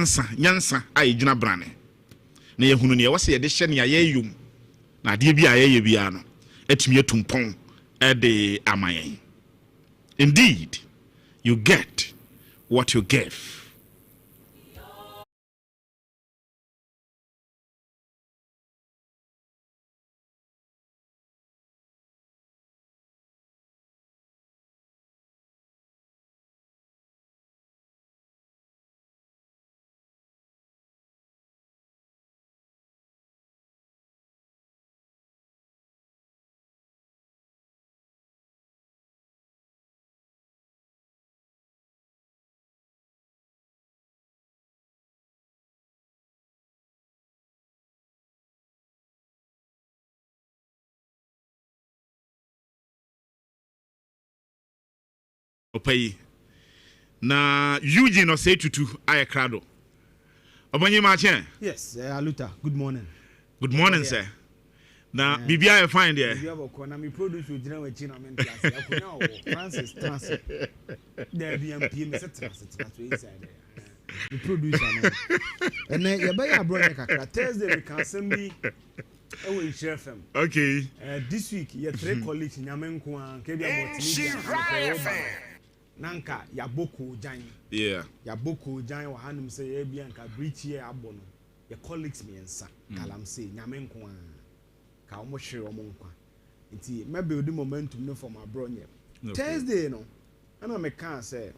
nyansa a ejuna brane na yehunu ne wose ye de hye ne ayeyum na de bi ayeye bia no atumi atumpon e de amayen. Indeed, you get what you give. Opayi na Eugene say tutu ayakrado obanyi ma chen. Yes, Aluta, good morning. Good morning, sir. Na bibia you find there. Bibia boko na me produce we gina we china men class. Akuna Francis Trans. There BMP me set trans inside there. The producer no. And you buy a brother kakra Thursday we can send me in Share FM. Okay. This week you 3 colleagues nyamenko an ke bia botini nanka yaboko jan. Yeah. Yaboko jan wa hanum say e bia nka breach here abono. Your colleagues me ensa kalam say nyamenko an ka omo hwere omo nkwa. Nti me build momentum no for my bro nye. Thursday no ana me kan say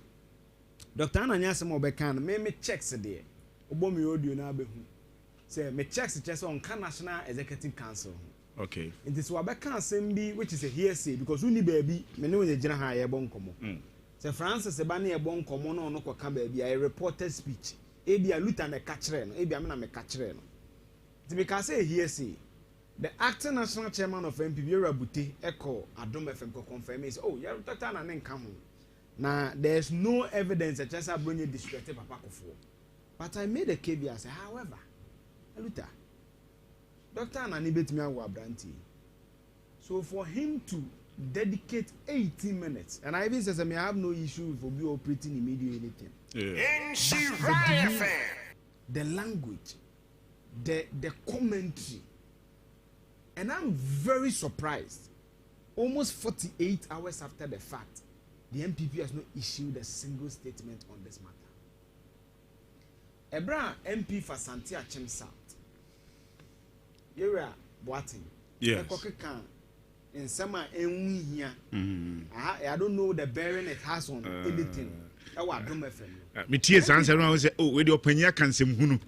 Dr. Ananya se mo be kan me checks there. Obo me audio na abehu. Say me checks just on National Executive Council. Okay. Nti so be kan sembi which is a hearsay because we ni baby me ne we gina ha ye bon komo. Say Francis e ba na ye bon komo no no kwaka baby a reported speech. Ebi Aluta na ka kire no, ebi amena me ka kire no. Nti because say hearsay the acting national chairman of MPP Rabute Echo Adom FM ko confirm say oh ya Dr. na nka ho. Now there's no evidence that just Abronye disrespected Papa Kofo. But I made a caveat. However, Aluta, Dr. Anani betimi awo abranti. So for him to dedicate 18 minutes, and I even says I have no issue with Obi operating in media or anything. Yeah. The language, the commentary, and I'm very surprised. Almost 48 hours after the fact, the MPP has not issued a single statement on this matter. Ebra MP for Santia Chem South. Yera Boating. Yes. In summer here. I don't know the bearing it has on anything. Me tears answer when I say, oh, with your penya can sim hunu.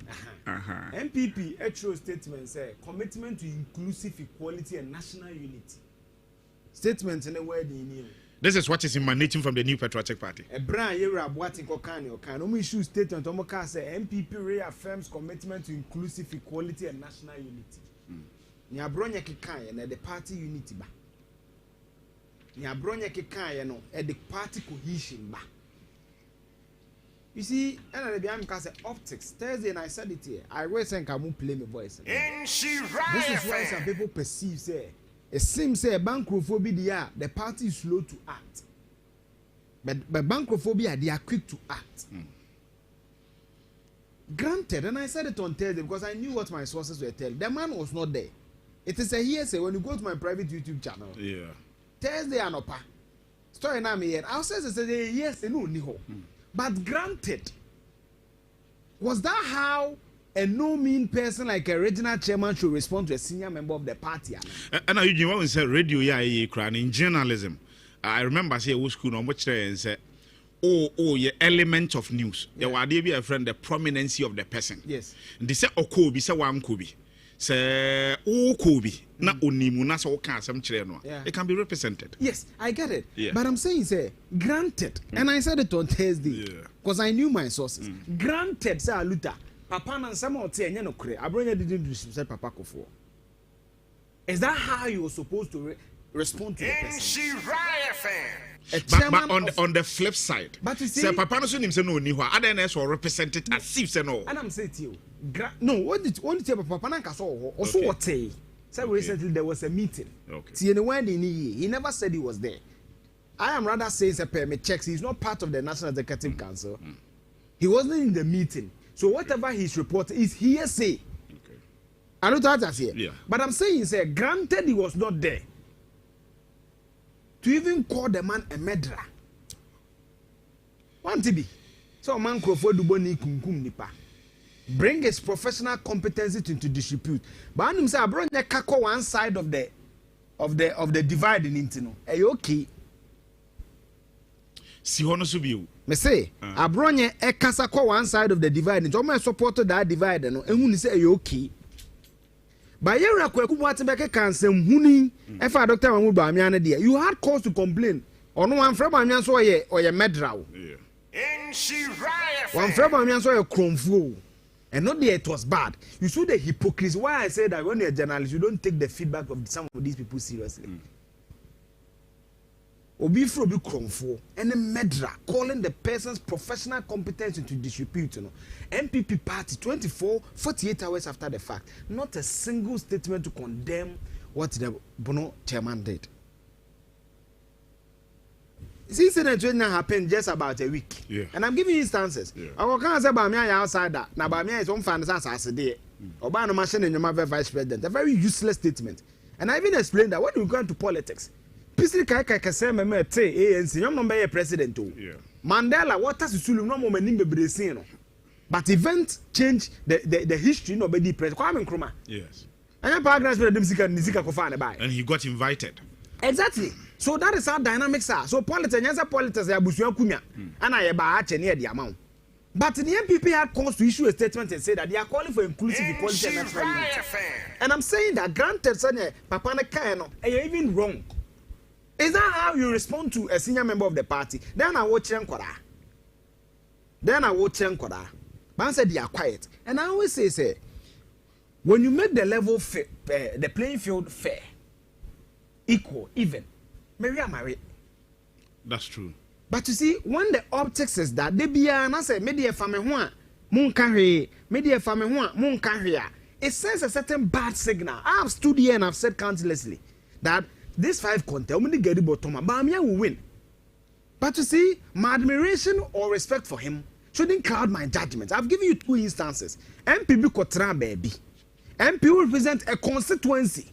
MPP actual statement say commitment to inclusive equality and national unity. Statement in a word in This is what is emanating from the New Patriotic Party. Brian Yera Boating Kokani can issue statement Omoka say MPP reaffirms commitment to inclusive equality and national unity. Nya bronya kekan na the party unity ba. Nya bronya kekan no e the party cohesion ba. You see, and the am say optics. Thursday and I said it here. I always think I won't play my voice. This is why some people perceive say it seems say bankrophobia the party is slow to act. But bankrophobia they are quick to act. Granted, and I said it on Thursday because I knew what my sources were telling. The man was not there. It is a hearsay when you go to my private YouTube channel. Yeah. Thursday and opa. Story na me here. I say yes and no niho. But granted, was that how a no mean person like a regional chairman should respond to a senior member of the party? And now you want to say radio in journalism. I remember say old school on which and say yeah, element of news. There were be a friend the prominence of the person. Yes. They say okobi say one kobi. Say okobi na onimu na so kan asem kire no. It can be represented. Yes, I get it. Yeah. But I'm saying say granted, and I said it on Thursday because I knew my sources. Granted, say Aluta, Papa na some or say no kure. Abronya didn't disrespect Papa Kofo. Is that how you were supposed to respond to the person? But on the flip side, but you see, say Papa no so nim say no ni ho other nurse will represent it as if say no. And I'm saying to you, no, what did only tell Papa Nanka so also what say? So recently there was a meeting. Okay. See, when he never said he was there. I am rather saying say permit checks. He's not part of the National Executive Council. He wasn't in the meeting. So whatever he's reporting is hearsay. Okay. I don't know what here. Yeah. But I'm saying, sir, granted he was not there. To even call the man a murderer. Want to be. So man Crawford Duboni kumkum nipa. Bring his professional competency into disrepute. But I'm saying, bro, you kako one side of the divide in Intino. Are you okay? Si hono subiu. Me say, abronye e kasa kwa one side of the divide. Nti omo support that divide no. Ehun ni say are you okay? But you Kwaku Boateng can say huni e fa Dr. Mahmoud Bawumia na there. You had cause to complain. Ono wan frɛ Bawumia so oye medra wo. Yeah. Wan frɛ Bawumia so oye kromfuo. And not there it was bad. You see the hypocrisy. Why I say that when you're a journalist, you don't take the feedback of some of these people seriously. Obi fro bi kromfo and a medra calling the person's professional competence into disrepute. You know, MPP party 48 hours after the fact, not a single statement to condemn what the Bono chairman did. This incident happened just about a week. Yeah. And I'm giving you instances. Yeah. I can't say Bawumia outside that. Now Bawumia is on fans as a day. Obama machine and your vice president. A very useless statement. And I even explained that when you go into politics, Pisri kai say me te ANC nyom no be president o. Yeah. Mandela water susulu no moment nim bebrese no. But event change the history no be the president. Kwame Nkrumah. Yes. And paragraph dem sika ko fa na buy. And he got invited. Exactly. So that is how dynamics are. So politics ya busua kunya. And I ba ache ne the amount. But the MPP had cause to issue a statement and say that they are calling for inclusive equality and national unity. And I'm saying that granted papa ne kai no even wrong. Is that how you respond to a senior member of the party? Then I watch Nkwara. But I said they are quiet. And I always say, when you make the level fair, the playing field fair, equal, even, maybe I'm married. That's true. But you see, when the optics is that they be and I say, media family it sends a certain bad signal. I have stood here and I've said countlessly that this 5 contest, only get the bottom, Bawumia will win. But you see, my admiration or respect for him shouldn't cloud my judgment. I've given you 2 instances. MPB Kotra baby. MP will represent a constituency.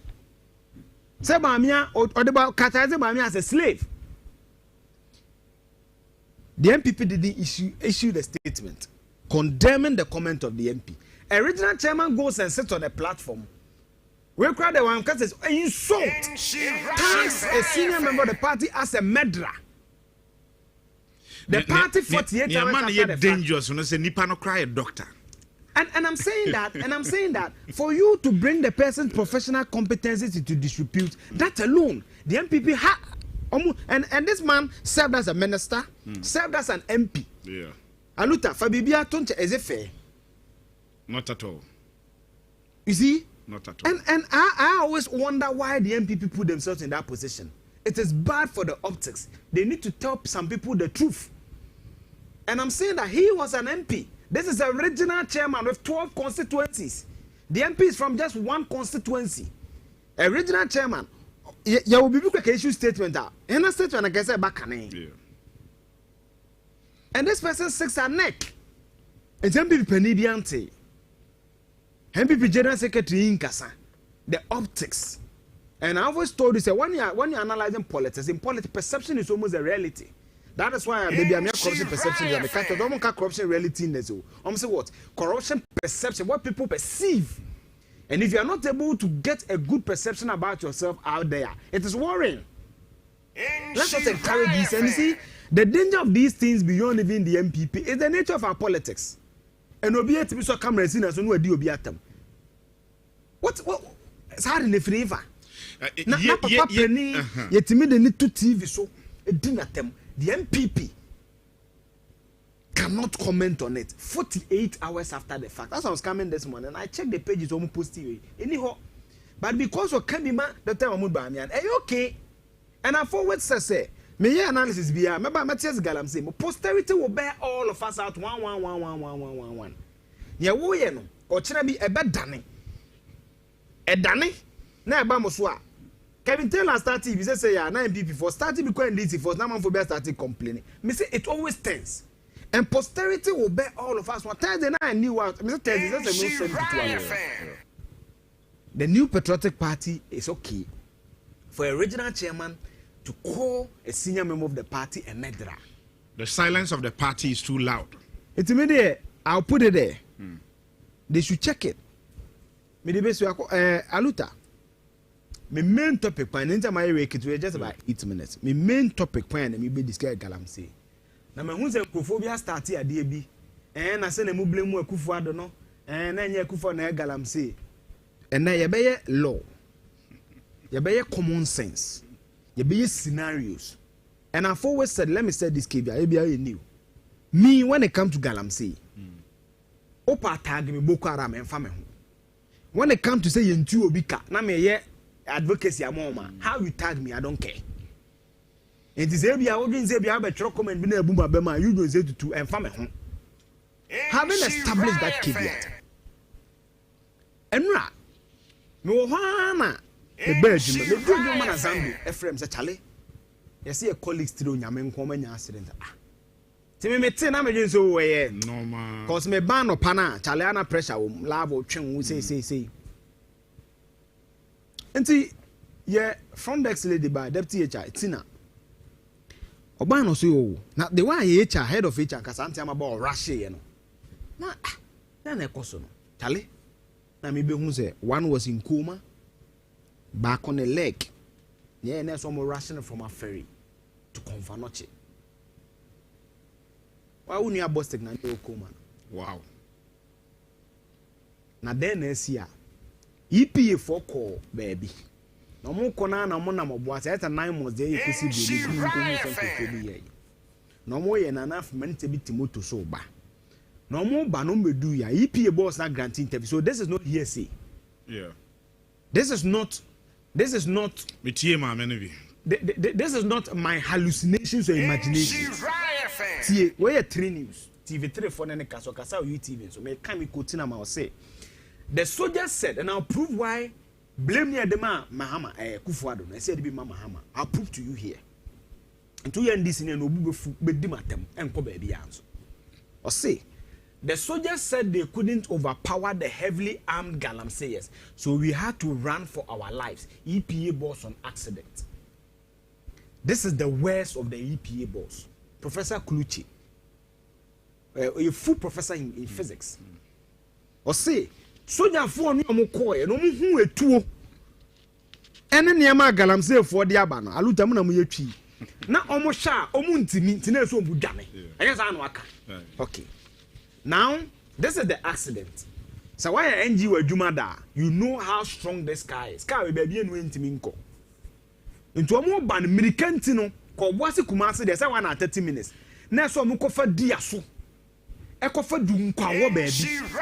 Say Bawumia or the Bawumia as a slave. The MPP didn't issue the statement condemning the comment of the MP. A regional chairman goes and sits on a platform. We cry the one because it's an insult. Tags a senior member of the party as a murderer. The party 48 hours after the dangerous when I say nipa no cry a doctor. And I'm saying that for you to bring the person's professional competencies into disrepute, that alone, the MPP and this man served as a minister, served as an MP. Yeah. Aluta, Fabibia Tonche, is it fair? Not at all. You see? Not at all. And I always wonder why the MPP put themselves in that position. It is bad for the optics. They need to tell some people the truth. And I'm saying that he was an MP. This is a regional chairman with 12 constituencies. The MP is from just one constituency. A regional chairman. You will be able to issue statement out. In a statement, I can say back. Yeah. And this person sits her neck. It's MPP Penidiante. MPP General Secretary in Kasa. The optics. And I always told you, say, when you're analyzing politics, in politics, perception is almost a reality. That is why maybe I'm not corruption perception. I'm not corruption reality in this. I'm saying what? Corruption perception, what people perceive. And if you are not able to get a good perception about yourself out there, it is worrying. Let's not encourage this. And you see, the danger of these things beyond even the MPP is the nature of our politics. And Obiya to be so cameras in as no idea Obiatam. What? It's hard in the flavor. Papa Penny, yet me the need to TV so it didn't them. The MPP cannot comment on it 48 hours after the fact. That's why I was coming this morning. I checked the pages almost posted anyhow. But because of Kadima, Dr. Mahmoud Bawumia, are you okay? And I forward say, me analysis be remember Matthias Galam say, posterity will bear all of us out 1. Yeah, wo ye no, or chira be a bed dane. A dane? Na ba mo so a. Kevin Taylor started TV say yeah, 9 people for started because DC for now man for be started complaining. Me say it always tends. And posterity will bear all of us. One Thursday night I knew what Mr. The new patriotic party is okay for a regional chairman to call a senior member of the party a murderer. The silence of the party is too loud. It's immediate. I'll put it there. They should check it. Aluta. My main topic point into my week it was just about 8 minutes. My main topic point and me be discuss galamsey. Na me hu se kophobia start here dey bi. Na se na mu blame mu akufo ado no. Na nya akufo na galamsey. Na ye be law. Ye be common sense. Ye be scenarios. And I've always said, let me say this KBA, ABA new. Me when it comes to galamsey. Opa tag me Boko Haram and family. When it comes to say Jantuah Aluta, na me ye advocacy amoma. How you tag me, I don't care. It is ABA, audience ABA, but your comment be a boom bema, you do say to and family. Having established that caveat. Enra, no hana, the Belgium, the good woman as Zambi, Ephraim Zachale. You see a colleague still on your common accident. Timmy Metin, I'm against away. No man. Cause me ban or pana, Chaliana pressure, love or ching, we say. And see, yeah, from the lady by Deputy HR, Tina. Obano so now the one HR, head of HR, because I'm about Russia, you know. Nah, then a question. Charlie, now maybe who say one was in coma, back on the leg. Yeah, and there's some rushing from a ferry to Confanoche. Why wouldn't you have busted na coma? Wow. Now then, here, EPA for call, baby. No more corner, no more number was at a 9 months there. You could see the no more enough meant to be Timoto sober. No more Banombe do ya. EPA boss not granting interview. So this is not hearsay. Yeah. This is not. This is not my hallucinations or imagination. See, where 3 news, TV3 for any case or Kasa UTV. So may come quoting am say. The soldiers said, and I'll prove why. Blame near the man Mahama Kufuado. I said be Mahama. I'll prove to you here. And to end this in an obu be dimatem and ko baby answer. Or say. The soldiers said they couldn't overpower the heavily armed galamseyers, so we had to run for our lives. EPA boss on accident. This is the worst of the EPA boss, Professor Kluchi, a full professor in physics. Or say, soldier for no more coy, no more two. And then Yama galamsey for the Abana, Aluta Munamuchi. Now almost sha, omunti mintina so budame. I guess I know. Okay. Now, this is the accident. So why NG were Jumada? You know how strong this car is. Car will be in Wintiminko. Into a more ban Miricantino, called Wasi Kumasi, there's 1 at 30 minutes. Neso Mukofa Diasu. Ekofa Dunka, baby.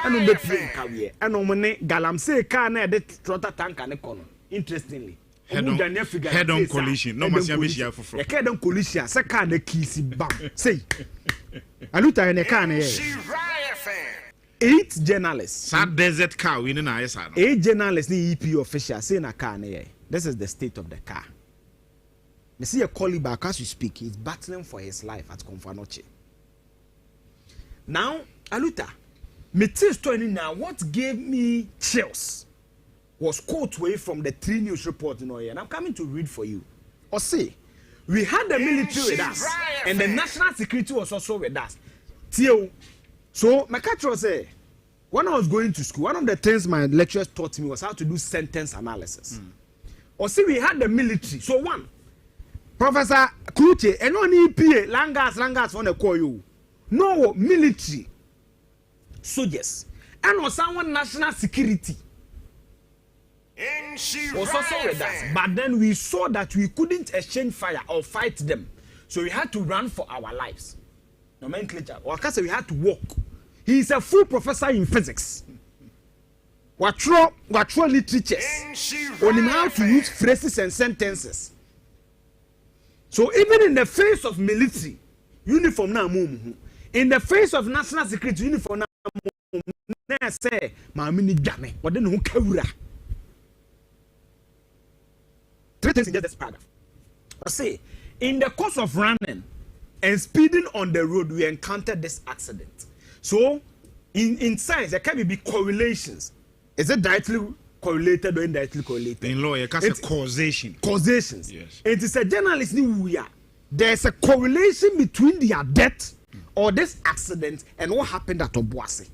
And on the plane career. And on Mone Galamse car near the trotter tank and economy. Interestingly. Head on collision. No Masiabishi for head on collision. Second the keys bam. Say. Aluta in a car. 8 journalists. Sad desert car winning a 8 journalists ni EP official saying a car. This is the state of the car. You see a colleague back as you speak. He's battling for his life at Confanoche. Now, Aluta, me tell story now. What gave me chills was quote way from the 3 news report in Oye, and I'm coming to read for you. Or say, we had the military with us, and the national security was also with us. So, my catcher say, when I was going to school, one of the things my lecturers taught me was how to do sentence analysis. Or say, we had the military. So, one, Professor Kluche, and on EPA, Langas, want to call you. No, military, soldiers, and also someone national security. Was also with us, but then we saw that we couldn't exchange fire or fight them, so we had to run for our lives. Nomenclature, or I say we had to walk. He is a full professor in physics. What literatures on him how to use phrases and sentences. So even in the face of military uniform now, in the face of national security uniform now, say, "Mamini Jame, what then who kawura?" 3 things in just this paragraph. I say, in the course of running, and speeding on the road, we encountered this accident. So, in science, there can be correlations. Is it directly correlated or indirectly correlated? In law, you can say causation. Causations. Yes. It is a journalist who there's a correlation between their death or this accident and what happened at Obuasi.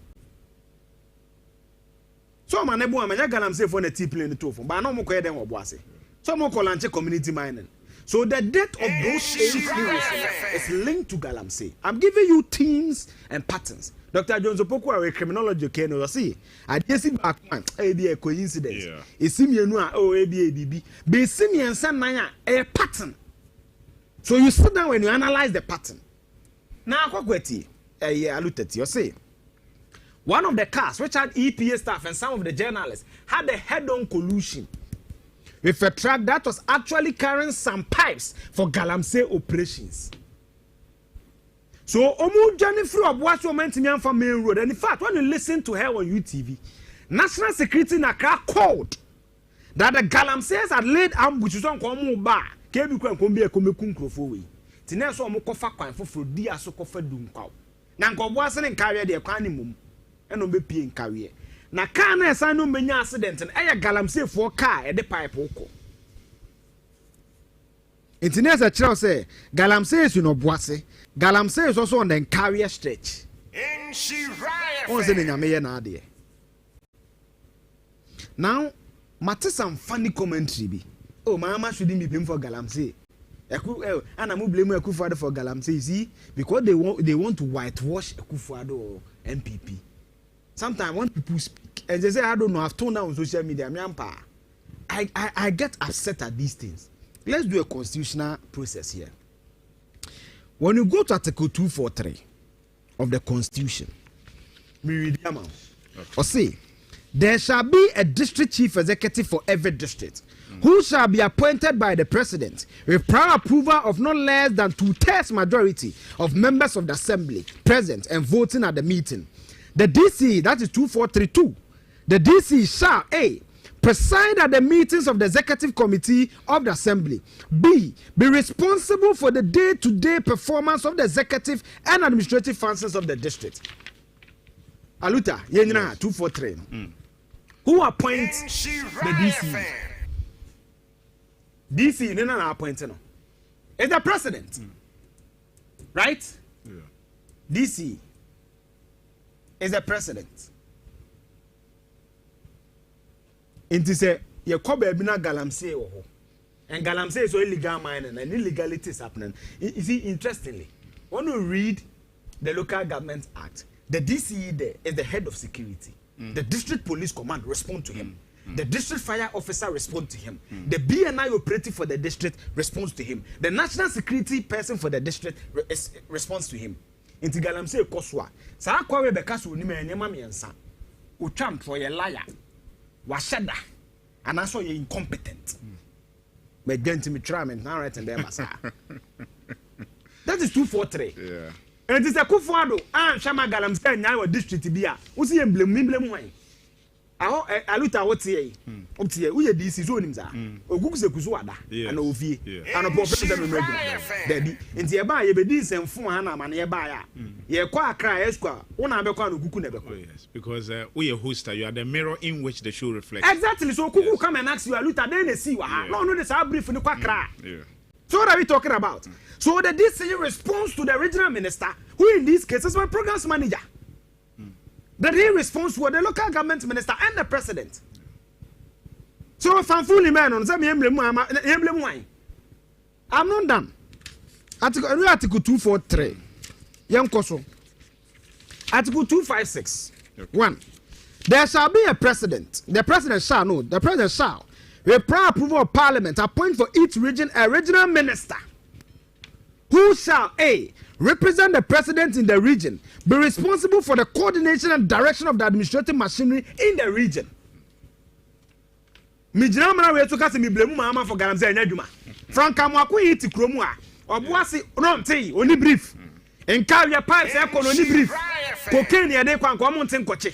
So, man, I'm going say for the tea plane to but I know more than Obuasi. So, more call community mining. So the death of those is linked to Galamsey. I'm giving you themes and patterns. Dr. Jones Opoku, a criminology can see. I just see back one, a coincidence. It's similar to ABB. Be similar and some a pattern. So you sit down when you analyze the pattern. Now, Kukurantumi Aluta, you say one of the cars which had EPA staff and some of the journalists had a head-on collusion with a truck that was actually carrying some pipes for Galamsey operations. So, Omu journey through Obuasi went to main road. And in fact, when you listen to her on UTV, National Security in Accra called that the Galamseys had laid ambushes on Kwamu Bar. Kebi kwa nkombi ekomekum krofo we. Tine so omo kofa kwan foforo di aso kofa dunkwaw. Na Obuasi ne nkawe de kwan ne mum. Eno be pie nkawe. Na car na esa no menya accident na eya Galamsey for car e de pipe uko. Intine sa kira say Galamsey is no Obuasi. Galamsey is also on the carrier stretch. On say nyame ye na ade. Now, mate some funny commentary bi. Oh, mama shouldn't be blamed for Galamsey. And I'm blame Akufo-Addo for Galamsey, see, because they want to whitewash Akufo-Addo or MPP. Sometimes when people speak and they say, I don't know, I've toned down on social media, I get upset at these things. Let's do a constitutional process here. When you go to Article 243 of the Constitution, or say, there shall be a district chief executive for every district, who shall be appointed by the president with prior approval of not less than 2/3 majority of members of the assembly present and voting at the meeting. The DC, that is 2432, the DC shall A, preside at the meetings of the executive committee of the assembly. B, be responsible for the day-to-day performance of the executive and administrative functions of the district. Aluta, yenina 243. Who appoints the DC? DC, no appointing. It's the president. Right? Yeah. DC is the president. It say you call baby na Galamsey oho. And Galamsey is illegal mining and illegality is happening. You see, interestingly, when you read the Local Government Act, the DCE there is the head of security. The district police command respond to him. The district fire officer responds to him. The BNI operative for the district responds to him. The national security person for the district responds to him. Inti Galamsey koswa. Sa akwa we beka so ni menyema miensa. Utwam for ye liar. Washada. And also you're incompetent. But then to me try me now right and there masa. That is 243. Yeah. And it is a Akufo-Addo and Shama Galamsey now district bia. Who see blame why? Aluta what say? Optie we DC so nim za. Ogugu se kuso ada and ofie. And president no regular. Daddy. Nti e ba ye be di nsemfo ha na ma na ye ba ya. Ye kwa Accra Esqua. Una be kwa no Kuku na be kwa. Yes, because we a hoster, you are the mirror in which the show reflects. Exactly. So Kuku come and ask you Aluta then they see wa. No the sa brief ni kwa Accra. So what are we talking about? So the DC responds to the regional minister, who in this case is my programs manager. That he responds to the local government minister and the president. So if I'm fully man on some emblem wine, I'm not done. Article 243. Young Koso. Article 256. 1. There shall be a president. The president shall, with prior approval of parliament, appoint for each region a regional minister who shall A, represent the president in the region, be responsible for the coordination and direction of the administrative machinery in the region. Mijina mana we to kase mi blemu mama for Galamsey anyaduma. Franka mo akwo yiti kromu a Obuasi ronte oni brief. Enka we pipes e kono oni brief. Cocaine ye dey kwa mo nte nkoche.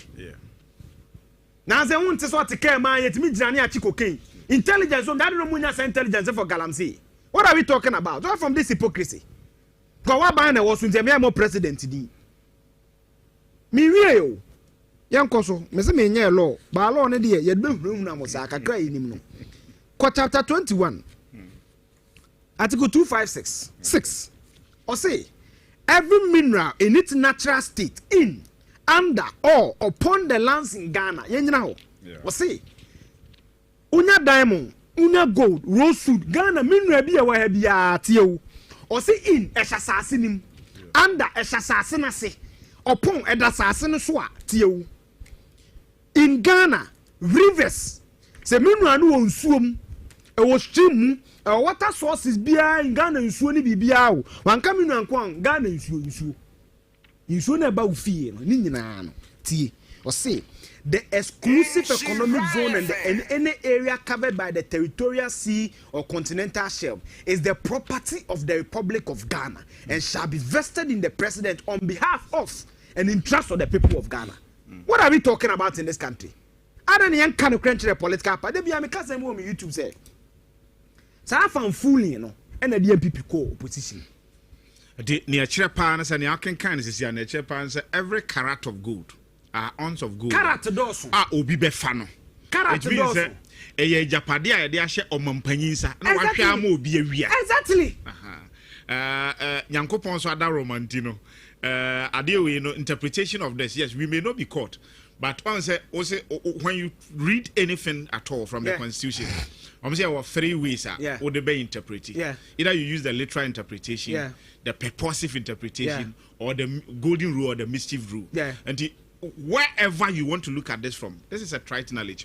Na ze won te so atike ma yetimi jina ne achi cocaine. Intelligence on that no munya intelligence for Galamsey. What are we talking about? Not from this hypocrisy. Go wa ban na wo so nteme mo president di. Mi wie yo. Yanko so, me se me nya law. Ba law ne de ye de hunu na mo sa kakra yinim no. Ko chapter 21. Article 256. 6. Or say every mineral in its natural state in under or upon the lands in Ghana. Yenyina ho. Or say unya diamond, unya gold, rosewood, Ghana mineral bi e wa ha bia tie or say in eshasase nim under eshasase na se upon edasase no so a tie in Ghana rivers se mineral no nsuom e wo stream water sources bia in Ghana nsuo ni bibia o wanka mineral kwan Ghana nsuo na ba ufie no ni nyina no tie or say the exclusive economic zone and any area covered by the territorial sea or continental shelf is the property of the Republic of Ghana and shall be vested in the president on behalf of and in trust of the people of Ghana. What are we talking about in this country? I don't know kind of crunch the political party. They be because I'm on YouTube say. So I found fooling, you know, and the DMPP co-opposition. The near chairpan and the Akan kind is near chairpan every carat of gold. Ounce of gold. Carat dosu. Obi be fano. Carat dosu. Eye japade a de ahye omampanyinsa na wahwe ama obi awia. Exactly. Nyankopon so ada romantino. Ade we no interpretation of this. Yes, we may not be caught, but on say when you read anything at all from the constitution, I'm saying there are three ways or the be interpreted. Either you use the literal interpretation, the purposive interpretation, or the golden rule or the mischief rule. And wherever you want to look at this from, this is a trite knowledge.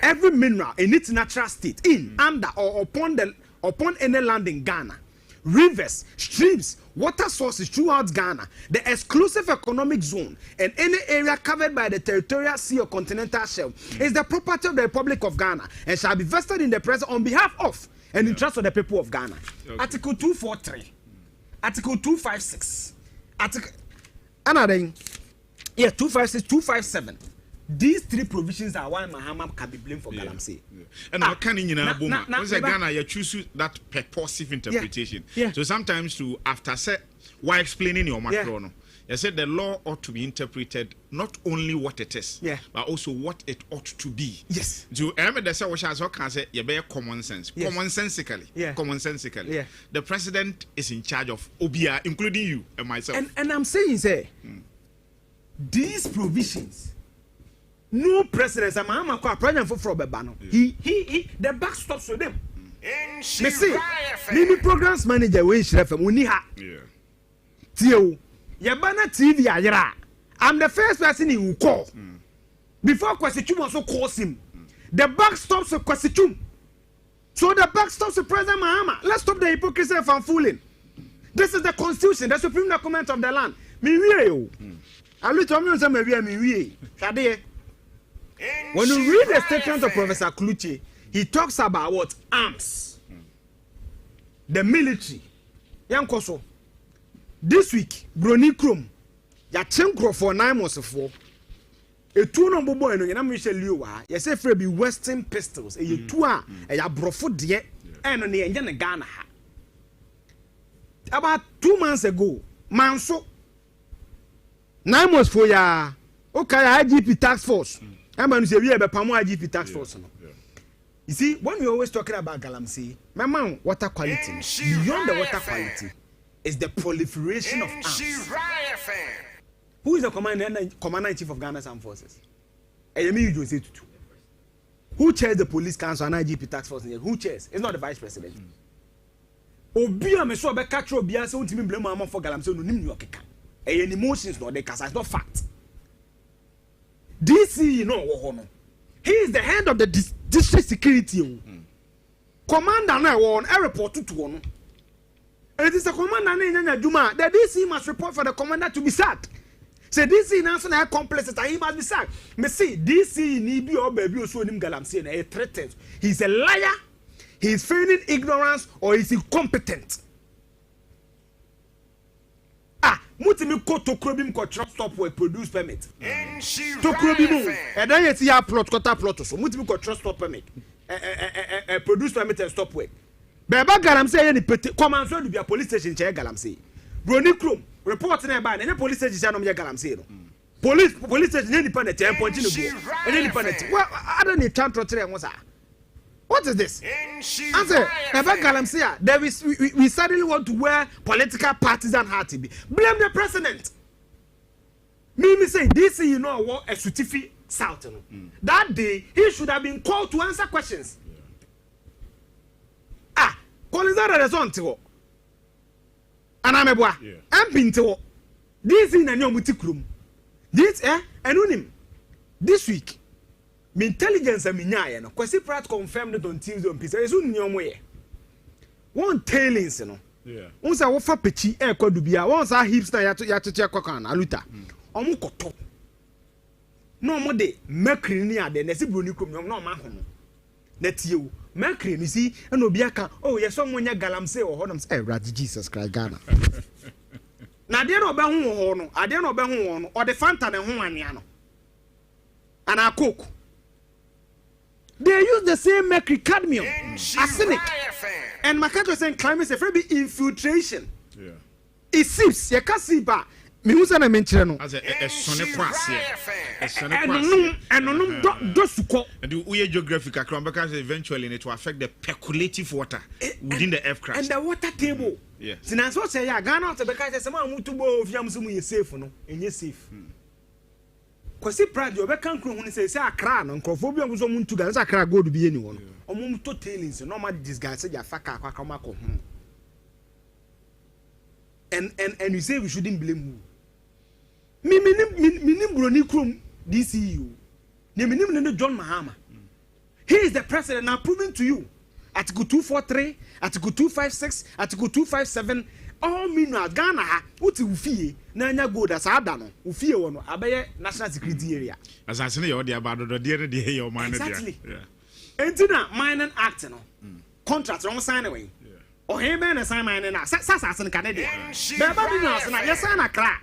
Every mineral in its natural state, in, under, or upon any land in Ghana, rivers, streams, water sources throughout Ghana, the exclusive economic zone, and any area covered by the territorial sea or continental shelf is the property of the Republic of Ghana and shall be vested in the president on behalf of and in trust of the people of Ghana. Article 243. Article 256. Article another 256, 257. These three provisions are why Mahama can be blamed for Galamsey. And I can't Ghana you choose that purposive interpretation. So sometimes to after say why explaining your macro, you said the law ought to be interpreted not only what it is, but also what it ought to be. Yes. So I remember the what I can say you bear common sense. Commonsensically. Commonsensically. The president is in charge of Obia, including you and myself. And I'm saying say these provisions. No president, I'm president for Bebano. He the back stops with them. Me see, Mimi programs manager when she left from Uniha. Tio, Yabana TV Ayra. I'm the first person he will call. Before Kwasichum also calls him. The back stops with Kwasichum. So the back stops with President Mahama. Let's stop the hypocrisy from fooling. This is the constitution, the supreme document of the land. Me when you read the statement of Professor Kluche, he talks about what? Arms. The military. Yankoso. This week, Brony Krum, ya chenkro for 9 months for. A two number boy no yana Michel Liwa. Ya say for be Western pistols. A two a ya brofo de and on the engine Ghana. About 2 months ago, Manso 9 months for ya. Okay, IGP task force. I'm going to say we have a IGP task force. You see, when we always talking about Galamsey, my man, water quality, beyond the water quality, is the proliferation of arms. Who is the commander-in-chief of Ghana's armed forces? Who chairs the police council and IGP task force? Who chairs? It's not the vice president. Obia me so be catch Obia say untimi blame am for Galamsey no nim ni okeka. Any emotions no dey kasa, it's not fact. DC no wo no. He is the head of the district security. Commander na won a report to one. And it is the commander na nyanya djuma. The DC must report for the commander to be sacked. Say DC now so na complexes and he must be sacked. Me see DC ni bi o baby o so nim Galamsey na he threatened. He's a liar. He's feigning ignorance or is incompetent. Mutimi ko tokrobim ko trust stop we produce permit. Tokrobim e dan yeti ya plot quarter plot so mutimi ko trust stop permit. produce permit and stop work. Beba galamsey any command so be a police station che galamsey. Broni Chrome report na ba na police station no me galamsey no. Police station any pan e point no go. Any pan e. Well, I don't need time to tell you what is this? Answer. Beba galamsey there is we suddenly want to wear political partisan hat to be. Blame the president. Me say this you know what a certificate South. That day he should have been called to answer questions. Colizara resonto. Anameboa. Ampinto. This in a new mutikrum. This anonym. This week. Me intelligence and minya no. Kwesi Pratt confirmed it on Tuesday on Pisa. Esu nyomwe. One tailings no. Yeah. Once wo fa pechi kwadu bia. Once a hipster ya to Kukurantumi Aluta. Omu koto. No more de mercury ni ade na si broni krom no ma ho no. Na tie mercury ni si na obi aka oh yes someone nya galamsey o ho no say Rad Jesus Christ Ghana. Na ade no be ho no, ade no be ho no, o de Fanta na ho anea no. Ana coke. They use the same mercury cadmium, arsenic. And Makato saying climate is be infiltration. Yeah. It seeps, you can see ba. Me who say na menchire no. As a sonne kwase. A sonne kwase. And do suko. And the uye geographic akron because eventually it will affect the percolative water within the earth crust. And the water table. Yeah. Since what say ya Ghana to because say man mutu bo ofiam so mu ye safe no. Enye safe. Kwasi pride you be kan kro hu say Accra no nkrofo bi am so muntu Ghana say Accra gold bi eni wo no. Omum to tailings no ma disguise ya faka akwa ka ko hu. And you say we shouldn't blame who? Me broni krom DCU. Ne John Mahama. He is the president now proving to you. Article 243, Article 256, Article 257. All meanwhile Ghana ha uti ufie na anya gold as adano. Ufie wo no abeye national security area. As I say you dey about the dey your man there. Exactly. Yeah. Entina mining act no. Contract wrong sign away. Oh, he man a sign mining na. Sasa Canada. Baba bi na na yes na Accra.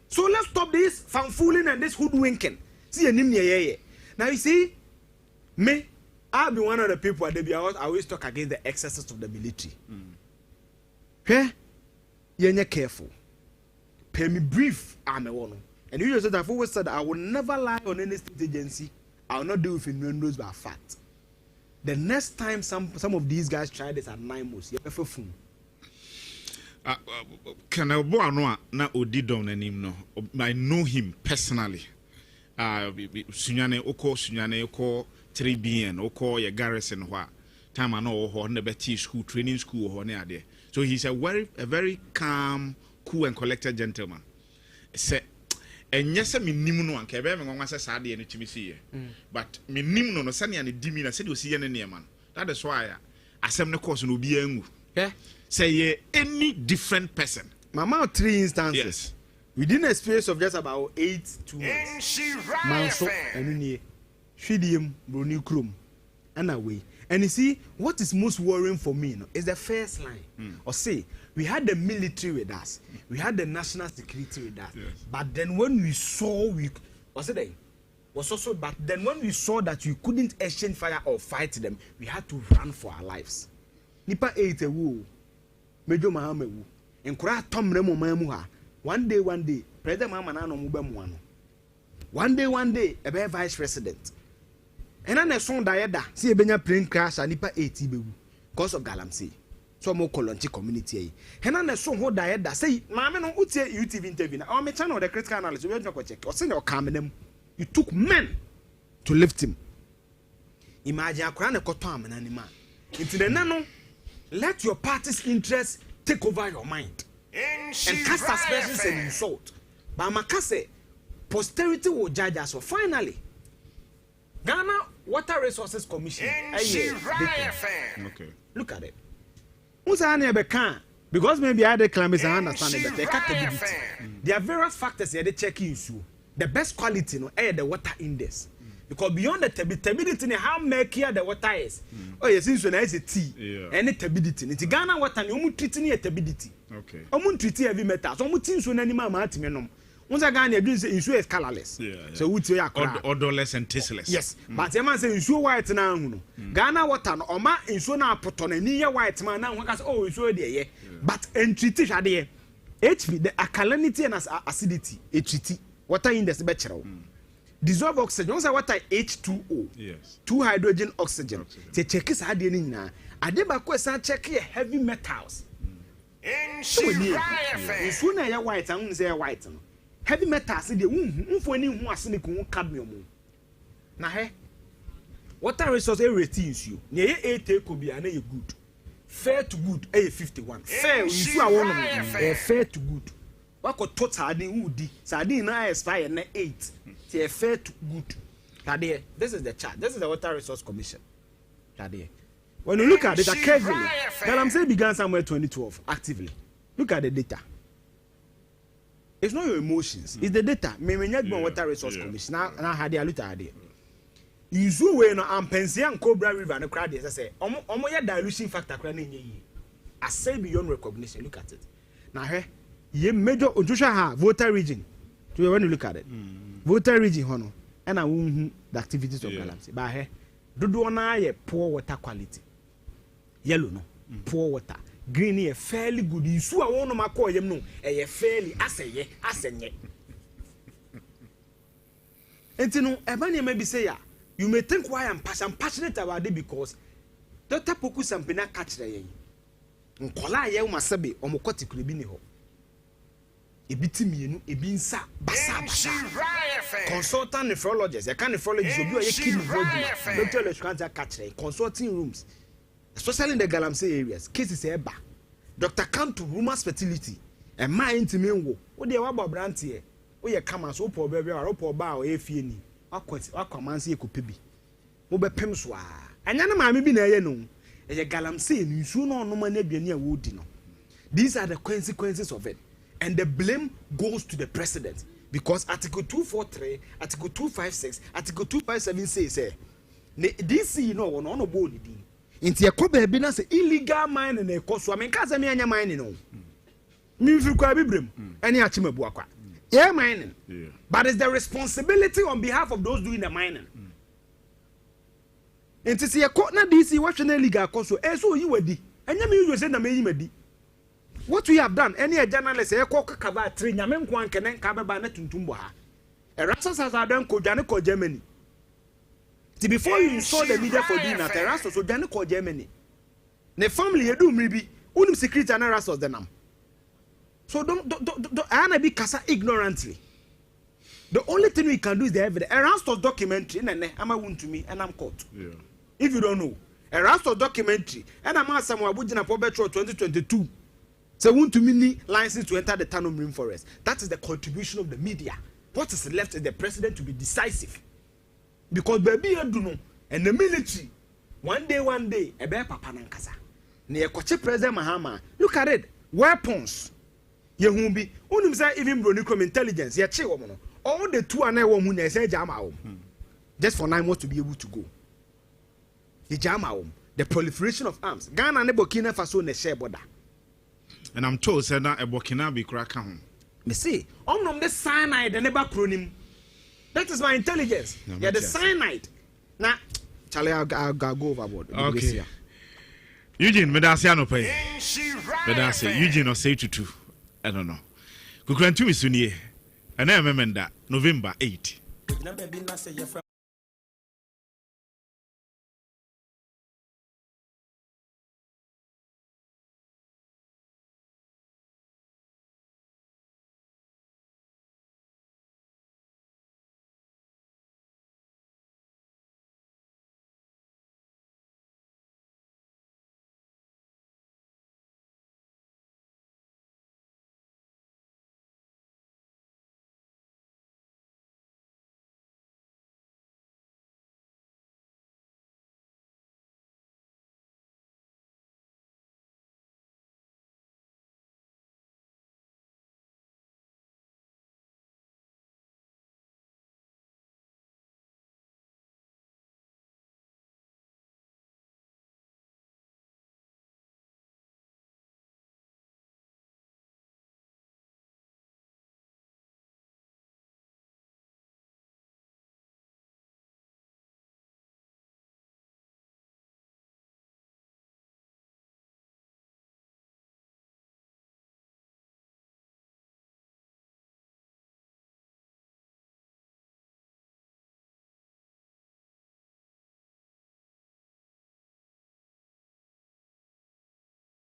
So let's stop this fanfooling and this hoodwinking. See a name ye. Now you see, me, I'll be one of the people at the I always talk against the excesses of the military. Okay? You're careful. Pay me brief, I'm a one. And you said I've always said I will never lie on any state agency. I will not do it if knows by fact. The next time some of these guys try this at 9 months, you're a fool. Can I know na odi don anim no? I know him personally. Sunyane oko 3BN oko ye garrison hwa. Time I know ho na beti school training school ho na ade. So he's a very calm, cool and collected gentleman. Say enye se minim no anka be me nwa se saade no timi sie. But minim no sane ya ne dimi na se de osi ye ne ne man. That is why asem ne course no obi angu. Say any different person. Mama 3 instances. Yes. Within a space of just about 8 to 2 months. Manso and Shidium Bruni Krum and away. And you see, what is most worrying for me is the first line. Or say, we had the military with us, we had the national security with us. Yes. But then when we saw but then when we saw that we couldn't exchange fire or fight them, we had to run for our lives. Nipa 8 woo. Mejo Mahama wu. Enkura tomre mo mamu ha. One day, President Mahama na no mu ba mu ano. One day, ebe vice president. Ena na son da yeda, si ebenya plane crash anipa 80 bewu. Because of galamsey. So mo kolonti community yi. Ena na son ho da yeda, say maame no utie UTV interview na. O me channel the critical analysis, we go check. O say na o kamnem. You took men to lift him. Imagine akura na koto amana ni man. Inti na no let your party's interests take over your mind and cast aspersions and insult. But Makase, posterity will judge us. So finally, Ghana Water Resources Commission. Okay. Look at it. Because maybe I declare I understand it, but they can't. There are various factors here they check issue. The best quality, the water index. Because beyond the turbidity, how murky the water is. Oh, yes, since when I say tea, any turbidity. It's Ghana water, you treating a turbidity. Okay. I'm treating heavy metals. I'm treating so many mamma. Once again, you say issue is colorless. So what's your odorless and tasteless? Yes, but a man say issue white now. Ghana water or ma issue now put on a near white man now. Oh, issue there, but entreaty there. HB the alkalinity and acidity. HT water in the bachelor. Dissolve oxygen. Once water H2O. Yes. 2 hydrogen oxygen. Te check is hard in na. Adeba question check heavy metals. So issue na ya white and say white. Heavy metals dey unfo ni hu ase ne ko cadmium na he water resource everything you na ye 8 ko bia na ye good fair to good 51 fair you a won fair to good wako total den udi sardine na expire na 8 say fair to good that this is the chart, this is the water resource commission that when you look at it carefully that I'm saying began somewhere 2012 actively look at the data. It's not your emotions. It's the data. Me water resource commission. Now had the Aluta idea. You so we no ampensia and Cobra River and crowd. As I say, omo ya dilution factor crane ye. I say beyond recognition. Look at it. Now here, ye major Joshua ha voter region. So when you look at it, voter region hono, and I won't the activities of Galamsey. But here, do na ye poor water quality. Yellow no, poor water. Green here fairly good. You saw one of my call him no. A fairly asenye. And you know, Ebony maybe say ya. You may think why I'm passionate about it because Dr. Poku Sampina catch the yen. Nkola ye umasabe omokoti kulibini ho. Ebiti mienu ebinsa basa. Consultant nephrologist. You can nephrologist obi o ye kidney problem. Doctor le shkanja catch the consulting rooms. Especially in the Galamsey areas, cases eba. Doctor come to rumors fertility. And my intimate wo. What they want about brand here? We are come as opo baby or opo ba or efie ni. Wakwa mansi ekupebi. Mo be pem so a. Anya na maame bi na ye no. E Galamsey ni nsu no no ma na aduane a wo di no. These are the consequences of it. And the blame goes to the president because Article 243, Article 256, Article 257 says DC no one no bo ni din. Inti yakoba ebi na say illegal mining na ekoso amenka say me anya mining no me fi kwa bibrem ene achimabu akwa yeah mining but it's the responsibility on behalf of those doing the mining inti say yakọ na DC what na illegal koso so yi wadi anya me you say na me yi madi what we have done any journalist yakọ kakaba 3 nyame nko ankene nka beba na tuntumbo ha e rasas has done ko dwane ko Germany. Before you install the media for doing that, Erastus so Ghana call Germany. The family you do maybe unim secret and Erastus the nam. So don't I be kasa ignorantly. The only thing we can do is the evidence. Erastus documentary and I'm a wound to me and I'm caught. Yeah. If you don't know, Erastus documentary and I'm asked someone Abujina Pobetro 2022. So wound to me license to enter the Tanum Rainforest. That is the contribution of the media. What is left is the president to be decisive. Because baby you do know and the military one day a bear papa nankasa ne ekoche president Mahama look at it weapons ye hu bi unim say even bronicom intelligence ye che wo no all the two ana wo hu na say jama wo just for 9 months to be able to go the jama wo the proliferation of arms Ghana ne Burkina Faso ne share border and I'm told say na e Burkina be kra ka ho me see omnom the cyanide the neighbor cronim. That is my intelligence. No, yeah, the cyanide. Now, Charlie, I'll go overboard. Okay. Eugene, medasi ano pay. Medasi. Eugene or say to I don't know. Kukurantumi sunye. And I remember that November 8.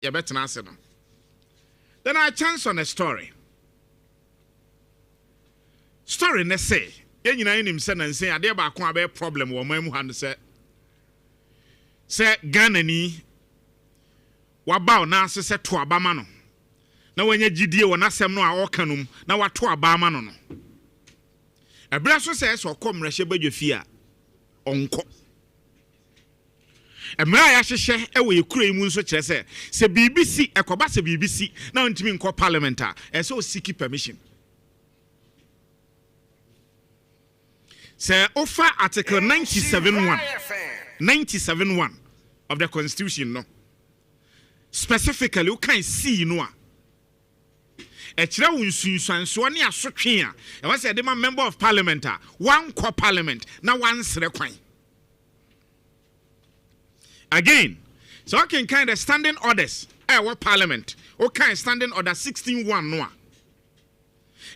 you better answer no. Then I chance on a story. Story ne say, yen nyina nim say na say ade ba ko abe problem wo man mu han say Ghana ni waba na ase say to aba ma no. Na wanya gidie wo na asem no a wo kanum na wato aba ma no no. Ebra so say so kom rahye badwafi a onko. Emra ya hyehye e wo yekura mu nso kire se BBC ekoba se BBC na ntimi nko parliament a e se o seek permission. Say offer article 97.1 of the constitution no. Specifically you can see no a kire wo nsunsuanso ne asotwe a e was say the member of parliament a one core parliament na one sere kwan. Again, so I can kind of standing orders what parliament o kind standing order 16.1 no.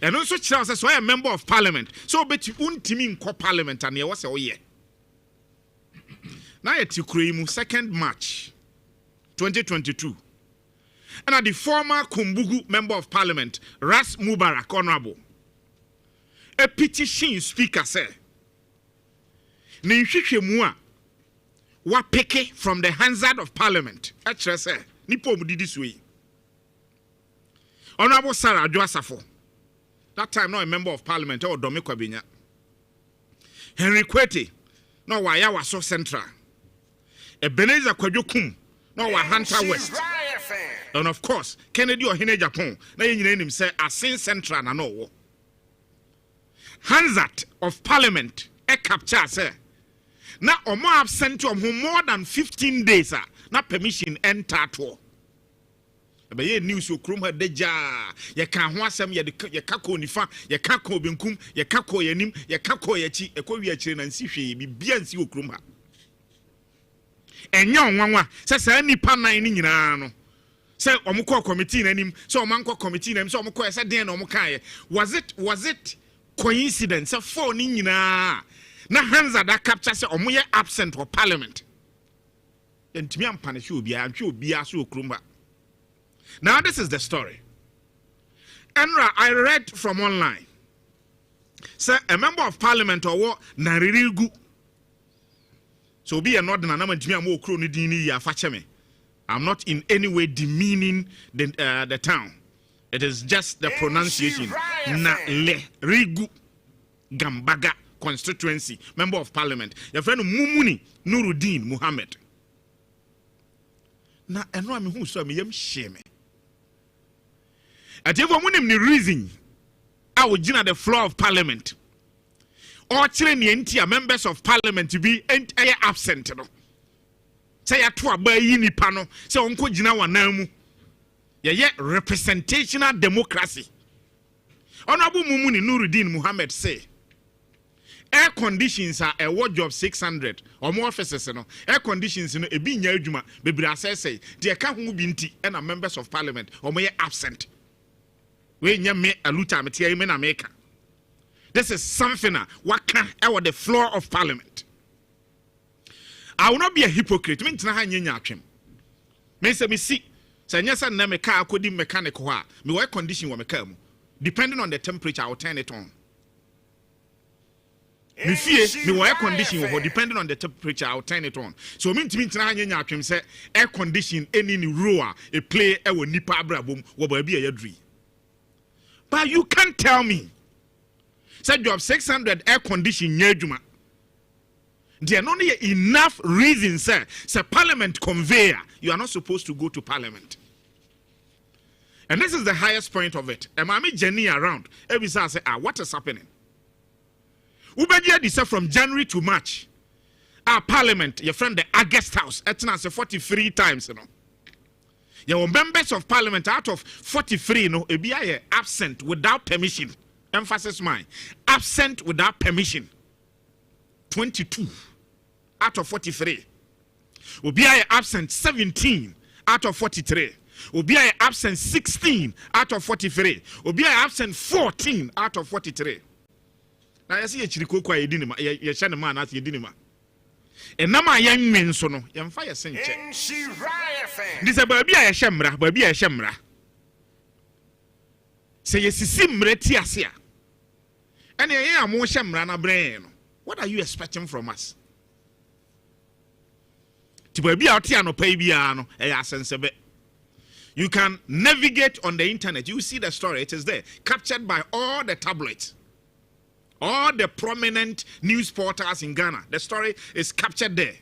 And also Charles so I a member of parliament. So bet you untimi nko parliament and was say ye. Now yet you 2nd March 2022. And the former Kumbugu member of parliament, Ras Mubarak Honorable. A petition speaker say Ninhwehwe mu a wa peke from the Hansard of Parliament. Actually say nipo mu didi so yi. Honorable Sarah Adwoasafo. That time not a member of parliament or Domi Kwabenya. Henry Kwete, no waya was so central. Ebenezer Kwajokum, no wa Hunter West. And of course, Kennedy or Hine Japan, na yin him say Asin Central na no. Hansard of Parliament e capture say. Na omo absent to more than 15 days na permission enter to. But ye news you krum ha deja ye kan ho asem ye kako nifa ye kako benkum ye kako yanim ye kako yachi ekowi akire na nsi hwe bi bia nsi okrum ha enya onwanwa se nipa nan ni nyina no se omukọ committee nanim se omanko committee nanim se omukọ se den na omukan was it coincidence se for ni nyina na Hansa da capture se omoye absent for parliament entimi ampane hwe obi antwe obi aso okrum ha. Now this is the story. Enra, I read from online. Say a member of parliament or what naririgu. So be a northern and I'm not in any way demeaning the town. It is just the pronunciation. Na le rigu Gambaga constituency member of parliament. Your friend Mumuni Nuruddin Muhammad. Na enra me who saw me yam shame. At every the reason I would join the floor of parliament. Or the members of parliament to be entire absent. Say a tour by yini pano, so uncle Jina wanamu. Yet representational democracy. Honorable Mumuni Nuruddin Muhammad say air conditions are a wardrobe 600 or more officers. Air conditions in a binya juma, baby say, the account binti and a members of parliament or may absent. We nyame aluta metia me na meka. This is something waka over the floor of parliament. I will not be a hypocrite. Me ntena ha nyanya atwem. Me say me si nyasa na meka akodi mechanic ho a me work condition wo meka mu. Depending on the temperature I will turn it on. Me fie me work condition wo depending on the temperature I will turn it on. So me ntimi ntena ha nyanya atwem say air condition any ni row a play e wo nipa abrabom wo ba bi e yadri. But you can't tell me. Say job 600 air condition nyejuma. There are not enough reasons, sir. Say parliament conveyor. You are not supposed to go to parliament. And this is the highest point of it. And Mami Jenny around. Every say, what is happening? Ubedia say from January to March. Our parliament, your friend the August House, etna say 43 times, you know. Your members of parliament out of 43, no, be absent without permission. Emphasis mine. Absent without permission. 22 out of 43. Be absent 17 out of 43. Be absent 16 out of 43. Be absent 14 out of 43. Now you see a chiriko kwa yedinima, ye shana man at yedinima. enam a yen men so no yemfa ye senche this baabi a ye hemra baabi a ye hemra say yesisi mra ti ase a ene ye amo hemra na brain no what are you expecting from us ti baabi a oti anopa bia no e ya sensebe. You can navigate on the internet. You see the story. It is there. Captured by all the tabloids. All the prominent news portals in Ghana. The story is captured there.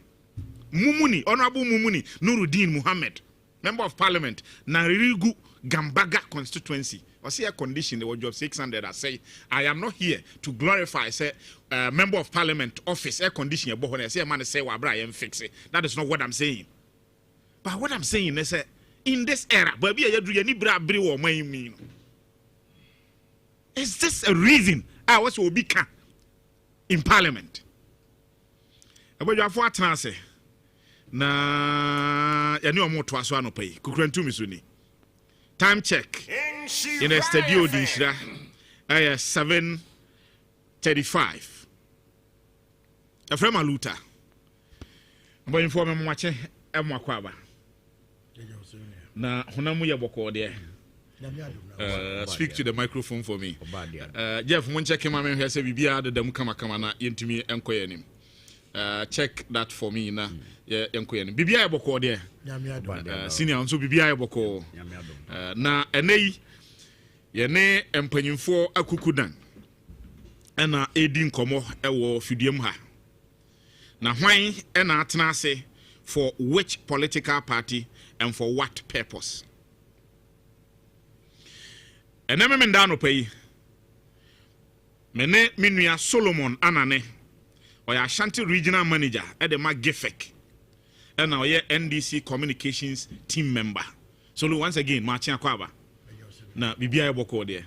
Mumuni, Honorable Mumuni, Nuruddin Muhammad, Member of Parliament, Naririgu Gambaga constituency. I see a condition, the word job 600. I say, I am not here to glorify, say, Member of Parliament office, air condition. I say, a man say, well, Brian, fix it. That is not what I'm saying. But what I'm saying is, in this era, is this a reason I was will be in Parliament? About your four transe na ya ni omo to aso anopai Kukurantumi suni. Time check in the studio di Shira 7:35. Jantuah Aluta. About inform me wache emwakwaba. Na hunamu ya boko de. Speak to the microphone for me. Jeff, mun check him am here say bibia de dem kama na yentumi enkoye nim. Check that for me na enkoye nim. Bibia ya boko de. Senior nso bibia ya boko. Na enei ye ne empanyimfo akukudan. Ena edi nkomo ewo fidiem ha. Na hwan ena atena ase for which political party and for what purpose? And I remember down pay. Mene Minua Solomon Anane, or Ashanti regional manager at the Magifek, and now NDC communications team member. So once again, Martin Akwaba. Na bibia boko there.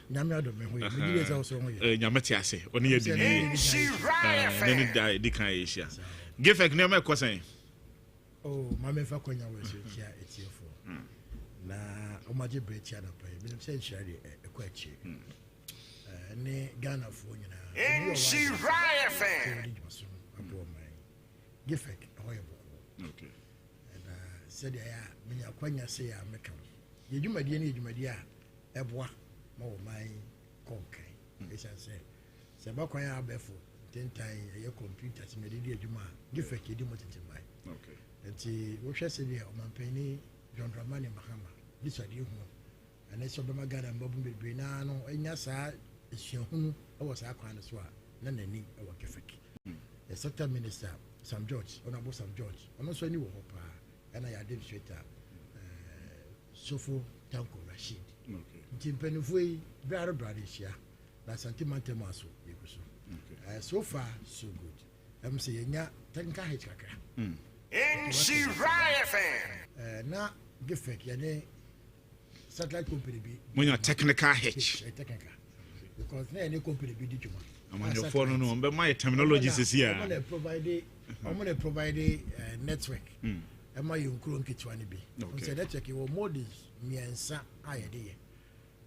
Nyametiase. Oni edi. Neni die dikan Asia. Gifek name e kwesen. Oh, mama fa konya we so chia etiefo. Na omaje brechi ada pa. Bi say share e kwachi. Ne Ghana fo nyina. She right fan. Gifek ahoyebo. Okay. And said ya me akwanya say ya meka. Ye dwumade ne dwumade a eboa ma wo mai konkai. E say ba kwanya abefo tentan ye computer se me di adwuma. Gifek ye di motetemai. Okay. Enti wo hwɛ sɛ deɛ ɔmampani John Dramani Mahama disade hu ana sɛ ɔbɛma Ghana mbabu bebree na no anya saa esuahunu ɛwɔ saa kwan no so a na nani ɛwɔ Gifek. The sector minister Sam George, Honorable Sam George, ɔno nso ani wɔ hɔ paa ɛna yɛ administrator Sofo Tanko Rashid. Nti mpanimfoɔ yi brare hyia na Asante Mantemu aso yɛgu so. So far so good. Ɛm sɛ yɛnya technical hitch kakra. She right fan. Na Gifek yane satellite company bi. When your technical hitch. Technical. Because na any company bi di djuma. I'm on your phone no, but my terminology is here. I'm gonna provide network. Am I you nkuro nketwa ne bi. So network e wo models miensa ayede.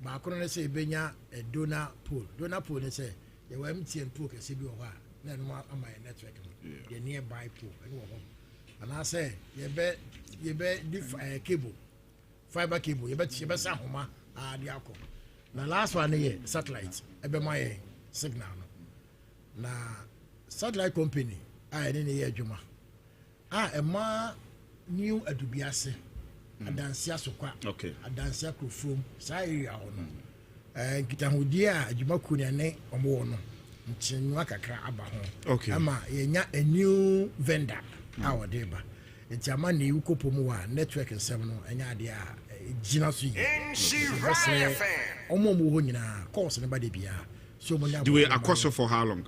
Ba akono say benya donor pool. Donor pool ne say ye wa MTN pool kese bi wo ha. Na no am network no. The nearby pool. And I say, you bet cable, fiber cable, you bet Sahoma, the alcohol. The last one here, satellite, my signal. Now, satellite company, I didn't hear Juma. A new a dubiase, a dancia soqua, okay, a dancia from Sai on. Kitahudia, Jumakuniane, or more. Okay. Ama a new vendor. Our deba. It's a money you could more network and seminal and idea. Ginasu. Omo course anybody be so many. Do we a course for how long?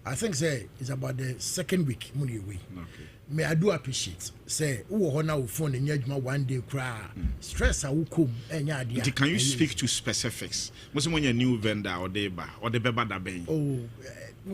I think say it's about the second week money away. Okay. May I do appreciate say who honor will phone and yajma one day cry stress I will come and idea. Can you speak to specifics? Most when a new vendor or deba or the beba da bay. Oh,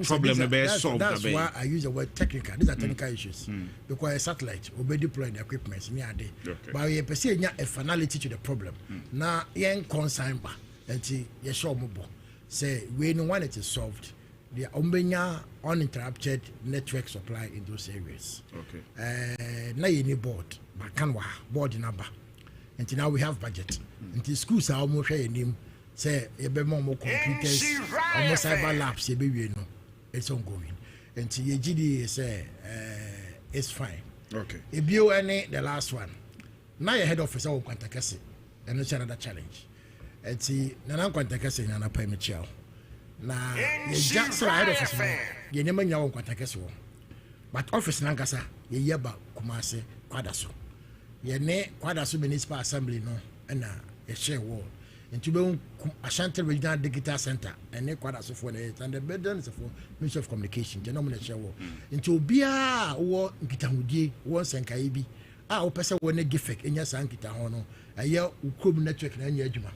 problem that's why I use the word technical. These are technical issues. Because a satellite will be deploying the equipment near day. But you perceive a finality to the problem. Now, young concern ba and see your show mobile. Say we no one it is solved. the ombenya uninterrupted network supply in those areas. Okay. Na any board, but canwa board number. Until now we have budget. Until schools are almost sharing say more computers, almost cyber labs, it's ongoing. Until your GD say it's fine. Okay. If you any the last one, now your head officer will contact us, and it's another challenge. And see, Nana contact us in an appointment child. Now, you just head officer, you never know contact us. But office Nankasa, ye yaba Kumase, Quadaso. Ye ne Quadaso Municipal Assembly, no, and a share wall. And to be Ashanti Regional Digital Center, and ne Quadaso for it, and the bedrooms for Ministry of Communication, Genomic share wall. Into Bia or Gitamudi, once and Kaibi. Our person will not give fake in your Sankita Hono, a year Ukub network and Yajuma.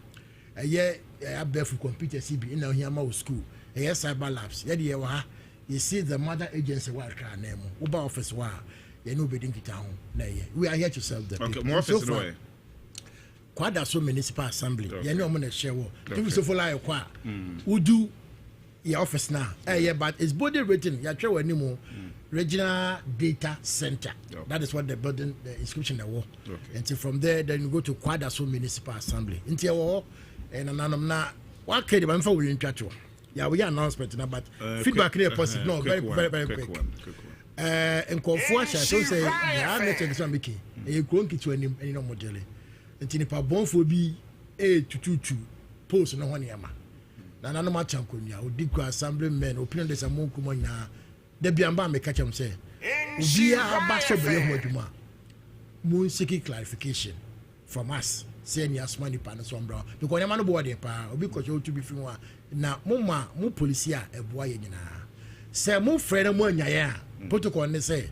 A year a barefoot computer CB in our school, a year cyber labs, Yadi. You see the mother agency work our name, Uber office wa, you know, bidding town. We are here to serve the okay, people. more so office far, Quadaso Municipal Assembly, you know, I'm going to share what. Do so for like what? Who do your office now? But it's body written, you're sure anymore. Regional Data Center. Yep. That is what the building, the inscription that was. Okay. And so from there, then you go to Quadaso Municipal Assembly. Into your and I'm not. What can you for we in touch? Yeah, we are announcement now, but feedback here positive. No, very quick. And confusion. So say, yeah, let's take some making. You can't get to any no model. And if a bomb for be 8 post no one yama. Now no matter how we dig assembly men opinion there's a more common the biamba me catch him say we are baso be hoduma moon seeking clarification from us saying yes money pan so bro because your man board pa obi ko to be free one na mo police a eboa ye nyina say mo friend mo anya ya protocol ne say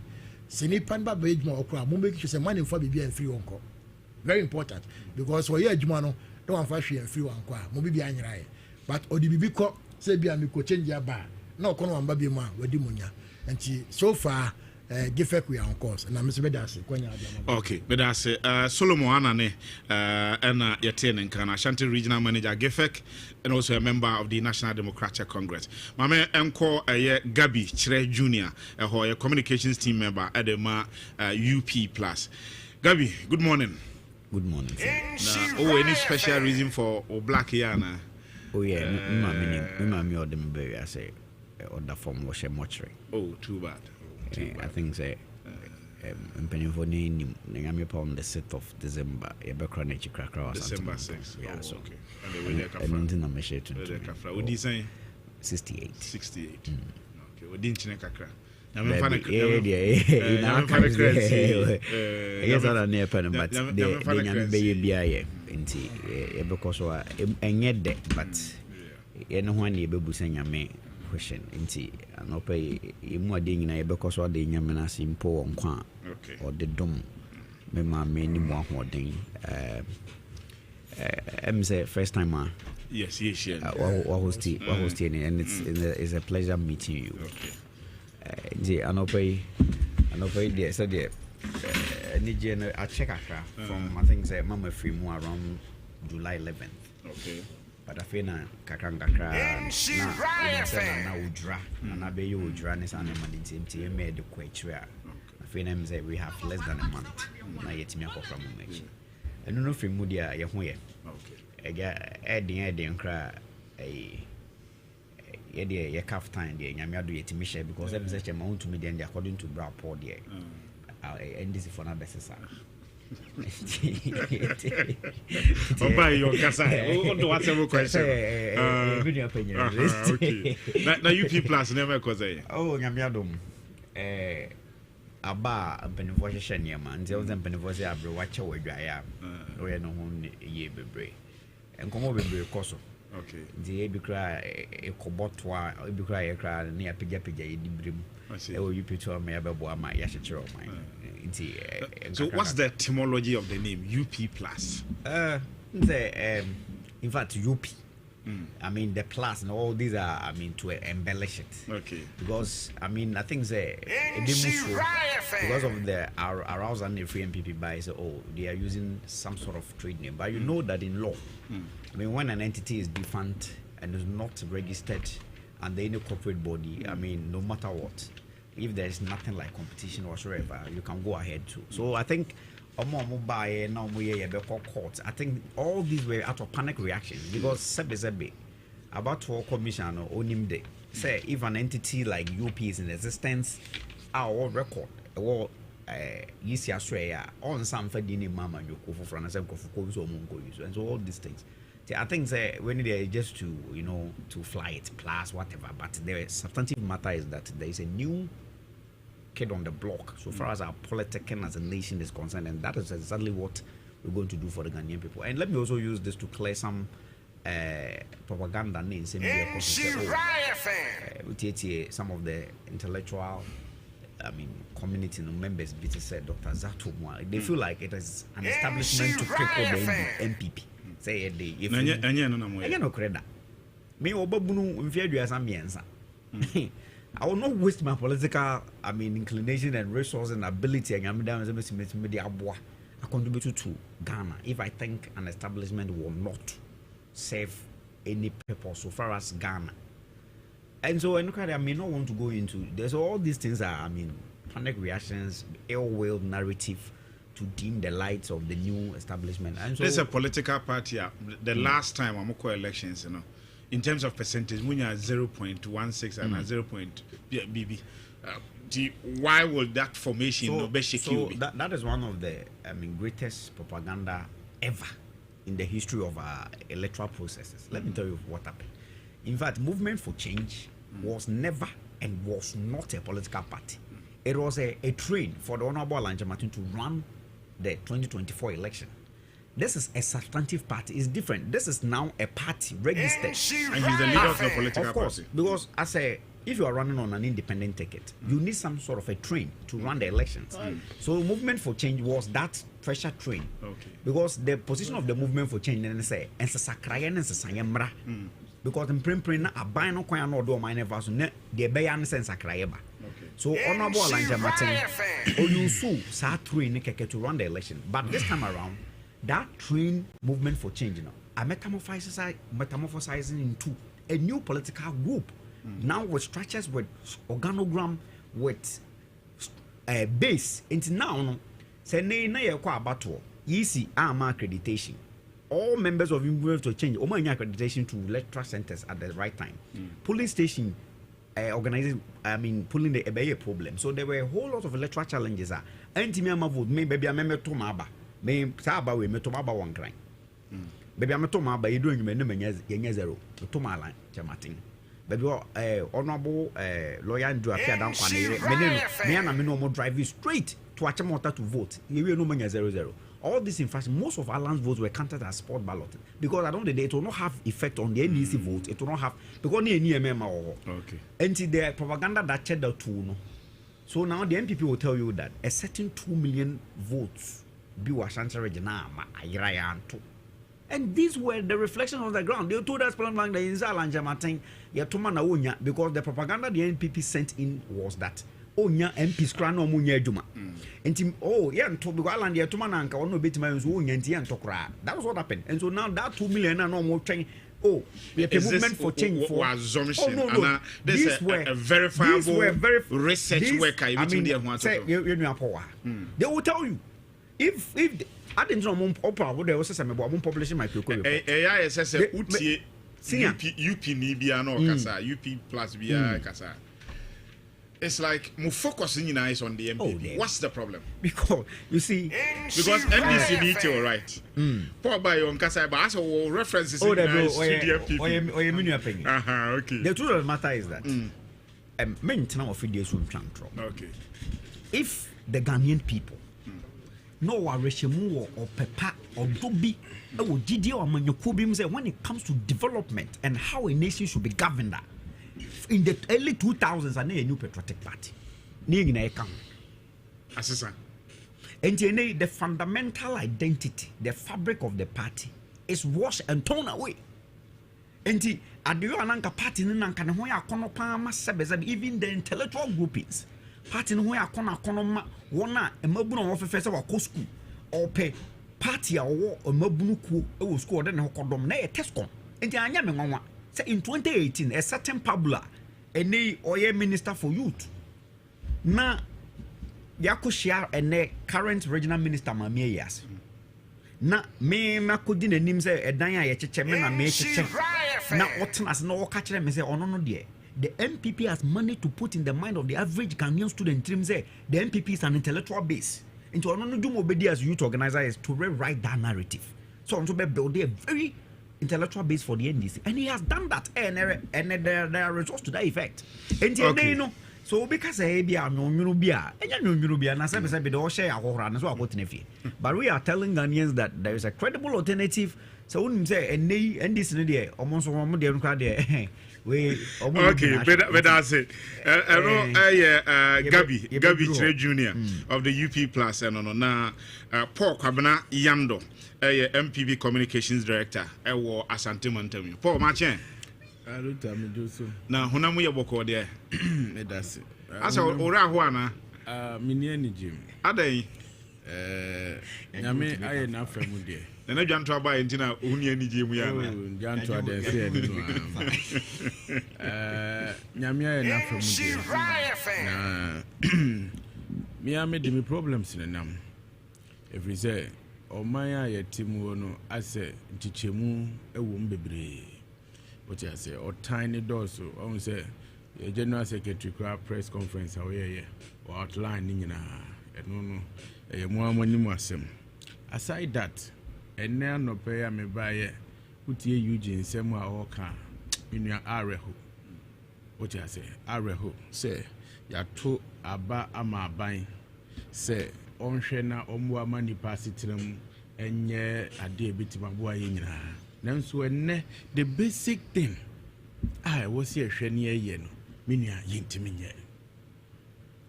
sini pan ba be adwuma okura mo make sure say money for be and free onko very important because for your adwuma no don't want for free and free onko mo be anyira ye but odi bibi ko say bia me ko change ya ba no kono amba bi ma wadi munya nti so far gifek we are on course na me so bedase kwanya abia okay bedase Solomon Anane and yete nkana Ashanti Regional Manager gifek and also a member of the National Democratic Congress mame enko Gabi Chire Junior a communications team member at the UP Plus. Gabi, good morning. Good morning. Any special reason for black here na? Oh yeah, me or them baby I say order from wash a mortuary. Oh, too bad. I think say penny for name ngame on the 6th of December e be crown echi krakra or December 6th. Yeah, so okay. And the way they and I'm share to what do you say? 68. Okay, we didn't chine kakra. I guess I near pen but they be bia nti because enye de but you know when you be busanya me question nti anope imu ade nyina ye because what de nyame na simple nkwa or the dom me ma me ni mo ahoden say first time yes what and it's a pleasure meeting you. Okay. Anope there so there I check from I think say mama free more around July 11th. Okay. But I feel na kakra na udra na be you udra ne san ma dinti me de kwachira. I feel na say we have less than a month na yetimi akofra mo mechi. Eno no free mu dia ye ho ye. Okay. Ega edin kra ye calf time there nyame ado yetimi share because every such amount to me then according to bra poor there and this is for na besesa Oba yo kasa o do whatever question okay na UP Plus never cause oh nyame adom aba mpenifo hye nyama nti o mpenifo say abre wache wadwa ya o ye no ho ye bebre enkomo bebre koso. Okay. The ebikra ekobotwa ebikra ekra na yapija yedibrim. E o you picture me abebo ama yahechero man. So what's the etymology of the name UP Plus? In fact UP. I mean the plus and all these are to embellish it. Okay. Because I think because of the arousal and the free MPP by say they are using some sort of trade name, but you know that in law, when an entity is defunct and is not registered under any corporate body, I mean, no matter what, if there's nothing like competition whatsoever, you can go ahead too. So I think court. I think all these were out of panic reactions because Sebe about to commission or Onimde say if an entity like UP is in existence, our record or Yisi Australia on some Fedini Mama Yoko for France and so all these things. I think when they just to to fly it plus whatever, but the substantive matter is that there is a new kid on the block so far as our politics as a nation is concerned, and that is exactly what we're going to do for the Ghanaian people. And let me also use this to clear some propaganda names some of the intellectual community members said Dr. Zato they feel like it is an establishment to cripple the MPP. Say if no credit me obabunu mfiadua samiensa I will not waste my political inclination and resources and ability and I contribute to Ghana if I think an establishment will not serve any purpose so far as Ghana. And so I may not want to go into there's all these things are panic reactions, ill-will narrative to dim the lights of the new establishment. And so there's a political party. The last time I'm elections, in terms of percentage, we are 0.16 and 0. BB. Why would that formation be shaky? That is one of the greatest propaganda ever in the history of our electoral processes. Let me tell you what happened. In fact, Movement for Change was never and was not a political party. It was a train for the Honorable Elijah Martin to run the 2024 election. This is a substantive party. It's different. This is now a party registered. And he's the leader of the political of course, party. Because if you are running on an independent ticket, you need some sort of a train to run the elections. So Movement for Change was that pressure train. Okay. Because the position of the Movement for Change then say because in print a buy no kwan no do mine verso ne de be ya sense akrayeba. So Honorable Elijah Martin Oyusu sa train keke to run the election. But this time around, that train Movement for Change are metamorphosizing into a new political group. Now with structures, with organogram, with base. Into now, say na ye kwa battle. Easy accreditation. All members of Movement to Change, accreditation to electoral centers at the right time. Polling station organizing, pulling the a problem. So there were a whole lot of electoral challenges. Anti-me vote, maybe I remember Tomaba, may Saba, we met Tomaba one crying. Baby, I'm a Tomaba, you're doing me zero, Tomala, Jamatin. Baby, honorable lawyer and Jantuah Aluta, me no more driving straight to Achimota to vote. You will no money 0-0. All this, in fact, most of our land votes were counted as spot ballot because at the end of the day, it will not have effect on the NDC vote. It will not have because near okay. And the propaganda that checked the two. So now the MPP will tell you that a certain 2 million votes be Washancha Regina, and these were the reflections on the ground. They told us plan the Inzal and Jamatin, Yatumana Unya, because the propaganda the NPP sent in was that. Onya MPs krano munya juma. Enti and to be land ya tumana anka ono beti mayo onya enti and tokra. That was what happened. And so now that 2 million na no more train. The Movement for Change for assumption. No. This is a verifiable research work. They will tell you if I didn't know Oprah what they was saying about publishing my paper. UP ni bia no kasa UP plus bia kasa. It's like more focusing is on the MPP. What's the problem? Because you see, because NDC need to right. Poor by on Kasa, but as a references in the MPP. Okay. The truth of the matter is that maintain our videos from Chantro. Okay. If the Ghanaian people know what Reshemu or Pepa or Dobi or Didi or Manyokubim say when it comes to development and how a nation should be governed. In the early 2000s, I need a new patriotic party. And the fundamental identity, the fabric of the party, is washed and torn away. And the Adioananka party, even the intellectual groupings, party no ya kona wana emabunu of first of school or pay party or mabunu ku school then hokodom na test con. And the anyame say in 2018 a certain Pabla ene oye minister for youth na yakoshia ene current regional minister Mamie Yas na me makodi nanim say edan a ye cheche me na me cheche na otenas na woka kire me say ono no de the MPP has money to put in the mind of the average Ghanaian student trim say the MPP is an intellectual base into ono no do obedi as youth organizer is to rewrite that narrative so on to be build a very intellectual base for the NDC and he has done that and there are results to that effect and you know so because bia no nwunu bia enya no nwunu bia na say be do share ahora na so akotene fie but we are telling Ghanaians that there is a credible alternative so when say NDC no there omonso omo there nkra there we okay but that's it Gabi Chere Junior of the UP Plus no na Paul Kwabena Yando MPP Communications Director ewo Asante Montemi Paul Machen Aluta mejoso na honamu ye boko there me that's it asa ora ho ana mini ani jim adan nyame aye na famu de na Jantuah ba entina ohuni ani je mu ya na Jantuah de se ani no nyame aye na famu de na me am de me problems na nam every say omanya ye timu no ase ntichemu ewo mbebre what I say or tiny doors so I say general secretary press conference away or outline nyina no e mo amani mu asem aside that ene no pay ya me baye utie Eugene nsem a oka inu areho what I say areho say ya to aba ama aban say onhwe na omo amani pasitram enye ade bitima boa ye nyina nanso enne the basic thing I was here hwe ne ye no menua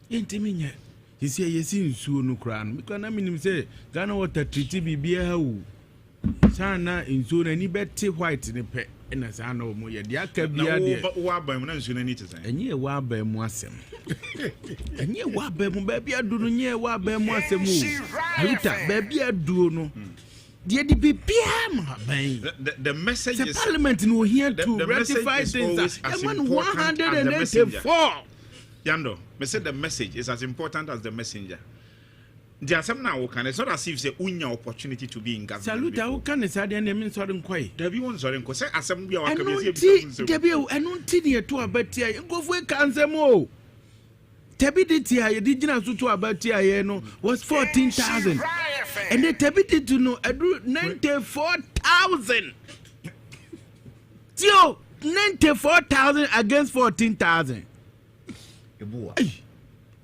yentimi nye yesi yesi nsuo no kra no because na minim say Ghana water treaty bibia ha wo sana nsuo na ni bete white ne pe na sana o mo ye de aka bia de wa ban mu na nsuo na ni tsan enye wa ban mu asem enye wa ban mu ba bia du no nye wa ban mu asem o Aluta ba bia du no the message the is parliament no here to ratify things as one important as the messenger. 184 Yando, me said the message is as important as the messenger. There are some now can it's not as if say unya opportunity to be in government. Salute who can say the name so don't quite. There be one sorry ko say assembly or there to abatia go for cancer mo. Tebidity I did not to abatia no was 14,000. And the tebidity to know 94,000. Tio 94,000 against 14,000.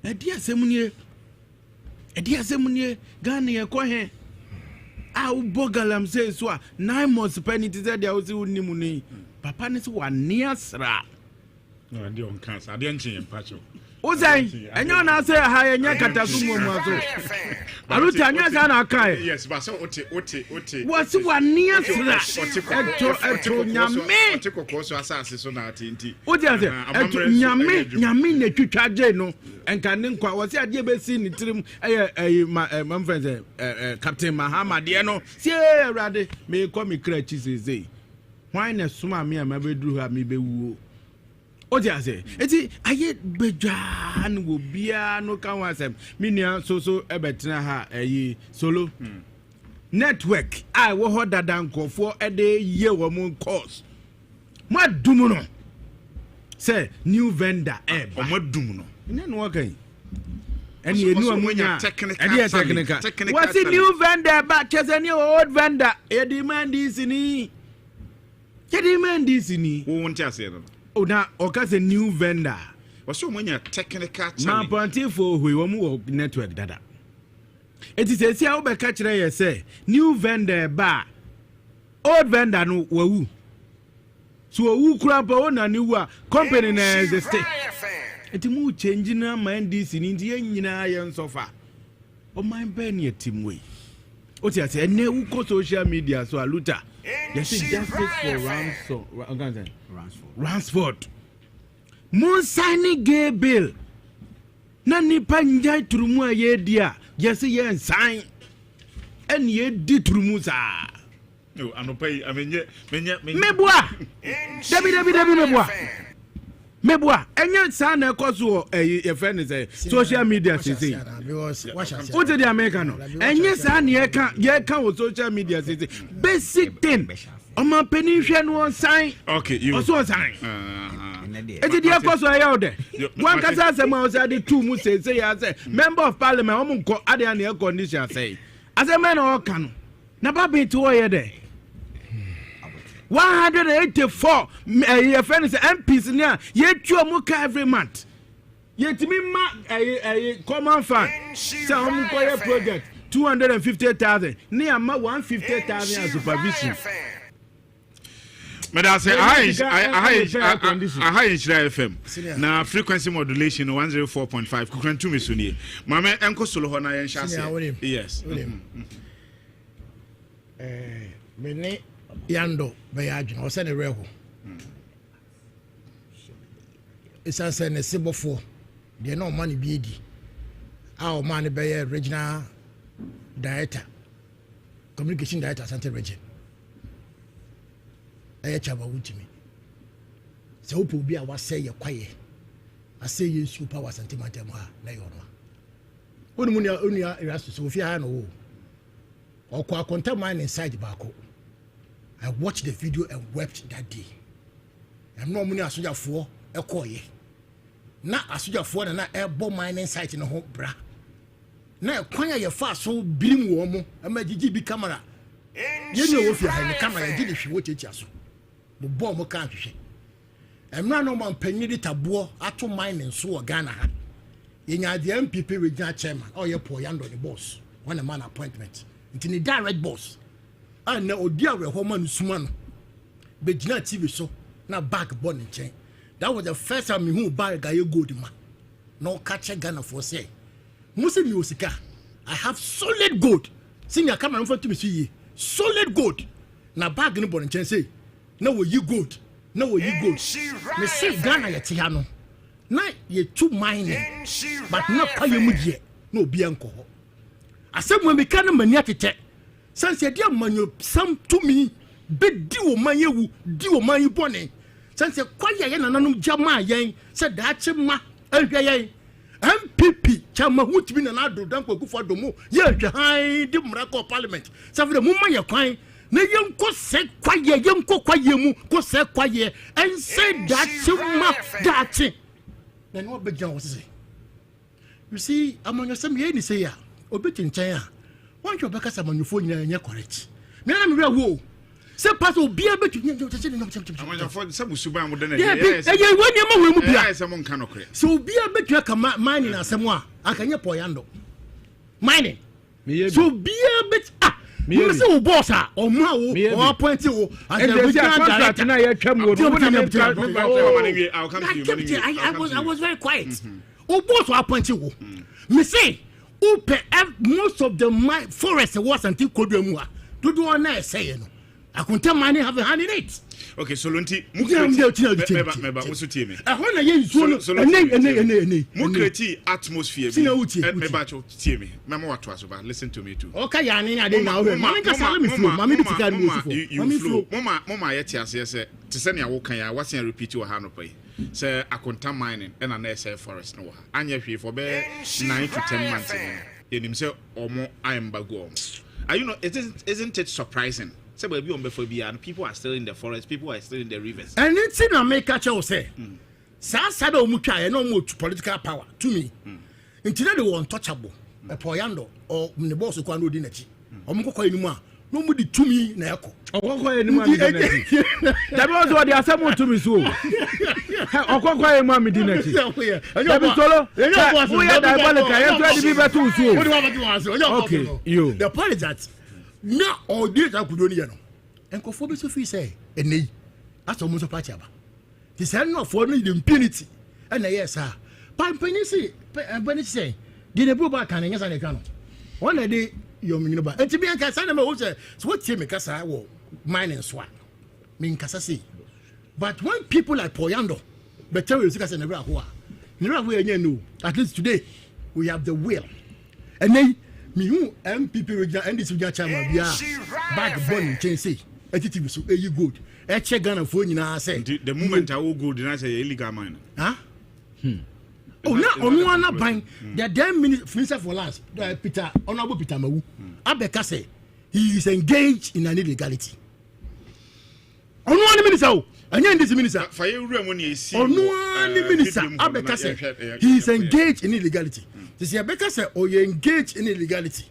Edia semunye Ghana ye kwa he a ubogalam say so 9 months penalty said there was unimu ni papa ne so wa niasra no and on cancer ade enchin pacho Ozai enyo na say ha ye nya katasu mu aso Aluta anya sa na kai yes but so ote was wa niasra eto nyame ote kokko so asase so na atenti Ozai say eto nyame na twitwaje no enka ne nkwa wose ade be si ni tirim my friend Captain Mahama de no sie awrade me ko me kra chi sezei why na suma me amabeduru ha me bewuo Ozai say eti aye bedwa no wo bia no kan wasem me nua so ebetena ha solo network I wo ho dada nkofo ede ye wo mon course ma dum no say new vendor ma dum no ina no okay any enu amunya technical what's the new vendor but just any old vendor e demand this ni wo won't say no oh na okase new vendor what's so munya technical challenge ma panty for we wo network dada it is say how be catch kire say new vendor ba old vendor no wawu so owu kura pa ona ni wa company na exist eti mu change na ma NDC ni ndi nyina ye nsofa o man be na team we o ti ase ene wu ko social media so Aluta you see justice for Ransford mun sign gay bill na nipa njai turumu a ye dia yes ye sign en ye di turumu sa yo anopai amenye meboa dabi meboa enye sa na ekoso e friend say social media say what the American no enye sa na ye ka o social media say basic thing oman pani hwe no sign okay you also sign eti dia ekoso ya ode one kasa asem o say the two mu say ya say member of parliament o mu nko ade na air condition say asem na o kan na babe to o ye de 184 your friends MPs near yet you muka every month yet me a common fund some project 250,000 near ma 150,000 as supervision. But I say I FM na frequency modulation 104.5 Kukurantumi suni mama enko solo ho na yen shase yes mene yando be adwena o se ne reho isa se ne sebofo de na o man bi edi a o man be regional director communication director Central Region chaba wutimi se opo bi a wase ye kwaye ase ye super wa sentimental ha na yo no onu mu ni erasu so fi ha no o kwa konta man inside baako. I watched the video and wept that day. I'm no money asoja fo ekoye. Na asoja fo na airborne mining site no ho bra. Na kwanya ye fa so birim wo mo ama gigi bi camera. Ye no wo fi ha ni camera ye gigi hwe wo chechi aso. Bo bo mo kan hwe. Emra no man panyi di tabo ato mining so o Ghana ha. Ye nya the MPP regional chairman o ye po yando the boss. One a man appointment. Into the direct boss. Na odi aweho man suma no be gina TV so na back born nchen. That was the first time me who buy guy gold ma no catch Ghana for say musi mi osika I have solid gold senior camera for to me see solid gold na bag no born nchen say na wo yi gold na wo yi gold me say Ghana ye tia no na ye two mining but na pa ye mu die na obi enko ho asem mo me kan mani atete since ye dia manyo sam to me be di wo manyewu di wo manyi bone since kwaye ye nananom jama yen se daache ma ahwe yen MPP chama hutimi na ado dan kwaku domo ye hwe han di mrako parliament se fe mo manye kwan na yenko se kwaye yenko kwaye mu ko se kwaye en se daache ma daache na no be jan wo se you see amanyo sam ye ni se ya obeti nchan a one your back as a manufo nyina correct me na me wo se pass obi abetu nyina tete no for some suba mo den yes eh ye wani ma we mu bia yes mo nka no kore so obi abetu aka mining asem a aka nye poyando mining so obi abet me se wo boss a o ma wo o appoint wo as a regional director na ye twam wo I'll come to you. I was very quiet o boss appoint wo me say most of the forest was until Kodwemu. Do do na say no. I couldn't tell money have a hand in it. Okay, so Lunti, Meba, what's your team? I want to use one. Mukreti atmosphere. Meba, team. Mama, what was about? Listen to me too. Okay, I didn't know. Mama, yes, to send your walk. I wasn't repeat your hand pay. Sir, I contain mining and an SA forest no. And yet, for 9 to 10 months in himself or more, I am bago. You know, isn't it surprising? So, before and people are still in the forest, people are still in the rivers. And it's in America, say, Sasado Muka, no more political power to me. Until they were untouchable, a poyando or the boss of Kwano Dinechi, or Moko anymore. Nobody to me, Nako. That was what they are someone to me so. Okoko Mammy Dinechi. Okay, you. The point is that now all this I could only know. And conform to free say, and nay, that's almost a patchaba. He said not for the impunity. And yes, sir. Penny say, did a boo back and yes, I can. One day, you mean about and to be a Cassandra, so what Timmy Cassa will mine and swat. Mean Cassasi. But when people like Poyando, but tell you, Cassandra, at least today, we have the will. And then, me who MPP and this chairman, back born in Tennessee. etiti so eyi gold e che Ghana for nyina say the moment I will gold na say illegal mine oh na onu ana ban the then minister for lands Peter Honorable Peter Mawu abeka say he is engaged in an illegality onu ana minister anya this minister for you when you see onu ana minister abeka say he is engaged in illegality this abeka say oh you engaged in illegality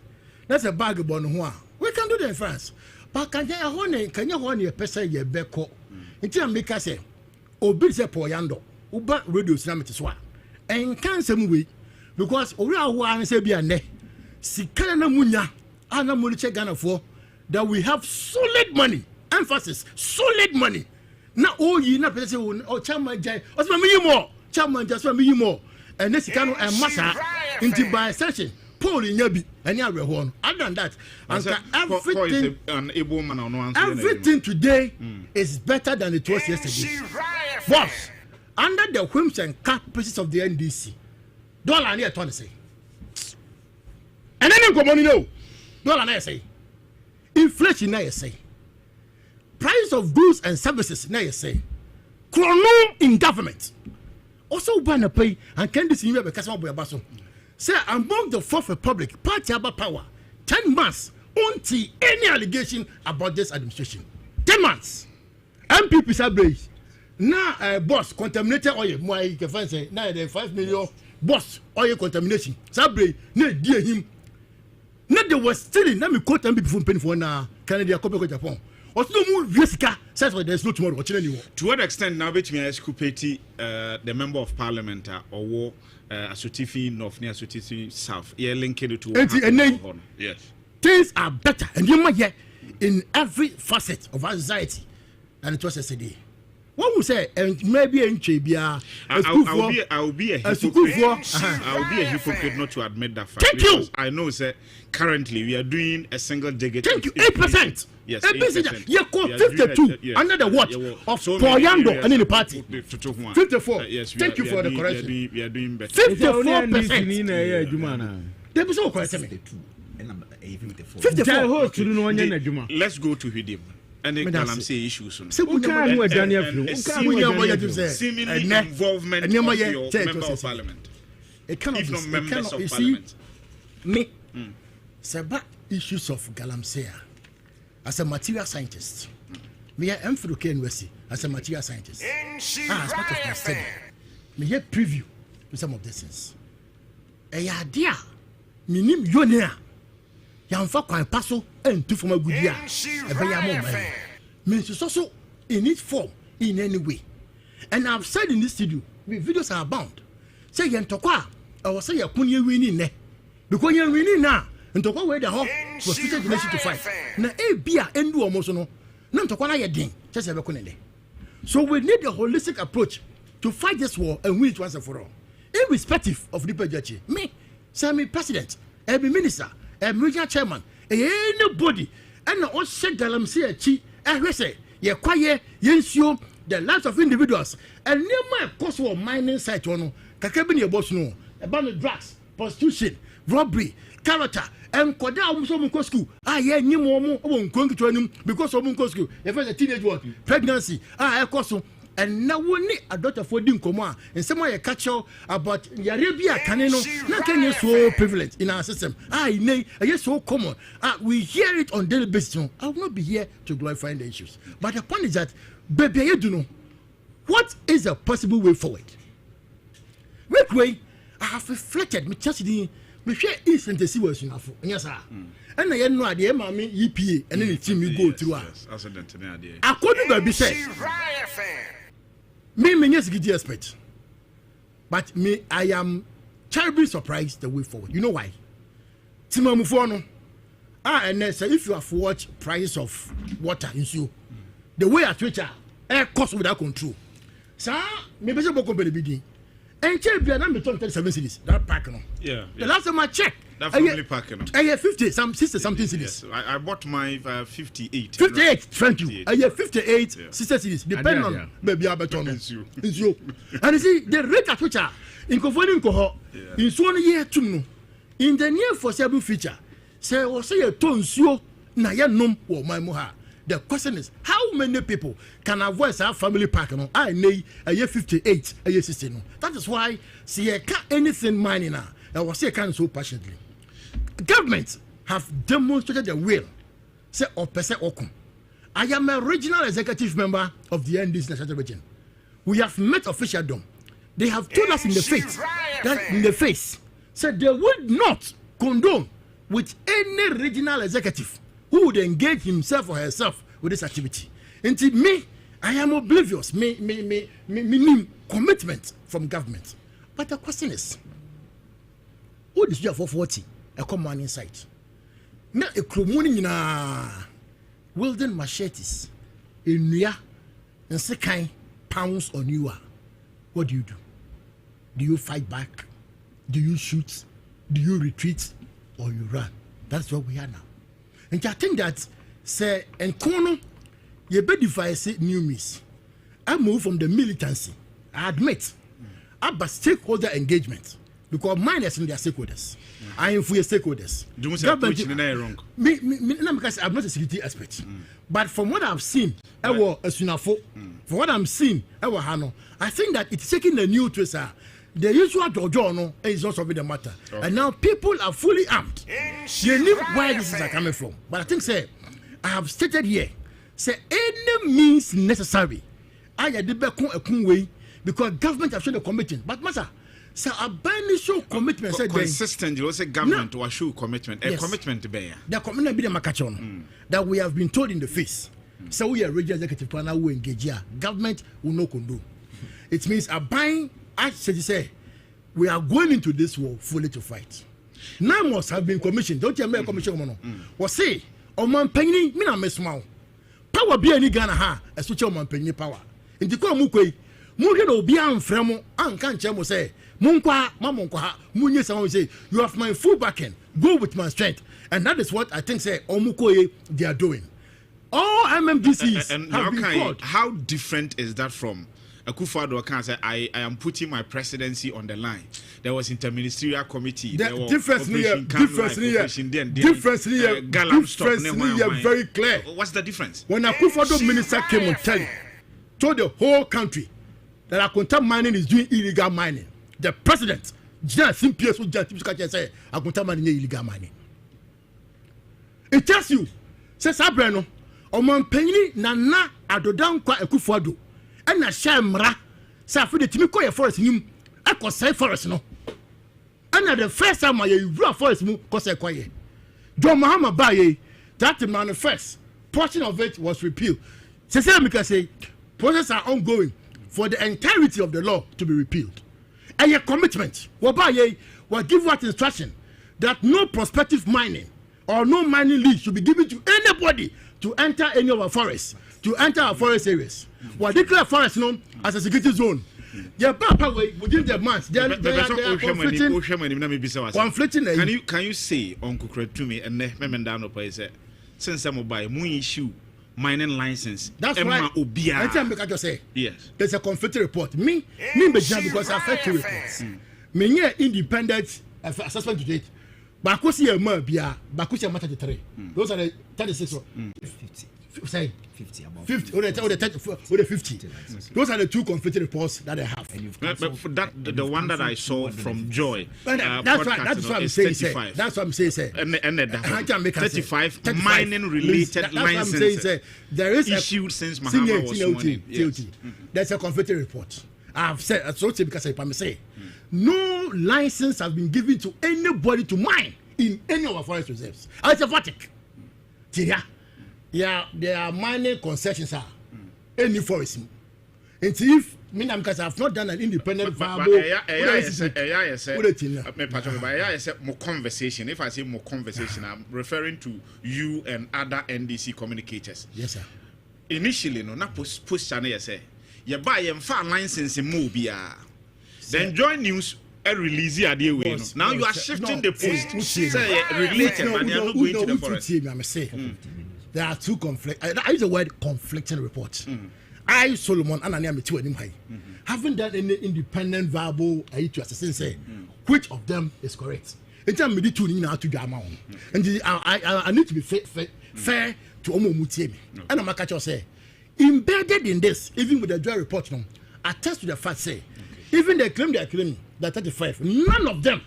that's a bag born ho we can do the France but kanya ho ne pesa ye beko nti ameka say obi say poyando uba radio sinamete so and cancer way because we are one say be ane sikana na munya ana mo che Ghana for that we have solid money emphasis solid money na oyi na pese o chairman jai o so me more chairman just so me more and this sikano and massa into by session Paul Nyabi and Yawe other than that everything today is better than it was yesterday. Boss, under the whims and caprices of the NDC, dollar near 20 say. And then come on, no dollar near say. Inflation near say. Price of goods and services near say. Chrono in government. Also, banner pay and can this year because of Basso. Say among the Fourth Republic, party about power, 10 months until any allegation about this administration. 10 months. MPP Sabre. Now, boss contaminated oil. My can say now the 5 million boss oil contamination. Sabre, no dear him. Not they were stealing. Let me quote MPP from penny for now. Canada, Copa Japan. Or no more risk. Says why there's no tomorrow. To what extent now, bet me I Kupeti, the member of parliament or war. Asutifi North near Asutifi South. Yeah, linked it to yes. Things are better and you might in every facet of our society than it was yesterday. What we say, and maybe in Chibia, I'll be a hypocrite. I'll be a hypocrite not to admit that fact. Thank you. I know, sir. Currently, we are doing a single digit. Thank you. 8%. Yes, 8%. You call 52 another watch of Poyando and in the party. 54. Yes, thank you for the correction. We are doing better. 54%. They be so correct. 54. Let's go to Hidim. And then I'm saying issues. Seemingly involvement of your member of parliament. If not members of parliament. Me, Seba issues of Galamsea as a material scientist. Me, I am for the as a material scientist. As part of my study, me here preview to some of these things. A idea, me name Yonia. Yamfa kwan paso and two from a good year. A very means also in its form in any way. And I've said in this studio, the videos are bound. Say Jantuah, I was say a punya winning ne. Because you're winning now, and to go where the hawk was fitted to to fight. Now, a beer and do almost no, none to call a ding, just a conene. So we need a holistic approach to fight this war and win it once and for all. Irrespective of the budget, me, Sammy President, every minister, every regional chairman, anybody, and all said Galamsea chi, and say, ye quiet, yensio, the lives of individuals, and near my cost of mining site on Kakabini boss no, about drugs, prostitution, robbery, character, and Koda almost school. Yeah, new more going to him because of Munko school. If a teenage one, pregnancy, cost. And now we need a daughter for doing Koma and somewhere a catch about Arabia Canino. Not can you so privileged in our system. Nay, yes, so common. We hear it on daily basis. I will not be here to glorify the issues. But the point is that, baby, you do know what is a possible way forward. Which way I have reflected, me just the me share instant see what's enough. Yes, sir. And I know the mammy EPA and then the team you go through. According to the said. Me yes gidi expert. But me I am terribly surprised the way forward. You know why? Tima Mufono. And then say if you have watched price of water in you, the way at which air cost without control. Sir, maybe you go be the and check be na me 37 cities. That pack no. Yeah. The last time I checked. That family pack no. I have 50 some 60 something cities. Yes. I bought my 58. 58, thank you. I have 58 sister cities. Depending on maybe Abeton. It's you. And you see the rate at which are in conforming cohort in 1 year too. In the near foreseeable future, say or say a ton so na ya nom or my moha. The question is, how many people can avoid our family park? No, I need a year 58, a year 60. No, that is why see anything mining now. I was saying kind of so passionately. Governments have demonstrated the will. Say or person okum. I am a regional executive member of the NDC National Region. We have met officialdom. They have told us in the face, said they would not condone with any regional executive who would engage himself or herself with this activity. Until me, I am oblivious. Me commitment from government. But the question is, who is your 440? A command inside. Now a cromoni na wielding machetes in Nia and second pounds on you. What do you do? Do you fight back? Do you shoot? Do you retreat? Or you run? That's what we are now. And I think that say and Kono, you better device new miss. I move from the militancy. I admit. About stakeholder engagement. Because mine is in their stakeholders. I am for your stakeholders. Because I'm not a security expert. But from what I've seen, I was a Sunafo. From what I'm seeing, I think that it's taking the new twist. The usual dojo is not solving the matter. Okay. And now people are fully armed. They know where this is coming from. But I think, say, I have stated here, say, any means necessary. I had the way because government have shown the commitment. But, master, so a binding show commitment. Consistent, you say government will show commitment. A commitment to bear. The commitment be the makachon that we have been told in the face. So we are regional executive planner who engage here. Government will not condone. It means a buying. I say, we are going into this war fully to fight. 9 months have been commissioned. Don't you remember commission? Was say, Oman Penny, Mina Mesmau. Power be any Ghana ha, a switch Oman Penny power. In the Komukwe, Mugano Bian Fremo, and can't Chamo say, Munkwa, Mamonka, Munya someone say, you have my full backing, go with my strength. And that is what I think say Omukoye they are doing. All MMDCs and have been called. How different is that from Akufo-Addo can say I am putting my presidency on the line. There was interministerial committee. The difference here, very clear. What's the difference? When Akufo-Addo minister came on told the whole country that Akunta mining is doing illegal mining. The president, General Simpias, who just say Akunta mining is illegal mining. It tells you, says Abreno, Oman Penny Nana Adodan Kwa Akufo-Addo. And a shamra, Safi the Timiko forest him, I could say forest no. And the first time I raw forest move, cause I quiet. John Mahama Baye, that manifest portion of it was repealed. Cecilia say, processes are ongoing for the entirety of the law to be repealed. And your commitment, Wabaye, will give what instruction that no prospective mining or no mining lease should be given to anybody to enter any of our forests, to enter our forest areas. Well, declare forest known as a security zone. Yeah, Papa, within the months, they are conflicting. Can you say on Kukurantumi and Memendano Paise, since some buy moon issue mining license? That's right. I tell you, say yes. There's a conflicting report. Me because I fed 2 reports. Me independent assessment to date. Bakusi Mabia, Bakusi Mata 3. Those are the 36. 50. Say 50 about 50 or the 50. Those are the 2 conflicting reports that I have. But for that, the one that I saw from Joy, that's right. That's what I'm saying. That's what I'm saying. And 35 mining related licenses. There is issued since Mahama was sworn in. There's a conflicting report. I've said because I say no license has been given to anybody to mine in any of our forest reserves. It's a verdict. Yeah, there are mining concessions any forest. And if because I've not done an independent viable more conversation. If I say more conversation, I'm referring to you and other NDC communicators. Yes, sir. Initially, no, not post channel say you buy and find license in Mobia. Then join news and release your idea. Now you are shifting the post. Say related, but you are not going to the forest. There are 2 conflict. I use the word conflicting reports. I, Solomon, and I am haven't done any independent viable to assassin say which of them is correct. In terms of the 2 now to the amount, and I need to be fair to omo mutie me and I'm catch say embedded in this even with the joint report no attest to the fact say even they claim that 35 none of them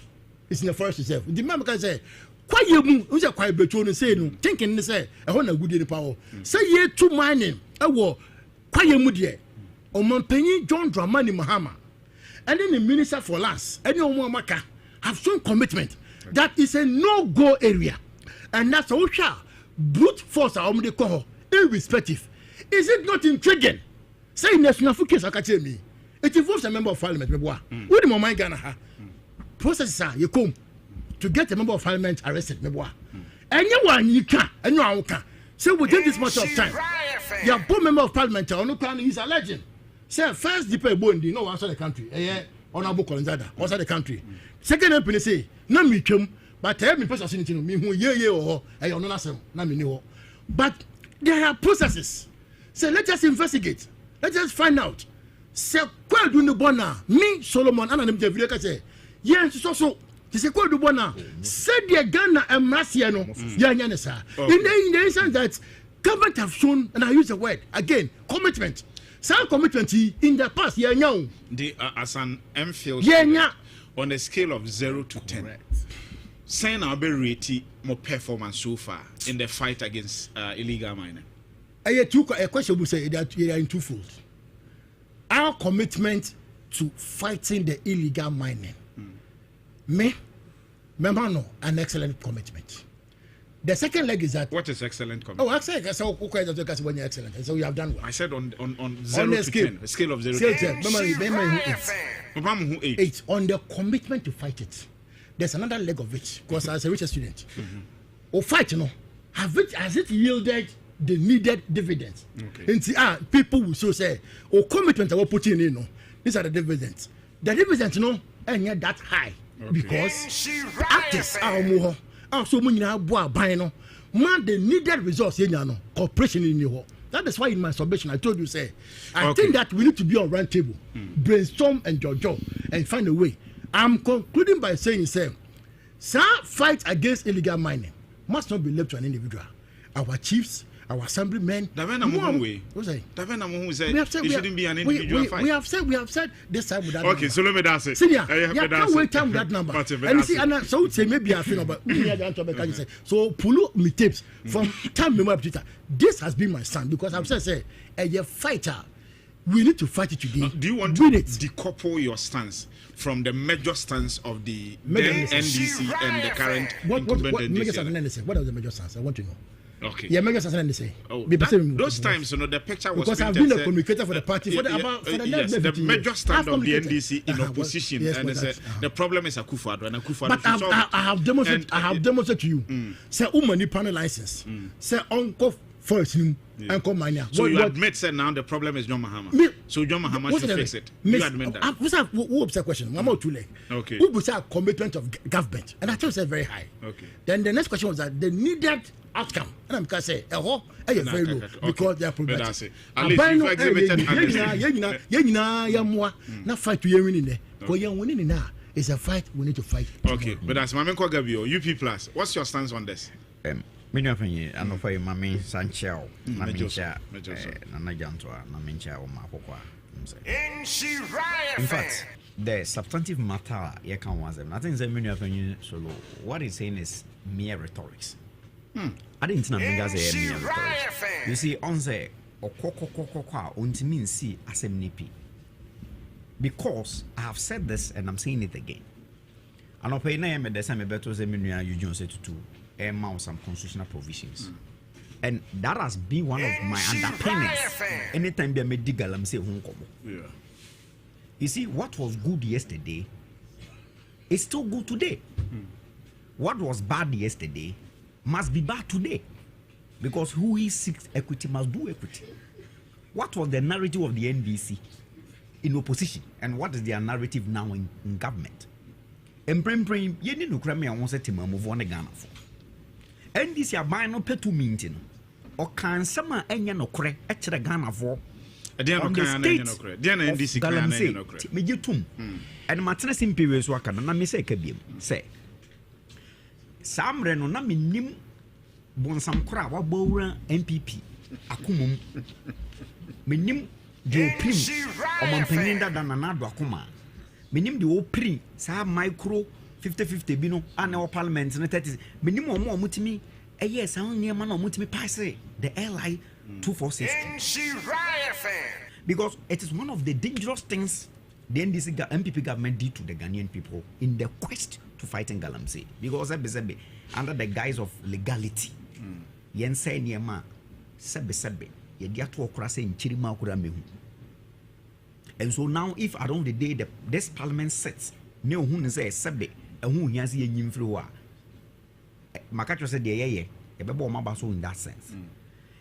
is in the forest reserve the man can say quite you who's a quite betrayal say no thinking say a hona good in power say ye to mining a war quite you mudie o man penny John Dramani Mahama and then the minister for lands any Omaka have shown commitment that is a no-go area and that's all brute force are they call irrespective. Is it not intriguing? Say national case me. It involves a member of parliament. What do you mind Ghana? Processes you come to get a member of parliament arrested. Anyone you can, anyone can. So within this much of time, your poor member of parliament is a legend. Say first depend bondi no answer the country. Honorable Colonzada answer the country. Second MP say na me twem but me person no me hu ye or no nasem na me ni ho. But there are processes. So let us investigate. Let us find out. Say kwa do no bona me Solomon ana nem David ka say yes so say kwa do bona say the Ghana emrasia no ya nya ne sa. In the instance that government have shown, and I use the word again, commitment. Some commitment in the past yeah nya the as an Enfield yeah on a scale of 0 to 10. Saying our rate more performance so far in the fight against illegal mining. A question will say that we are in twofold. Our commitment to fighting the illegal mining. Memano, an excellent commitment. The second leg is that what is excellent commitment? Oh, excellent. So when you're excellent, so you have done well. I said on 0 to 10, a scale of 0 to 10. Remember 8 on the commitment to fight it. There's another leg of it because as a research student, fight has it yielded the needed dividends? And people will so say, commitment I will put in, these are the dividends. The dividends, ain't yet that high because actors are more. Also, when you have man, the needed resource in cooperation in your. That is why in my submission I told you I think that we need to be on round table, brainstorm and job and find a way. I'm concluding by saying, fight against illegal mining must not be left to an individual. Our chiefs, our assemblymen. We shouldn't be an individual fight. We have said this time with that. Okay, so let me dance it. Senior, can't wait time with that number. And you see, and so say maybe I feel about so pull up me tapes from time memory. This has been my stand because I've said, a fighter. We need to fight it today. Do you want to decouple your stance from the major stance of the NDC and the current incumbent NDC? What are the major stance? I want to know. Okay. Yeah, major stance NDC. Those times, the picture was because I've been a communicator for the party for the major stand of the NDC in opposition, and the problem is Akufo-Addo and Akufo-Addo. But I have demonstrated to you. Say, umani panel license. Say, uncle. First, Uncle Mania. So you admit that now the problem is John Mahama. So John Mahama should fix it. You admit that. What's the question? I'm too late. Okay. Who was our commitment of government? And I told you very high. Okay. Then the next question was that the needed outcome. And I'm going to say, very low because they are progressive. At least you've exhibited not fight to you winning there. Because you're winning now. It's a fight we need to fight. Okay, but as Mamenko Gabio, UP Plus, what's your stance on this? Many of you, I know for your mammy, Sancho, Namicha, Nana Jantuah, Namicha, or Mapoqua. In fact, the substantive matter, you can was them. Nothing is a many of you solo. What he's saying is mere rhetorics. I didn't know mere rhetorics. You see, on the or untimin see as a nippy. Because I have said this and I'm saying it again. I know pay name at the same better than you don't say to some constitutional provisions. And that has been one of my underpinnings. Anytime they made digal, I'm saying, you see, what was good yesterday is still good today. What was bad yesterday must be bad today. Because who is seeks equity must do equity. What was the narrative of the NDC in opposition? And what is their narrative now in government? And Prem, you need to cram me. I want to move on Ghana for. And this year, buy no pay to meeting. Or can someone any no cre extra Ghana for on the state NDC Galamsey, Mejitum. And Martinez Imperials work and I may say, say, Sam Reno, Nami Nim bonsam kora wa bawura MPP akomom menim de oprim omampanyin dada na nado akoma menim de oprim sa micro 50-50 bi no ana parliament no 30 menim omo omutimi eye sa niema na omutimi pass the LI 246 because it is one of the dangerous things the NDC MPP government did to the Ghanaian people in the quest to fighting Galamsey because under the guise of legality yen say niema sebe ye dia to okra say nchirima okra mehu. And so now if at the end of the day this parliament sits ne ohun say sebe ehun hiase ye nyimfiri ho a makacho say de ye bebo maba so in that sense.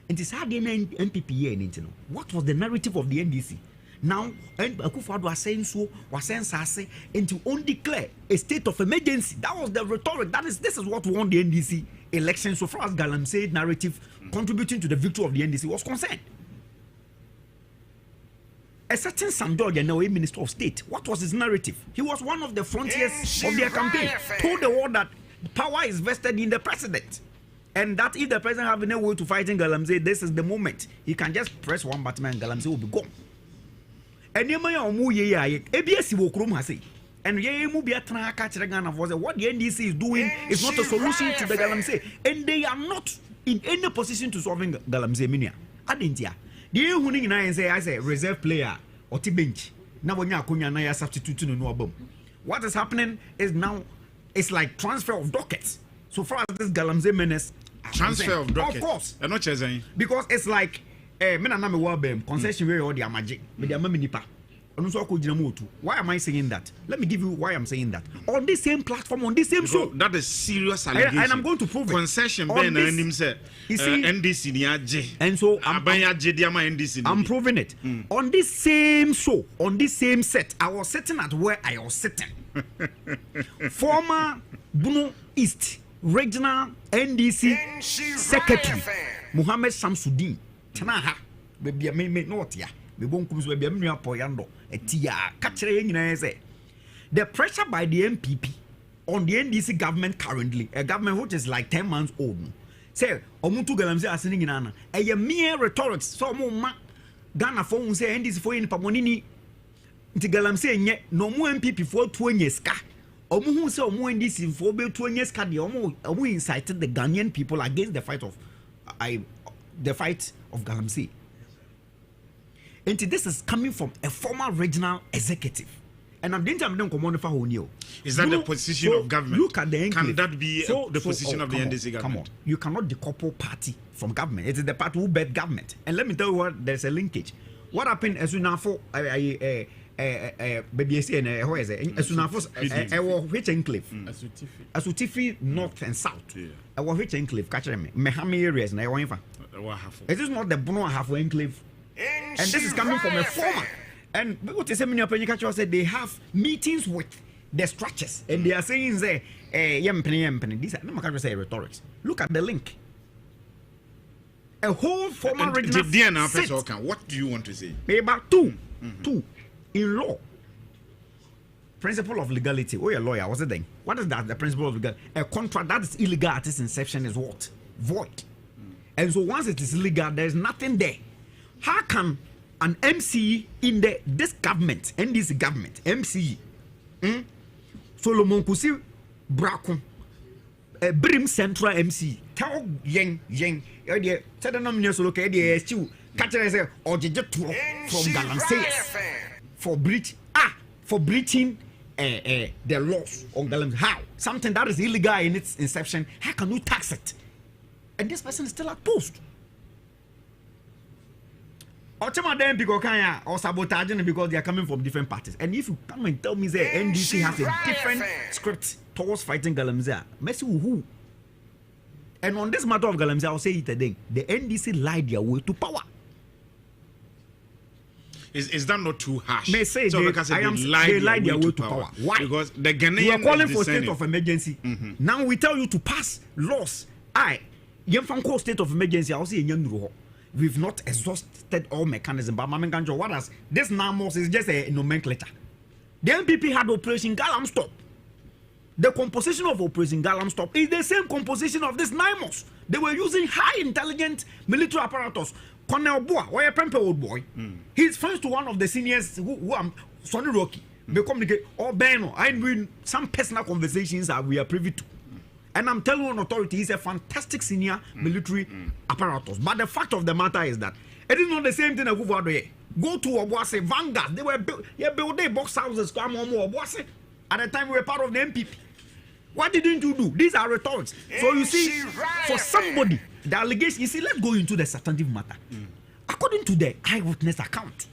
And it's hard in MPP here in Intino. What was the narrative of the NDC? Now, Akufo-Addo was saying so, was saying sase, and to only declare a state of emergency. That was the rhetoric. This is what won the NDC election. So far as Galamsey narrative contributing to the victory of the NDC was concerned. A certain Sam George, a Minister of State, what was his narrative? He was one of the frontiers of their campaign. Told the world that power is vested in the president. And that if the president have no way to fight in Galamsey, this is the moment. He can just press one button and Galamsey will be gone. And you may omu ye ABS will krum has and ye mu be a catch Ghana for what the NDC is doing is not a solution to the Galamsey. And they are not in any position to solving Galamsey minia. Adentia. The hunting in say as a reserve player or bench. Now when you are na substitute no album. What is happening is now it's like transfer of dockets. So far as this Galamsey menace transfer of docket. Of course. Because it's like me na me wa bem concession where all the amaje me the amami nipa. Why am I saying that? Let me give you why I'm saying that. On this same platform, on this same show. That is serious allegation. And I'm going to prove it. Concession ben him say NDC ni aje. And so I'm proving it. On this same show, on this same set, I was sitting at where I was sitting. Former Bono East Regional NDC Secretary Muhammad Samsudin Tanaha baby me not ya me bon kum so baby me nua poyando etia ka kire nyina say the pressure by the MPP on the NDC government currently, a government which is like 10 months old, say omuntu Galamsey asini nyina na eye mere rhetorics so mo ma Ghana for say NDC for in pamonini nti Galamsey nye no mo MPP for 2 years ka omu hu say omu NDC for be 2 years ka de omu incited the Ghanaian people against the fight of Galamsey. And this is coming from a former regional executive. And I'm going to Is that the position of government? Look at the Can that be the position of the NDC government? Come on. You cannot decouple party from government. It is the party who bet government. And let me tell you what, there's a linkage. What happened as soon as BBC who is it? As soon as which enclave? Asutifi North and South. I was which enclave? Catch me. Mehami areas. It is not the Bono half enclave. And this is coming from a former. And what is happening up in said they have meetings with the structures and they are saying say these are not say rhetorics. Look at the link. A whole former regional what do you want to say? About two in law. Principle of legality. Oh, you're a lawyer. What's it then? What is that? The principle of legality. A contract that is illegal at its inception is what? Void. And so once it is illegal, there is nothing there. How can an MCE in this government, NDC government, MCE, Solomon Kusi Braco, Brim Central MCE, tell Yang, tell the nomination look at the SU, catcher or just from Galamsey for breaching the laws on Galamsey. How? Something that is illegal in its inception, how can you tax it? And this person is still at post. Or sabotaging because they are coming from different parties. And if you come and tell me that NDC has a different script towards fighting Galamsey, messy who? And on this matter of Galamsey, I'll say it again. The NDC lied their way to power. Is that not too harsh? May say so they lied their way to power. Why? Because the Ghanaian we are calling for state of emergency. Now we tell you to pass laws. State of emergency, I'll say we've not exhausted all mechanisms. But Mamenganjo, what has this NAMOS is just a nomenclature. The MPP had Operation Galam Stop. The composition of Operation Galam Stop is the same composition of this 9 months. They were using high intelligent military apparatus. Colonel Boa, or a Pempe old boy, he's friends to one of the seniors who Sonny Rocky. They communicate, or Beno. I mean, some personal conversations that we are privy to. And I'm telling you, an authority, he's a fantastic senior military apparatus. But the fact of the matter is that it is not the same thing as go to Obuasi, Vanguard. They were building box houses. Obuasi. At the time, we were part of the MPP. What didn't you do? These are rhetorics. So you see, for somebody, the allegation, you see, let's go into the substantive matter. According to the eyewitness account,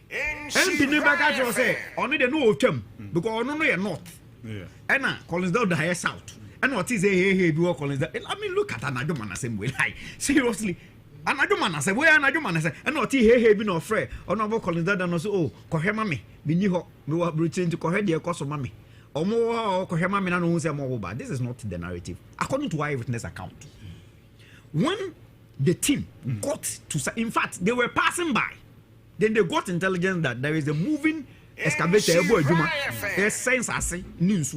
MP Nibagajo say, only the no term, because only you're north. And Collins down the higher south. And what is hey, do Collins? I mean, look at another man the same way. Like, seriously. Another man, I say, where another man, I say, and not hey, be no afraid. Or no Collins down and also, oh, Kohemami, be new, we were returning to Kohe, dear cost of mammy. Or more, Kohemami, and no say more, but this is not the narrative. According to eyewitness account, when the team got to, in fact, they were passing by. Then they got intelligence that there is a moving excavator. There's sense as news.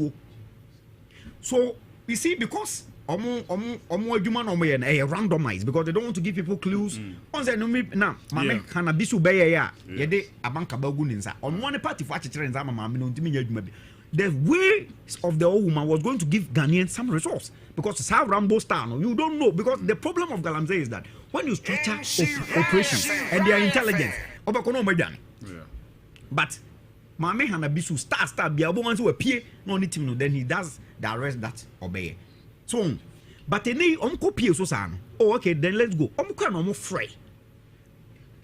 So you see, because randomized because they don't want to give people clues. On the now, mama kana bisu beye ya yede abanka baguninsa. On one party for actually the way of the old woman was going to give Ghanaians some resource because it's how Rambo style. You don't know because the problem of Galamsey is that when you structure operations and they are intelligent. But Mame Hanabisu star be able to appear no need him, then he does the rest that obey. So, but any copy so san. Oh, okay, then let's go. No free.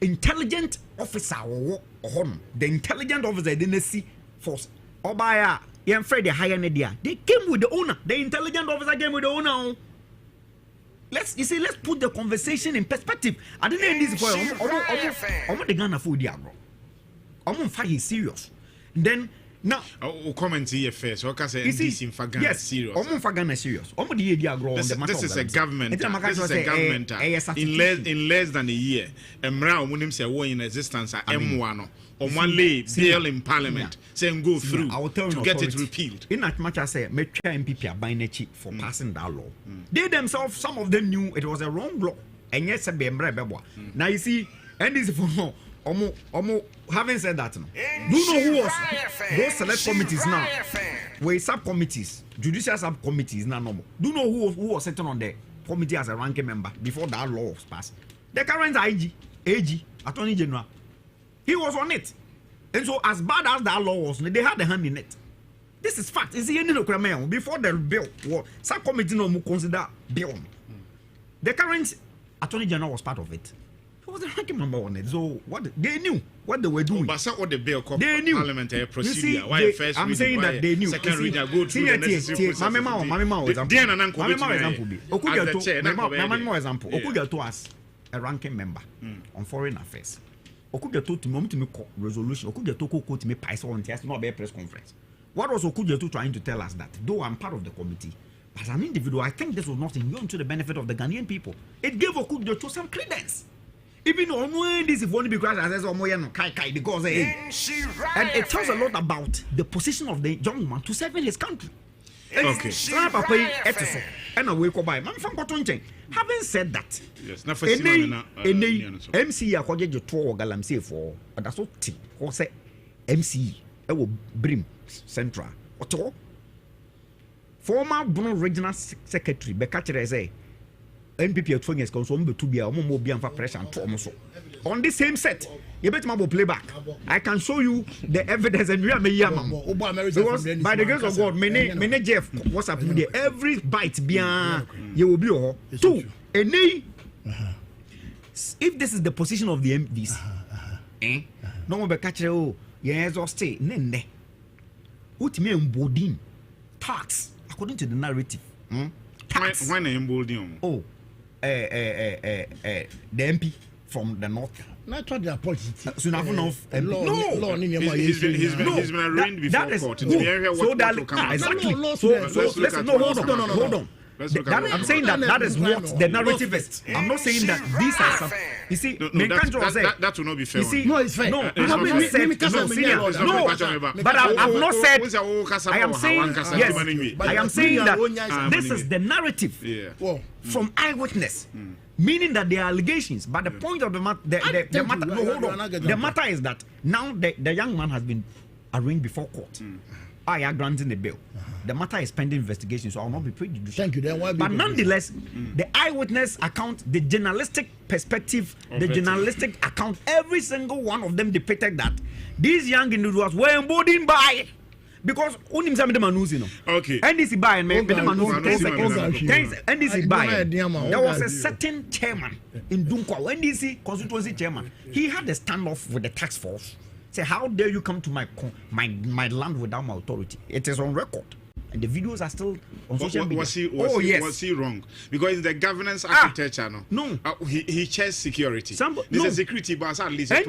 Intelligent officer or the intelligent officer didn't see force. Obaya, you're afraid the higher media. They came with the owner. The intelligent officer came with the owner. Let's put the conversation in perspective. I didn't end this for I'm the Ghana food diablo. I'm fighting serious. Then now comment here first. What can say this in Ghana serious? I'm Ghana serious. I'm the diablo on the matter. This is a government. This is a government. In less than a year, Emra Munim say war in existence at M1. On one lay bill in Parliament saying go through to get it repealed. In as much as I say, make sure MPP are buying a cheap for passing that law. They themselves, some of them knew it was a wrong law. And yes, now you see, and this is for having said that, no. Do you know who was those select committees now? Were subcommittees, judicial subcommittees now normal. Do you know who was sitting on the committee as a ranking member before that law was passed? The current AG, Attorney General. He was on it. And so as bad as that law was, they had a hand in it. This is fact. Is the end of the before the bill was subcommittee no more consider bill. The current Attorney General was part of it. He was the ranking member on it. So what they knew what they were doing. But what the bill called they knew. Parliamentary procedure. Why first I'm saying that they knew. Second reader go through the necessary process. Mama example. Okuja to us a ranking member on foreign affairs. Okuja to me resolution. Okuja to quote me paisa on test not be a press conference. What was Okuja to trying to tell us that though I'm part of the committee, as an individual, I think this was not in to the benefit of the Ghanaian people. It gave Okuja to some credence. Even on this if only because I says because and it tells a lot about the position of the young man to serve in his country. Okay. And away go by. Having said that, yes, na for MC akoje je to Galamsey for that's what T or say MC e will brim central or former Bono regional secretary Bekachere say MPP at 20 years council to be a more be for pressure and to on this same set. You better my playback. I can show you the evidence and we are because by the grace of God, many Jeff what's up with every bite beyond you will be two. And if this is the position of the MPs, no more catch yes or stay nene. What mean boarding tax according to the narrative? Tax. Why name boarding? Oh, the MP from the north. Not what they are politics. Soon enough, law. He's been arraigned before court. So that exactly. So let's hold on. I'm saying that is what the narrative is. I'm not saying that these are some. You see, that will not be fair. You see, no, it's fair. No, I have not said but I've not said. I am saying yes. I am saying that this is the narrative from eyewitness. Meaning that there are allegations, but the point of the matter, the matter is that now the young man has been arraigned before court. I are granting the bail. The matter is pending investigation, so I will not be prejudiced. Thank you. Then why? But nonetheless, the eyewitness account, the journalistic perspective, the journalistic account, every single one of them depicted that these young individuals were emboldened by. Because unim some okay. NDC by and NDC by there was a certain chairman in Dunkwa, NDC constituency chairman. He had a standoff with the task force. Say, how dare you come to my land without my authority? It is on record. And the videos are still on social media. Was he wrong? Because in the governance architecture, no. He chairs security. This is security, but at least he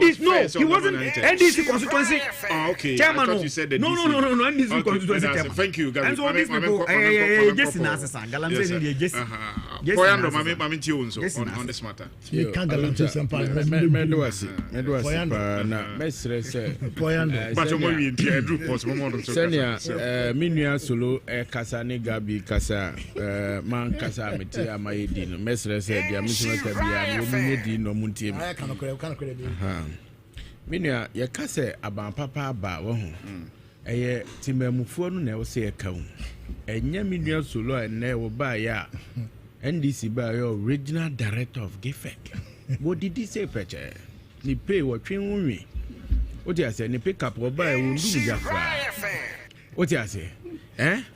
wasn't NDC constituency. Oh, okay. Chairman, I thought you said the no, NDC constituency chairman. Thank you, and so these people, on this matter. You can't guarantee some part. Kasa ne gabi kasa man kasa meti amayedi no mesre se dia misima kabia no mumedi no muntie mi minua ye kasa aban papa ba wo ho eye timamufuo no na wo se ye ka wo enya minua solo ene wo ba ya NDC ba yo original director of GFEC what did he say peche ni pay wo twen wonwi o dia se ni pick up wo ba e wo ndu jafra o dia se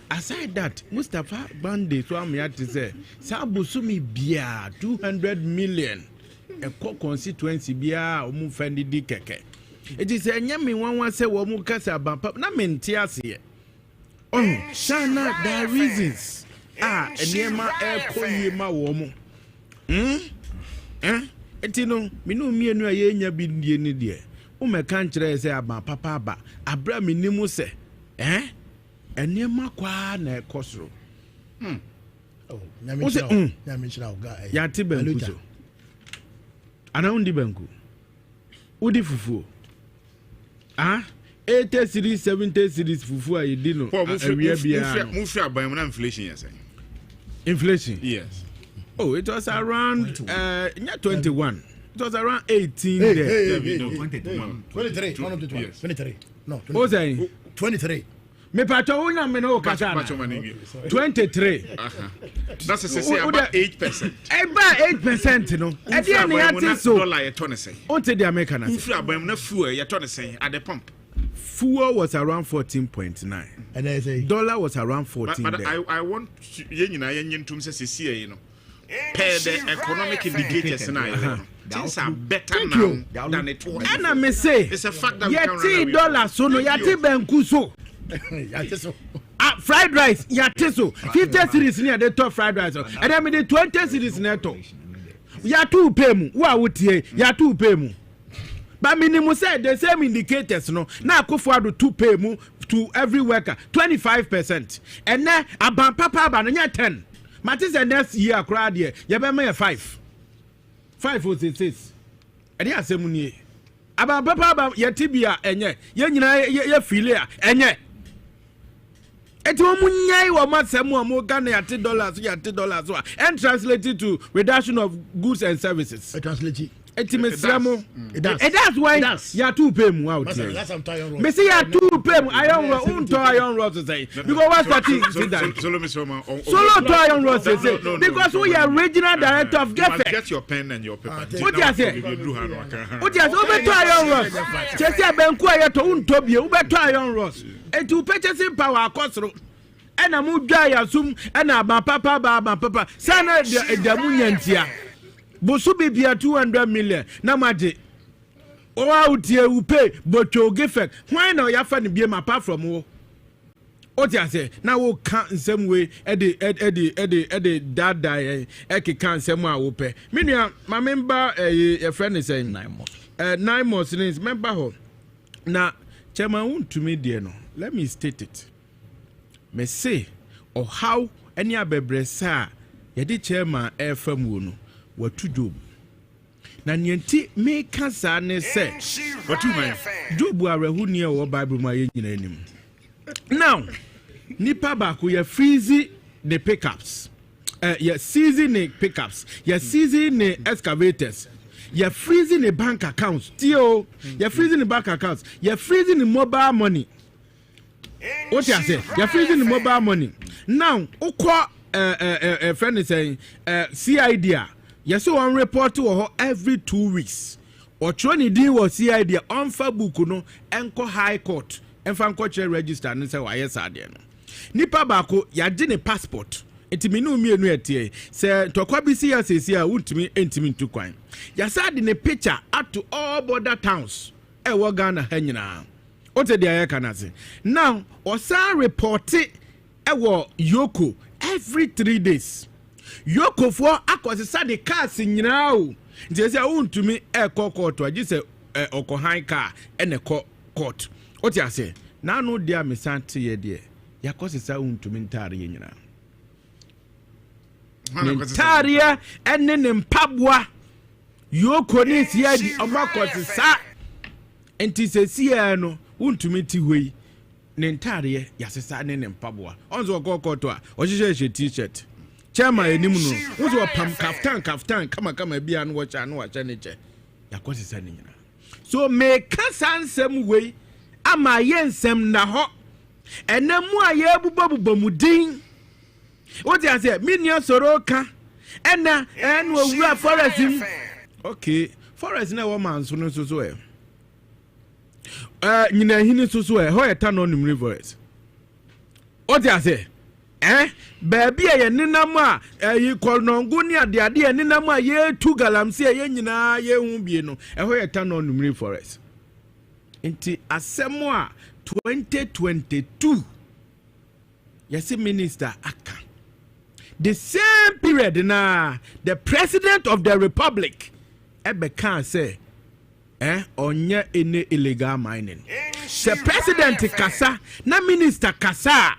aside that Mustafa Bande so am yat say sabusumi bia 200 million e constituency bia o mu fendi di keke it is nyame wanwa say wo mu kasa bampa na menti ase sana the reasons enema ekoyi ma wo mu etino minu mienu ayenya bi die ni de o meka nkire say aban papa ba abra minimu se enema kwa na ekosoro ya ti banku so ana undi banku udi fufu 80 series 70 series fufu a yedi no awia bia mu fi aban mu na inflation yes inflation yes it was around 21 it was around 18 there 23 no 23 me pato una me no kasa 23 that's about 8% about 8% no e dey na yati so dollar ye tone say on te the American fu abam na fuel ye tone say at the pump fuel was around 14.9 and I say dollar was around 14 but I want ye nyina ye nyentum say see no per the economic indicators na things are better now than it was and I may say it's a fact that we can't run dollar so no yati banku so fried rice yateso 50 series near the top fried rice and then me the 20 series neto ya two pay mu wa wotie ya two pay mu but minimum say the same indicators no na akofo ado 2 pay mu to every worker 25% and then aban papa ba no 10 matis the next year akra de ye be me 5 or 6 and dey asem ni aban papa ba ye tibia enye ye nyina ye file a enye eti wo munyai wo masem wo mo Ghana yate dollars and translated to reduction of goods and services translate eti mesramo it that's why ya two pay mu out here me say ya two pay mu iron rod unto iron rod say because what starting solo to iron rod say because we are regional director of GFEC get your pen and your paper what you say what you say over to iron rod say benku ayeto unto bie over to iron rod eti purchasing power akosoro ena mu dwa ya sum ena ba papa sana de mu nyantia bosu bibia 200 million na maje o out here we pay but you give it why now you find be apart from wo o ti ase na wo kan nsem we e de dada e ke kan nsem a wo pe me nua ma member e friend is saying 9 months is member ho na chairman won to me there no let me state it me say or how any abebresa yɛde chairman ɛfa mu no watu job na nienti me kasa ne sɛ watu man job arehu ne wɔ bible mu ayɛ nyina anim now nipa baako yɛ freeze the pickups yɛ season the pickups yɛ season the excavators yɛ freezing the bank accounts still yɛ freezing the bank accounts yɛ freezing the mobile money what you say yɛ freezing the mobile money now ukɔ friend is saying CID yes one report to every 2 weeks or trying to was CID on book no enko high court and fan court register and say why yes adian nipa bako yaje ne passport etimi no mienu etie say tokwa bi si asesi a wuntimi entimi ntu kwan yasa de ne picture up to all border towns e wo Ghana ha nyina o te dia kana se now osa report e wo Yoko every 3 days Yoko for akosesa de cars nyina o nti say wuntimi e court agi say okohan car e ne court o te ase na no dia mesante ye de yakosesa wuntimi ntare nyina Ntaria ene ne mpabwa Yoko ne sia di omakotisa enti sesia no untumi ti hoi ne ntaria yasesa ne mpabwa onzo okokoto a ohihye t-shirt chairman enim no onzo pam kaftan kama bia no wacha ne che yakosisa ne nyina so me kasansem wei ama yensem na ho enemu aye bubabubamudin what you say minion soroka ena enu owura forest okay forest na woman so nyina hini so ho eta no nim forest what you say baby ye ninam a yi kolnongo ni ade ye ninam a ye tu galamse ye nyina ye hu bie no ho eta no nim forest enti asemo a 2022 yes minister aka the same period na the president of the republic can say onye any illegal mining the president kasa na minister kasa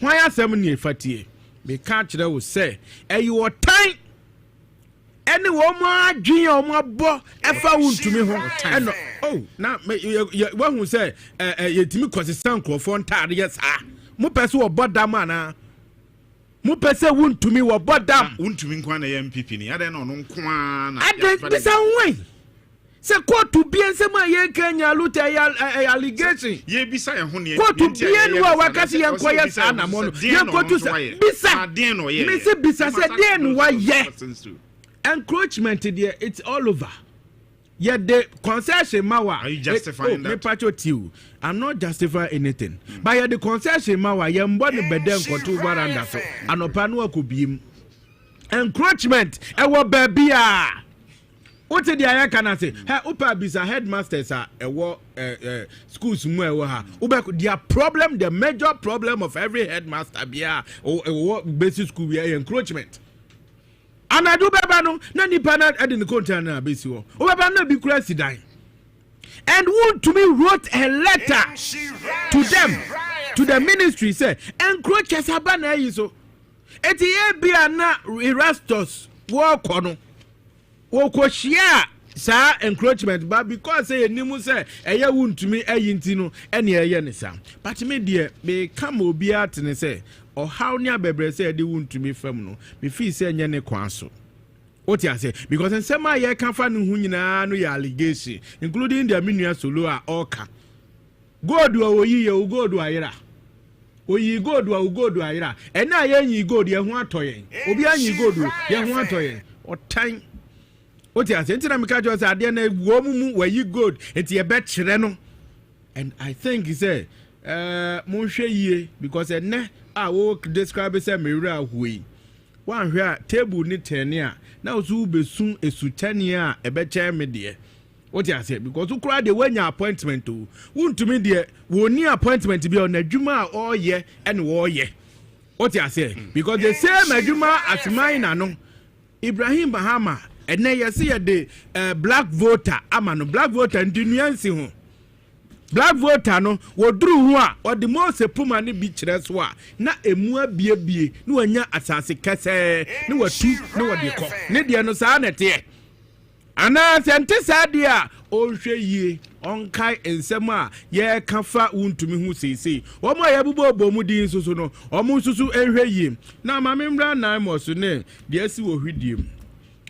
why asem ni fatie me can kire wo say your time any woman adwin o mo bo efa wuntumi ho no oh na we hu say yetimi kwasisan krofo ntare yes mo pese wo bodam ana mu pese wuntumi wo bodam wuntumi nkwa na MPP ni ade na ono nkwa na ade bisa nwe se kotu bien se ma ye Kenya Aluta ya allegation ye bisa ye ho ne kotu bien wo wakasi ye nkwa ye sa na mo no ye kotu bisa den no ye me se bisa se den wa ye encroachment there it's all over. Yeah, the concession mawa. Are you justifying that? I'm not justifying anything. But yeah, the concession mawa. Yeah, mboni beden kotu baranda so. Anopanu akubim. Encroachment. Ewo baby ah. Ote di aya kana say. Hey, upa bisa headmasters ah. Ewo schools mu ewo ha. Ube their problem, the major problem of every headmaster biya. Ewo basic school biya encroachment. Anadu beba no na nipa na ade ne container na besi wo beba na bi kura sidan and want to me wrote a letter to them to the ministry say encroachers aba na yi so eti ye bia na Erastus wo kono wo ko share sa encroachment but because say enimu say eye wuntumi ayi ntino ene eye ne sa but me de me come obi atene say or how near bebre say they want to me fam no me feel say nya ne kwan so what you say because in some year can fa no hu nyina no ya allegation including the minua solo a oka god wo yi ye god ayira oyi god wo god ayira e na ye nyi god ye hu atoyen obi anyi god ye hu atoyen otan what you say ntina me ka jo say ade na wo mu wo yi god enti ye be kire no and I think he say mo hwe yie because ene wo describe say mewura ahoi wan hwe a table ni tene a na ozu besun esutane a ebeche me de what you say because ukura de wanya appointment o wuntumi de woni appointment bi on adwuma a oye ene wo ye what you say because the same adwuma as mine no Ibrahim Bahama ene yesi ye de black voter ama no black voter ndi nuansi ho black voter no woduru ho a odi Mose Puma ne bi kyerɛ so a na emu abiebie ne wanya asase kɛsɛ ne watu ne wode kɔ ne deɛ no saa na te ana sente saa deɛ a ɔhwɛ yie ɔnkae nsɛm a yɛka fa wontumi ho seesei wɔn a yɛbobɔ mu din nso so no wɔn nso so ɛhwɛ yie na ma membra nan mo so ne deɛ si wɔ hwidie mu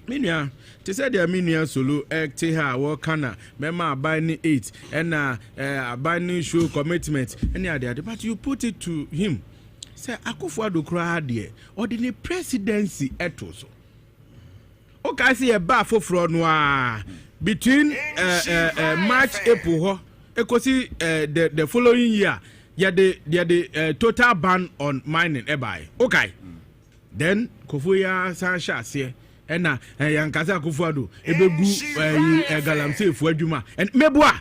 menua te sɛ deɛ menua solo te ha wɔka na mɛma aban ne 8 ɛna aban ne show commitment ɛne ade but you put it to him sɛ Akufo-Addo koraa deɛ ɔde ne presidency ɛto so okay see a bar for no between March April ho ekosi the following year the total ban on mining ebai okay then Kofoya san shase ena yankasa Akufo-Addo ebegu galamsey fu adwuma and meboa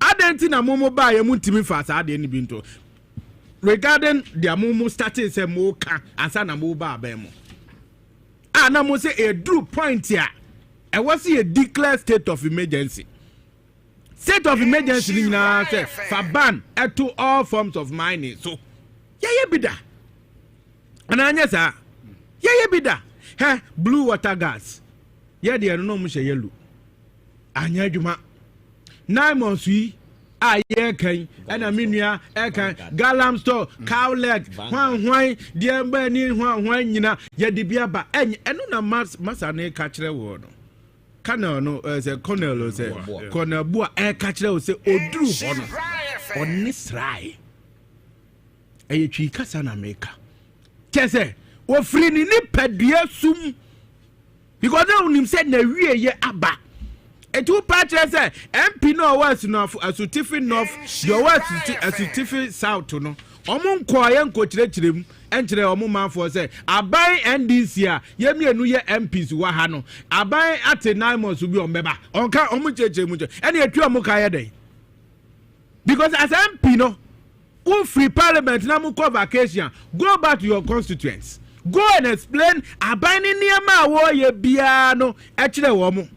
adenti na momo ba ye muntimi fa sa ade ni binto regarding the momo starting say mo ka ansa na mo ba ba mo na mo say a true point here. I was a declare state of emergency. State of emergency now say for ban to all forms of mining. So yeah bida. And anya sa yeah bida. He blue water gas. Yeah they no mo she yellow. Anya dwuma. 9 months we aye kan ana menua kan galam store cow leg hwan de ba ni hwan nyina ye de bia ba eno na masa ne ka kire wo no kana no se colonel se colonel bua ka kire wo se oduru ho no oni srai twi kasa na meka kese wo free ni padua sum because na unim se na wie ye aba etu patch say MP no was no asutifi north your was asutifi south no omo nkoye nkokyerechirem enkyere omo manfo say aban NDC a yemienu ye MPs wa ha no aban ate 9 months bi ombeba onka omo chechemu ene etu omo kaye den because as MP no who free parliament na mu ko vacation go back to your constituents go and explain aban ni niam a wo ye bia no ekyere wo mo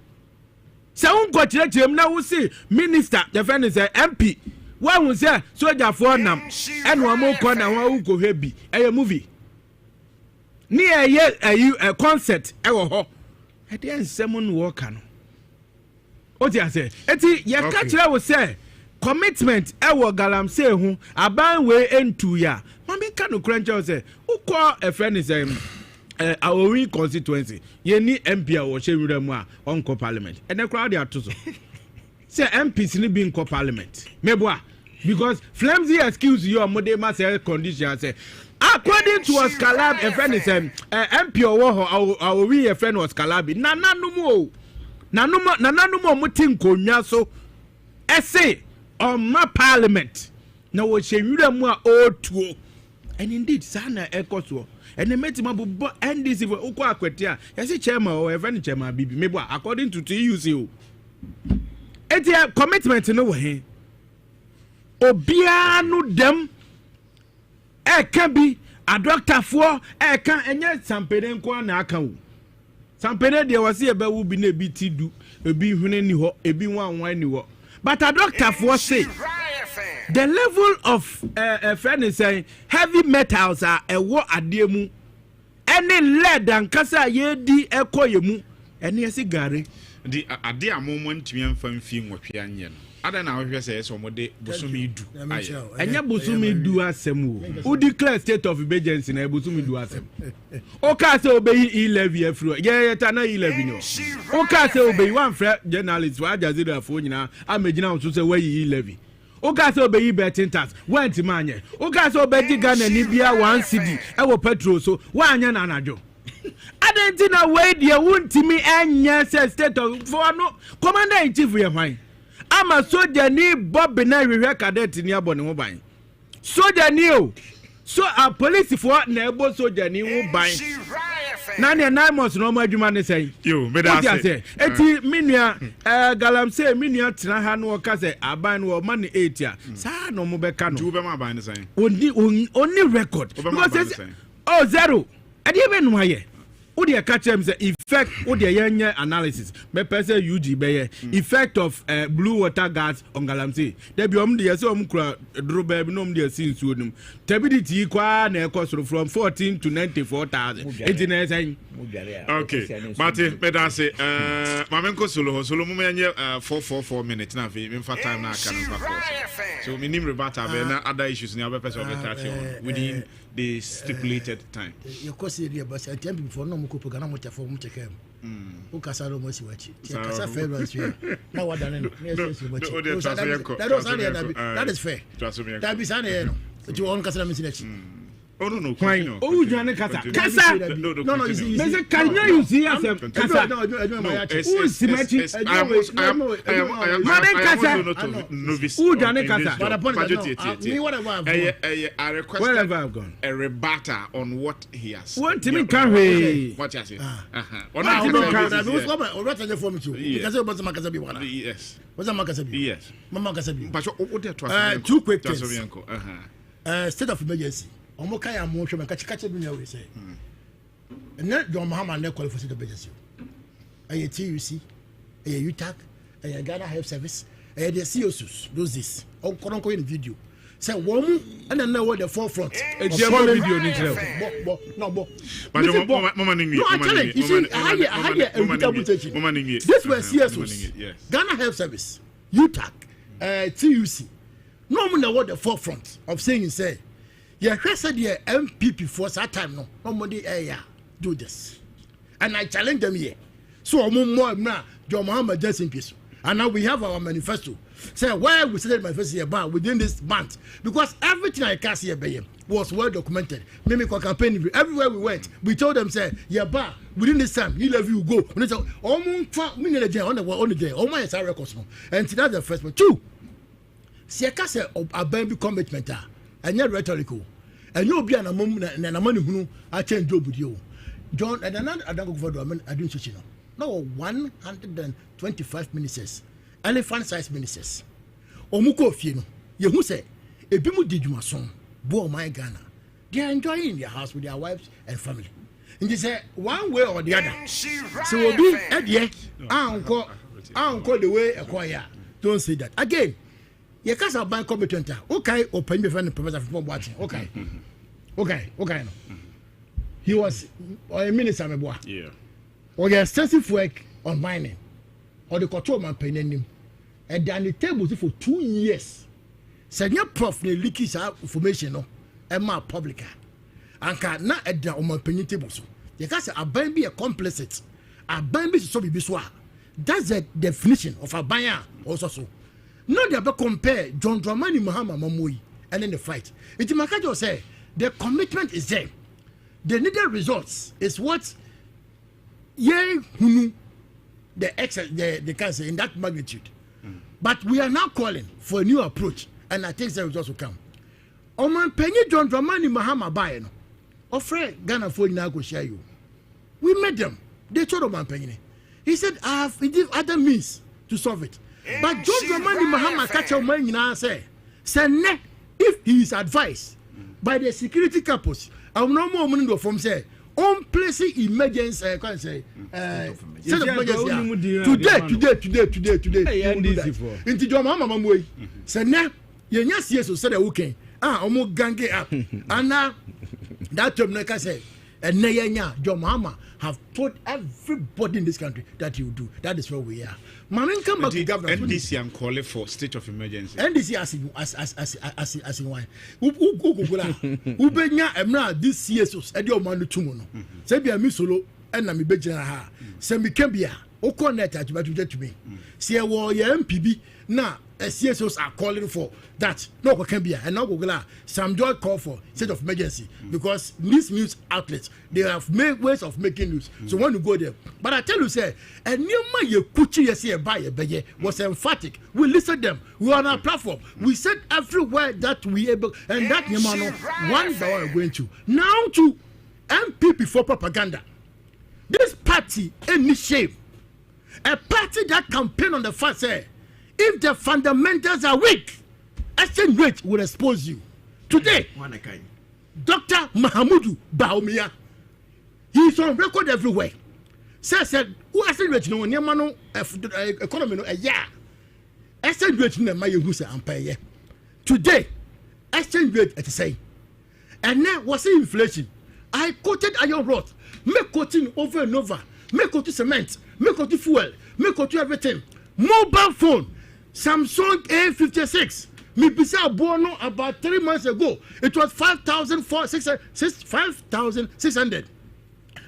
se unko chirechirem na wo si minister the friend is MP wa hu se soldier for nam ene wo mo ko na wo ko hebi movie ni a concert wo ho e de nsem no wo ka no o ti ase eti ye ka kire wo se commitment wo galamsey hu aban we entu ya ma me ka no kranche se ukọ a friend is our constituency ye ni MP a wo hye mu a onko parliament ene crowd ya to so say MPs ni bi nko parliament meboa because flimsy excuse you amode ma say condition say according to us Calab a friend is MP owo our we a friend was Calabi nananumu mo tinkonwa so essay on my parliament na wo hye mu a otuo and indeed sana ekoso and the metima bu NDC for ukwa akwetia yesi chairman or even chairman bibi mebo according to TUC etia commitment no we obia no dem can be a doctor for can enye sampede nko na aka wo sampede de wase e ba wo bi na bi tidu ebi hwene ni ho ebi wanwan ni ho but a doctor for say the level of friend is saying heavy metals are a war ademu any lead and kasa ye di ekoyemu any sigare the ade amomon timi amfam fi nwotwe anye no ada na ahwe say so mode busumi du enya busumi du asem o declare state of emergency na busumi du asem o ka say obeyi 11 afro ye ta na 11 no o ka say obeyi one friend journalist wa jazira fo nyina amegina so say wayi 11 Oga so be betting tax went manye Oga so be Ghana ni bia 1 cedi e wo petrol so wanya na anajo adenti na we dia wuntimi enya say state of for no commander in chief ye hwan ama soldier ni bob na hwehwe cadet ni abone ho ban soldier ni o so a police for na ebo soldier ni ho ban na ne 9 months no ma adwuma ne say yo me da say eti minua galamsey minua tena ha no ka say aban no ma ne 8 a sa no mo be ka no du be ma aban ne say oni record because oh zero ade be no aye What the catch them say effect what the yenye analysis me person UG be effect of blue water gas on Galamsey there be dey say kura dro baby no dey see nsuo num turbidity kwa na cost from 14 to 94,000 it na say okay Martin better say mamenko solo mo menye 4 minutes na fe me fa time na aka na so me nim rebata be na other issues ni abepese of the 30 within the stipulated time your course area but at time before no ko program mo tafo mo check am o kasa ro mo si wachi kasa fair runs here na what done no that is fair that be say no you on kasa me si na chi oh no oh Johnny kasa no you see me say can you see as kasa no who is Simachi novice who Johnny kasa me whatever I request wherever I've gone a rebuttal on what he has what me can we what you say yes yes two quick things state of emergency omo kai amo hwe me kache dunya we say na John Muhammad na qualify state of emergency aye TUC aye UTAC aye Ghana Health Service aye the COSUS those this on koronko in video say won and na we the forefront video ni tell but mama ningi this was COSUS Ghana Health Service UTAC TUC no mo na we the forefront of saying say yeah, said the MPP for that time no. Nobody do this. And I challenge them here. So more now, John Muhammad just in case. And now we have our manifesto. Say why we said manifesto here but within this month. Because everything I cast here by was well documented. Maybe campaign everywhere we went, we told them say, yeah, but within this time, you love you go. And they say, oh on the day, oh my records. And that's the first one. Two. See a case of a baby commitment. And yet rhetorical. And you'll be an among na money who I change job with you. John and another I don't go for the I didn't you know. No 125 ministers, elephant sized ministers. Omuko Fino, you who say, a bimu did you my son, bo my Ghana. They are enjoying their house with their wives and family. And they say one way or the other. So we'll be at the uncle the way acquire. Don't say that again. You can't have bank competent. Okay, open me friend professor from watching. Okay. No. He was a minister, my boy. Yeah. Or the extensive work on mining. Or the control man paying him. And then the table for 2 years. Said your prof ne leakage information no. And my public. And can not at the on penny table. So you can't say a ban be a complicit. A ban be so be biswa. That's the definition of a buyer also so. No, they ever compare John Dramani Mahama Mamui and then the fight. It's Makajo say the commitment is there. The needed results is what the cancer in that magnitude. But we are now calling for a new approach, and I think the results will come. Oman Penny John Dramani Mahama Bayano. Offer Ghana for now go share you. We met them. They told Oman Penny. He said, I have other means to solve it. But John Dramani Mahama catch a man in our say if he is advised by the security couples, I will no more money from say on place emergency can say set of emergency today into John Mama way say na yes so said okay omo gange up and now that term can say and John Mahama have told everybody in this country that he will do. That is where we are. Mamin come back to government. NDC I'm calling for state of emergency. NDC as in why? Ubenya emra this CSOs edi omanu tumo no. Say bia mi solo na mi bejina ha. Say mi kembia o connect to me. Say wo ye MPB na CSOs are calling for that. No can be and now Google some joy call for state of emergency because these news outlets they have made ways of making news. So when you go there, but I tell you, say, and new man you kuchi yes buy a beye was emphatic. We listen them. We are on our platform. We said everywhere that we able and that Yamano one by one going to now to MPP for propaganda. This party any shape, a party that campaign on the fact say. If the fundamentals are weak, exchange rate will expose you. Today, Dr. Mahamudu Baumia, He's on record everywhere. Said, who has said no near mano economy no a year. Exchange rate in the Maya Husa and pay. Today, exchange rate at the same. And now was inflation. I quoted iron rod, make quoting over and over, make quoting cement, make quoting fuel, make quoting everything. Mobile phone, Samsung A56. Me bisa bono about 3 months ago. It was 5,600.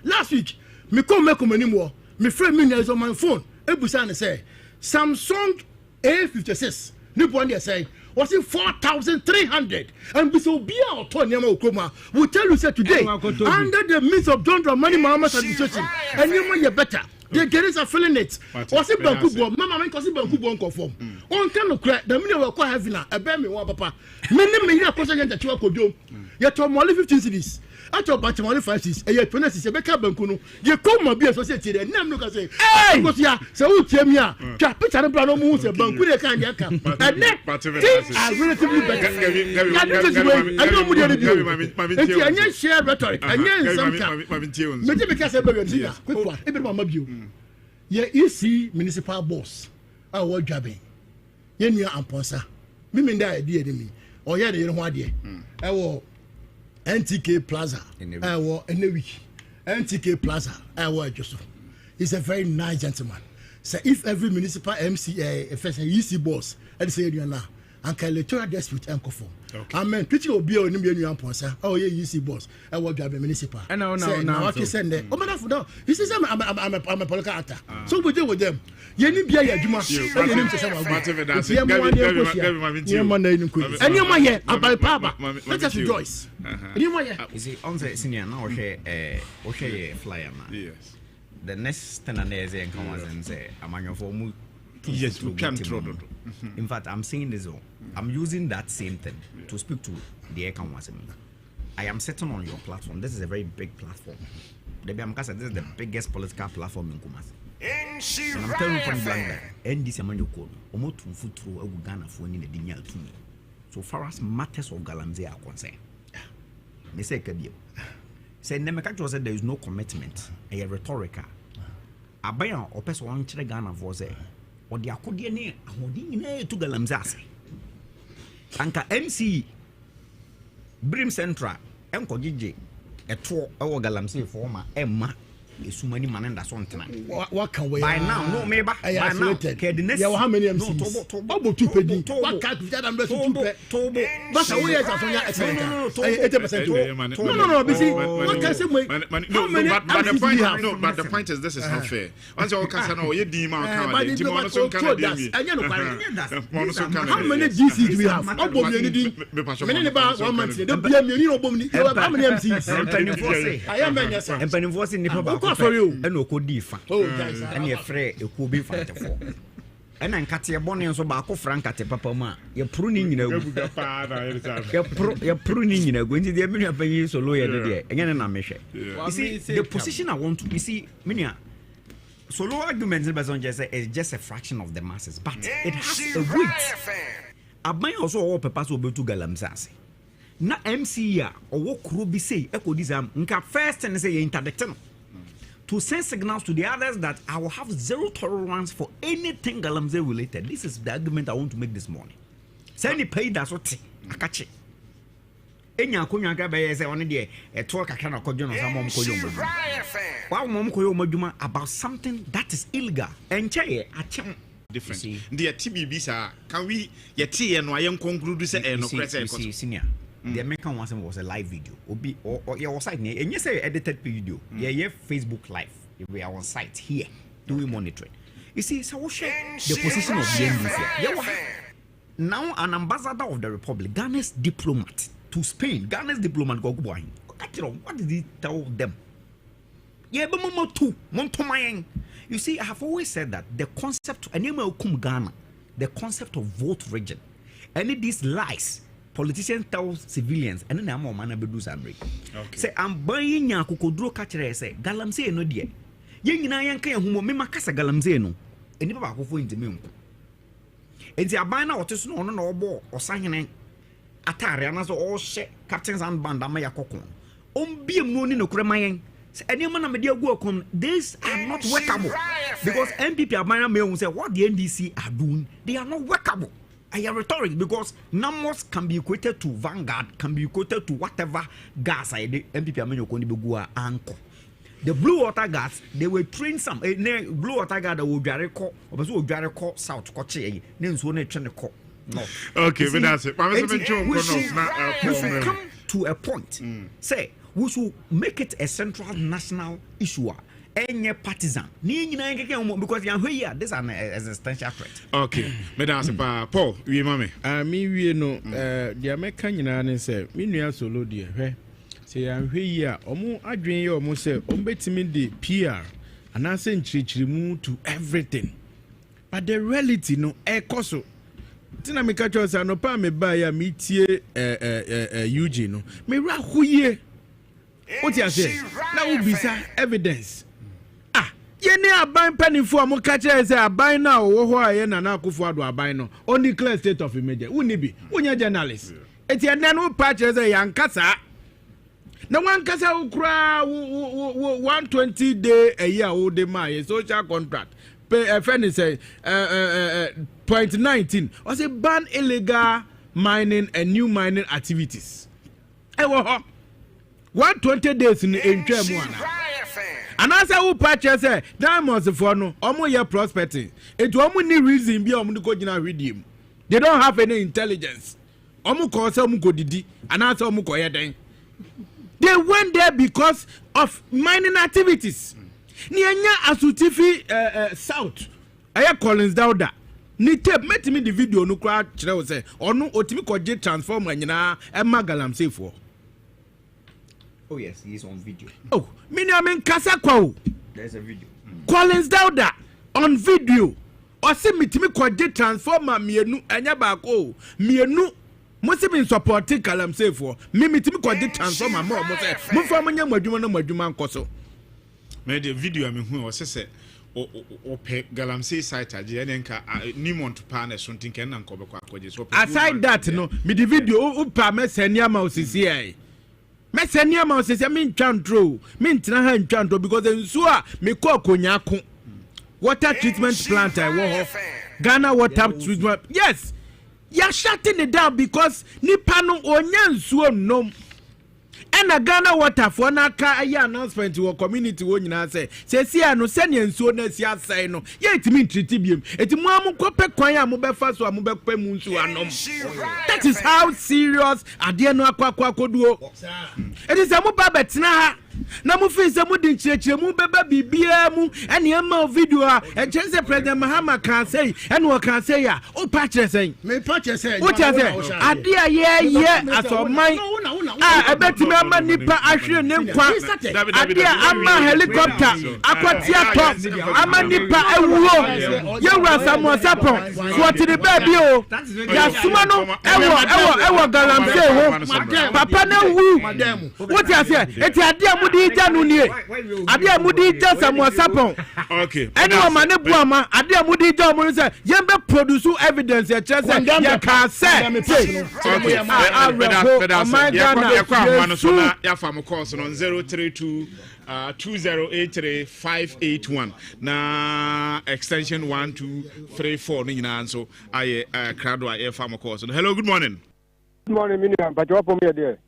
Last week, me come make money more. Me friend me is on my phone. Ebusa and say Samsung A56. New one they say was it 4,300. And bisa be out to Nyama Okoma. We tell you say today under the midst of John Dramani Mahama's administration, and you better. The Gerrits are feeling it. Was it Bankubo? Mama, I can see Bankubo conform. On can look like the minute of having a baby, papa. Many million percent that you are could do. Yet, only 15 cities. At your batch, only 5 cities. And yet, when I see a Becca Bankuno, you come and be associated. And now look and say, hey, because ya, so tell me, Capit and Brano Moons and Bankuya can yaka. And then, things are relatively better. I don't want to share rhetoric. And yes, sometimes. Maybe because everybody, quick one, everyone you. Yeah, you see municipal boss. I was jabbing. Yen ya amponsa. Me mean that idea to me. Or yeah, you know what idea. I was NTK Plaza. I was in a week. NTK Plaza. I was just. He's a very nice gentleman. So if every municipal MCA, if it's a EC boss, I'd say you now. And can electoral dispute and conform. I mean, pretty will be on the new amponsa. Oh yeah, EC boss. I was jabbing municipal. No. I can send them. Oh man, no. He says I'm a political actor. So we deal with them. Yeni bia ya juma e yenim se sama go ye mo ade ko sia ye mo na enu ko eni mo ye abai papa let us rejoice eni mo ye you see on the senior na o hwe flyer na yes the next thing na is enkan was and say amanyofo mu yes we can throw. In fact, I'm saying this all. I'm using that same thing to speak to the enkan was me. I am sitting on your platform. This is a very big platform. The Biamkasa, this is the biggest political platform in Kumasi. And I'm telling you from blank that and this amount of code almost to foot through a Ghana for any dinyal to me. So far as matters of Galamsey are concerned, they say Kabio. Say Nemekacho said there is no commitment, a rhetorical. Abaya or person one Ghana was there, or the Akodiane, Hodine to Galamzasi. Anka MC Brim Central, Enko DJ, a tour our Galamsey former Emma. So many man and that's one time. What can we by now? No, maybe by now. Yeah, how many MCs? About 2 pedi. What can't we tell them to 2 pedi? But how we are from your excellent? 80%. No. Busy. What can say? How many? But the point is, this is not fair. Once you can know, you demand. How many GCs do we have? How many about 1 month? Don't be a million. How many MCs? I am enforcing the for you and no could differ. Oh, and you're afraid it could be fighting for. And I'm cutting a bonnet and so back of Frank at a papa. You're pruning, you're pruning, going to the ability of a so lawyer again. And I'm sure. You see, the position I want to see, Minia. Solo arguments is just a fraction of the masses, but it has a weight. I might also all papers will be to Galamzasi. Na MCA or what could be say, echo this first and say interdicting. To send signals to the others that I will have zero tolerance for anything Galamsey related. This is the argument I want to make this morning. Send the pay that's what I catch it. Enya konya ga be say one dey e to kakra na kodjo no samom koyo moduma. Wa mom koyo moduma about something that is illegal. Enche ye achem different. The TBB sa can we yeti ye no ayen conclude say e no press senior. The American one was a live video. Obi or your site near and you say edited video. Yeah, Facebook live. We are on site here doing monitoring. You see, so share the position of the NDC. Now an ambassador of the Republic, Ghana's diplomat to Spain, Ghana's diplomat go boy. What did he tell them? Yeah, but Momo too, Montomayang. You see, I have always said that the concept Ghana, the concept of vote region, any these lies. Politicians tell civilians and then I'm on man do something. Say I'm buying ya kukodro catcher say Galamsey no dear. Yen na yan kan hu me makasa Galamsey no. Eni baba akofo ntimi nko. Enti aban na oteso no no obo osahene atare anaso o hye captains and band ama yakokon. Ombiem no ni no kure mayen any man media go come, these are not workable because MPP are may say what the NDC are doing, they are not workable. I am rhetoric because numbers can be equated to Vanguard, can be equated to whatever gas I the MPP are going to go anchor. The blue water gas, they will train some blue water gas that will be call or will be call south coche, then so they train the call. No. Okay, but that's it. We should come to a point. Say we should make it a central national issue. Any partisan. Because you are here, this is an existential threat. Okay, but that's it. Paul, we mame. Me we no. The American United say me nua solo dear. Say I'm here. Omo adwen ye omo say ombetimi de PR and I say nchirichirimu to everything. But the reality no koso. Tina me catch us no pa me buy ya me tie UG no. Me ra huye. What you say? Na ubisa evidence. Ye ne aban panifo am catch say aban na wo ho aye na na akofo ado aban no. On declare state of emergency. Uni bi. Unya journalist. Eti ene no pa che say yankasa. Na wankasa ukra 120 day a year o de my social contract. Pay friend say 0.19 or say ban illegal mining and new mining activities. E wo ho 120 days in twam ana. And as I will purchase say diamonds for no omo ye prospecting. It omo ni reason bi omo go gina redeem. They don't have any intelligence. Omo ko say omo go didi and as omo ko ye den. They went there because of mining activities. Nianya asutifi south. Aya Collins Dauda. Ni tape met me the video no kra kire wo say onu otimi ko je transformer nyina e magalam say for. Oh yes, he is on video. Oh, me kasa kwa. There's a video. Collins Dauda on video. O say mitimi ko je transformer mienu enya ba ko mienu. Must be supporting Kalam say for me ko de transformer more mo say mo fa manya madwuma na madwuma nkoso me the video me hu o say o pe galamsey site age ene nka nimont pa na so tinken na nkobekwa akwaje so aside that no me the video o pa me senia ma osisi ai me senia ma osisi me ntwantro me ntina ha ntwantro because nsu a me ko akonya ko water treatment plant I wo Ghana water treatment yes. You're shutting it down because nipa no onya nsuo nom. Ena Ghana water for na ka aye announcement wo community wo nyina say see no se ne nsuo na si asai no ye etimi treat biem etimu amukopɛ kwan a mo befa so amobɛkpa mu nsuo anom. That is how serious ade no akwakoduo. It is amuba betena ha na mo fi se mo di nchirechire mu beba bibia mu ene ama video a enche President Mahama kan say ene wo kan say ya o pa kire say me pa kire say o tia say ade a ye asoman a ebetimi ama nipa ahwe ne nkwa ade a ama helicopter akwatia top ama nipa ewuo yewura Samuel Sapon what the baby o ya suma no ewo galamsey ho papa na wu what you say eti ade mudi ija no nie ade mudi ija Samuel Sapon okay any man ne buama ade mudi ija mo say yembe produce evidence ya chere say ya can say okay ya fam course no 032 2083-581 na extension 1234 ni nyina nso aye crowd wa fam course. Hello, good morning. Good morning, Miniam. But you up me there?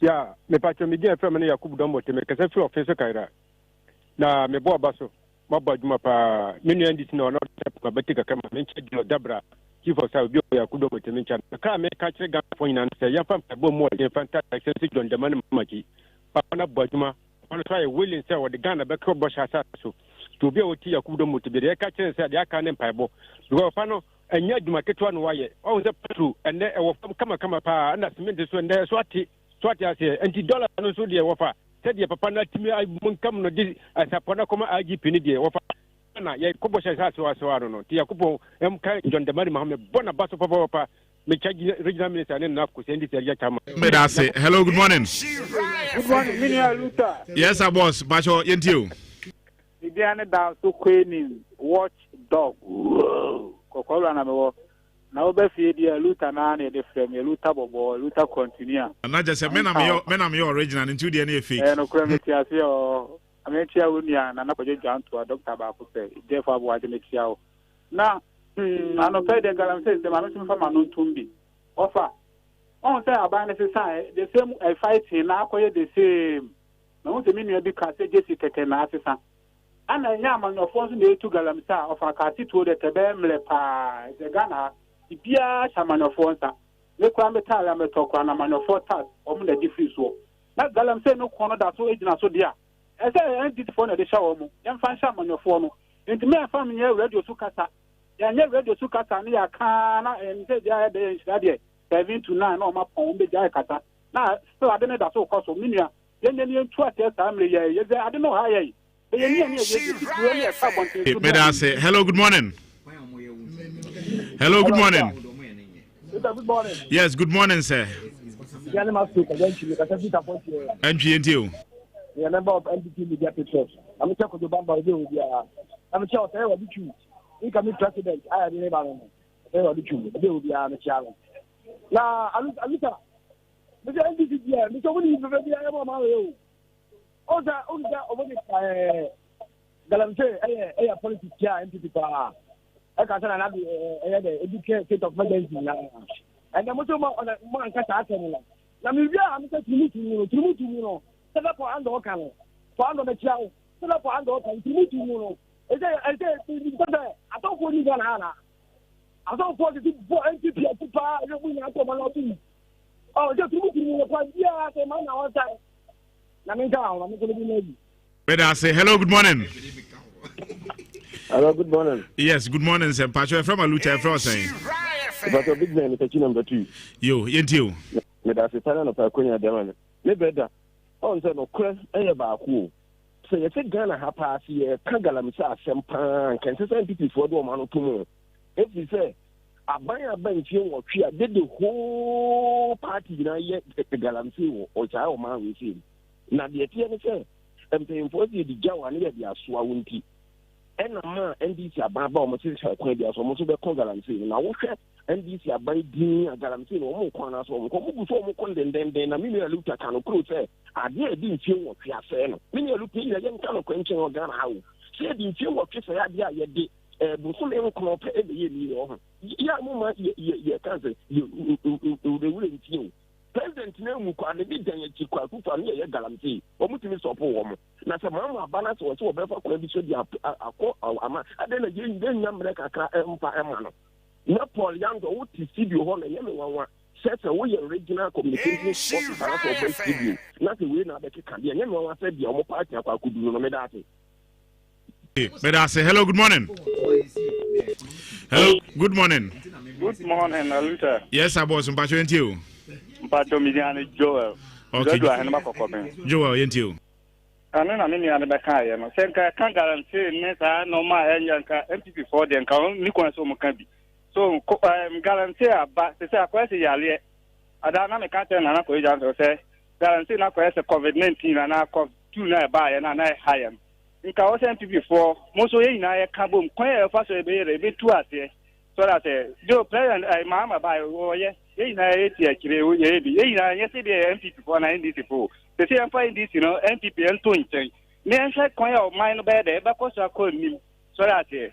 Yeah, me pacho mi gen fam na Yakub Dombo te me kase fi office kaira. Na me bo abaso. Ma ba juma pa Miniam dis no no pa betika kama me nche Dabra. Chief of Staff bi Yakub Dombo te me ncha. Ka me ka kire ga fon nyina se ya fam bo mo e fantastic sense John Demani Maki. Papa na bajuma on try willing say what the Ghana back up bush asa so to be oti Yakubu mo to be the catch say the aka ne mpaibo because pano enya duma ketwa no waye o say true and e wo kama pa na cement so and so ati ase anti dollar no so de wo fa say the papa na timi mun kam no di asapona koma IGP ni de wo fa na ye ko bush asa so no ti Yakubu em kai John Demari Mohammed bona baso papa me charge regional minister and na ko sendi seria chama me da say hello, good morning. Good morning, Jantuah Aluta. Yes, sir, boss. Bacho yentio. Bibiane da so queening watch dog. Kokola na na obefie dia Aluta na na de frame Aluta bobo Aluta continue na just say me na me original into the na fake no kura me tia se o ametia unia na ko Jantuah doctor ba ko se therefore abo ade me tia o na ano pe de galam se ma me fa ma no ntumbi offer on say aban se say the same fighting na akoye the same na won se me nua bi ka se jesi keke na asesa ana nya amanyofo nso na etu galam sa offer ka tituo de tebe mle pa de Ghana ibia chamanyofo nsa ne kwa metala metokwa na amanyofo tas omu na difference so na galam se no kono da so ejina so dia ese entity for na de sha omu yan fan sha amanyofo no enti me fa me radio su kasa ya nye radio su kasa ne ya ka na nse dia de nshira de 7 to 9 no ma pon be dia kasa na so ade ne da so koso minua yenye ni ntu ate sa amle ye ze ade no ha ye hello, good morning. Hello, good morning. Good morning. Yes, good morning, sir. NGNTO. The member of NDP Media Pictures. I'm a check of the Bamba. I'm a check of the two. You can be president. I have never known. They will be a challenge. Now, Aluta. The NDP, Mr. William, the Oza over the Galamse, politics, NPP, I can't say educate state of emergency. And the most on a man catch Namibia, I'm saying to you, set up for under Okan, for under the child, set up for under Okan, to meet you. I don't want you to Hana. I don't want to for NPP to buy your winner to my oh, just to meet you, yeah, the man outside. Better I say hello, good morning. Hello, good morning. Yes, good morning, sir. Pacho from Aluta from saying. But a big man is number 2. You, you. But as a talent of Akunya Demon. Me better. On the crest, about who. So you say Ghana have passed here, Kagalamsa, Sempan, can say people for the woman or 2 more. If you say, I buy a bench or Chia did the whole party, yet the Galamsi or Child man with him. Na the TNC, and the enforcement the Jawan here, the Aswawunti. And a man, NDC about Moses Quadia, so much of the Congalancy. Now, what NDC about being a Galamsi or more corners or more condemned than a million look at Kano Crew say, I didn't feel what we are saying. Many look at a young Kano Quenching or Ghana House. She didn't feel what she said, yeah, you did. Some even come up every year. Yeah, Mama, your cousin, you wouldn't feel. President name ko ane bi dan yaki kwa kufa ne ye galamti o mutimi so po wo mo na se mama balance wo so be fa kwa bi so di akọ ama ade na je nyam re kakra empa ema no na Paul Yango wo ti studio ho na ye me wanwa se wo ye regional communication officer for studio na se we na be kika de ye me wanwa se dia o mo party akwa kudu no me da ate. Better say hello, good morning. Hello, good morning. Good morning, Aluta. Yes, I was Pacho and you. Pato Miliani Joel. Okay. Joel, you. And then I mean, I'm the Kaya. I can't guarantee no my MPP for them. Nikon so Mukambi. So I'm guarantee but they say a question yali. I don't know. I can't tell Nana say guarantee na question COVID-19 and I call 2 na buy and I hire. In Kawas MPP for most of you na kabum quite fast a bit too at so that Joe President Mama by yeah. Na actually na yesterday MPP for 94 the same find this MPP and 20 me answer kwan ya mine be there because I call me so that this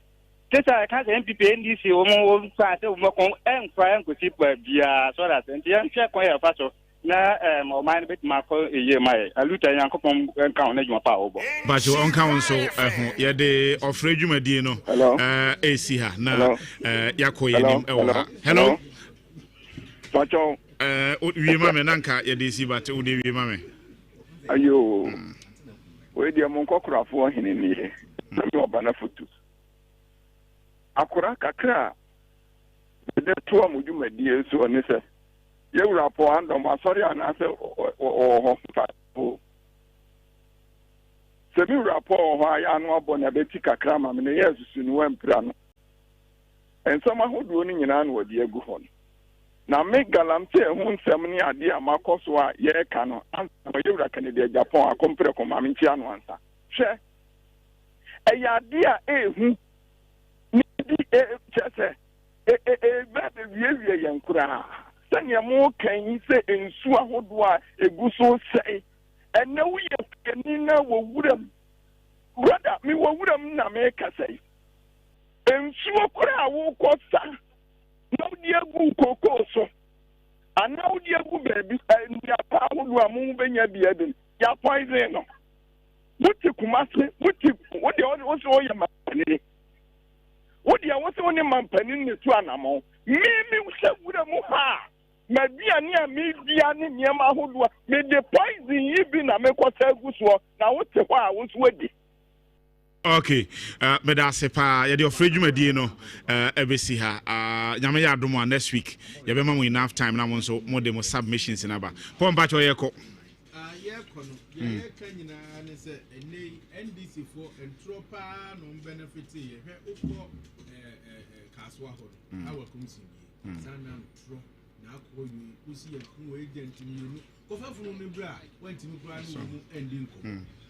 I can't MPP NDC o mo fa se o mo kon en kwa en ko ti pa bia so that and answer kwan ya fa so na o mine bit ma ko eye mai Aluta Yankopon kan na dwuma pa obo but you on count so ye de ofre dwumadi no AC ha na yakoye nim e wo ha hello Pacho we mame nanka ye dey see but we dey mame ayo we dey mon kokrafo hene ni he na me obana foto akura kakra de to amuduma die so ne se ye wura po andom asori ana se ho fa se mi wura po ho aya no abona beti kakra ma me ne yesusu no wampira no ensama hodo ni nyina na wodi agu ho na me galamte hu nsem ni ade amakoso a ye ka no ansa yewura Canada Japan akompre ko ma minchi anu ansa hwe eya ade a ehu ni di chese That is the Yankura. Send your more can you say in Suahodwa, a guso say, and now we have Nina would have brother me would have Nameka say. And Suakura will cost no dear Buko so. And now dear baby and your power were moving your beard. Ya poison. What you kumasi, what the other was all your money. What the was only man penning the two animal. Me would have ha. Maybe a near me, Diani, near my hood, made the poison even a make what now what's the why I was ready. Okay, Medasepa, you're afraid you may know, ABC ha, Yamaya Duma next week. You have enough time now, so more demo submissions in Abba. Pombacho Yako. NDC for and tropa non benefit here. Kaswa, our commission. Sana tro. Now call you see a cool agent in you. Of from bra, went to brand ending.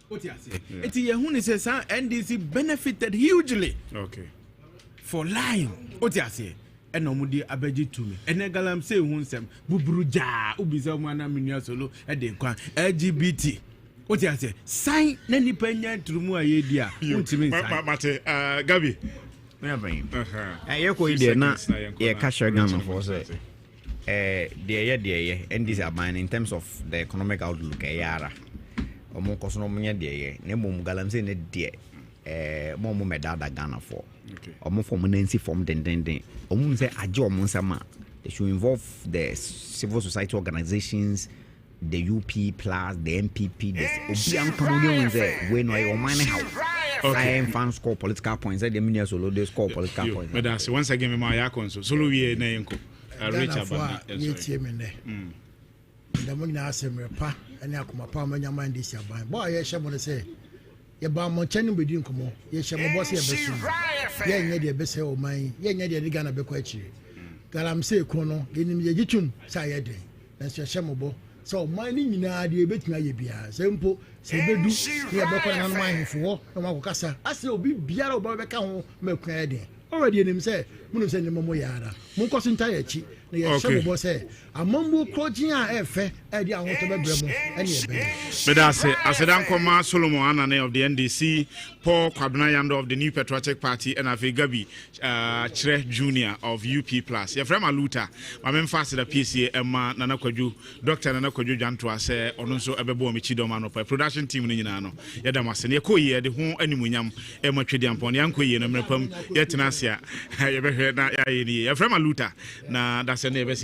What you say? It's Yahuni says NDC benefited hugely. Okay. For lying. What you say? And Omudi abeji to me. And Negalam say Hunsem, Bubruja, Ubiza Mana Minia Solo, and the LGBT. What you say? Sign Nanny Penya to Mua Yedia. Mate, Gabi. Yako idea na ye cash Ghana for say. Dear, and these are mine in terms of the economic outlook. Yara. Omo kosono munye de ne mum galamse ne de mo medada Ghana for omo form nancy form den omo say aje omo nsama they should involve the civil society organizations, the UP plus the MPP, the obian communion say we know your money how flying fans score political points the minister solo they score political points. But that's once again my yakon so we na yenko Richard Bana the money asem repa ani akoma pa manya man this aban boy ye hye mo say ye ba mo chani bedin komo ye hye mo boss ye besu ye nya de be say o man ye nya de Ghana be kwa chiri galam say ko no enim ye gitum say ye den na so hye mo bo so man ni nyina de betima ye bia sempo se bedu ye be kwa na no man hifo no ma ko kasa ase obi biara oba be ka ho makua ye den already enim say munu say ni mo yara mun ko sinta ye chi na ye hye mo bo say amambu krojin a efe e di ahon to be bremo ene e be Medase Asedan Koma Solomon Anane of the NDC, Paul Kwabena Yando of the New Patriotic Party, and Afi Gabi Chre Junior of UP Plus. Your friend Aluta, my men fasted the PCA Emma Nana Kwaju, Dr. Nana Kwaju Jantuah say Ononso Ebebo Michidomano for production team in Yano. Yadamasen, Yakoye, the home animunyam, Emma Tridiampon, Yankoye, and Mepum, Yetinasia, your friend Aluta, na that's a never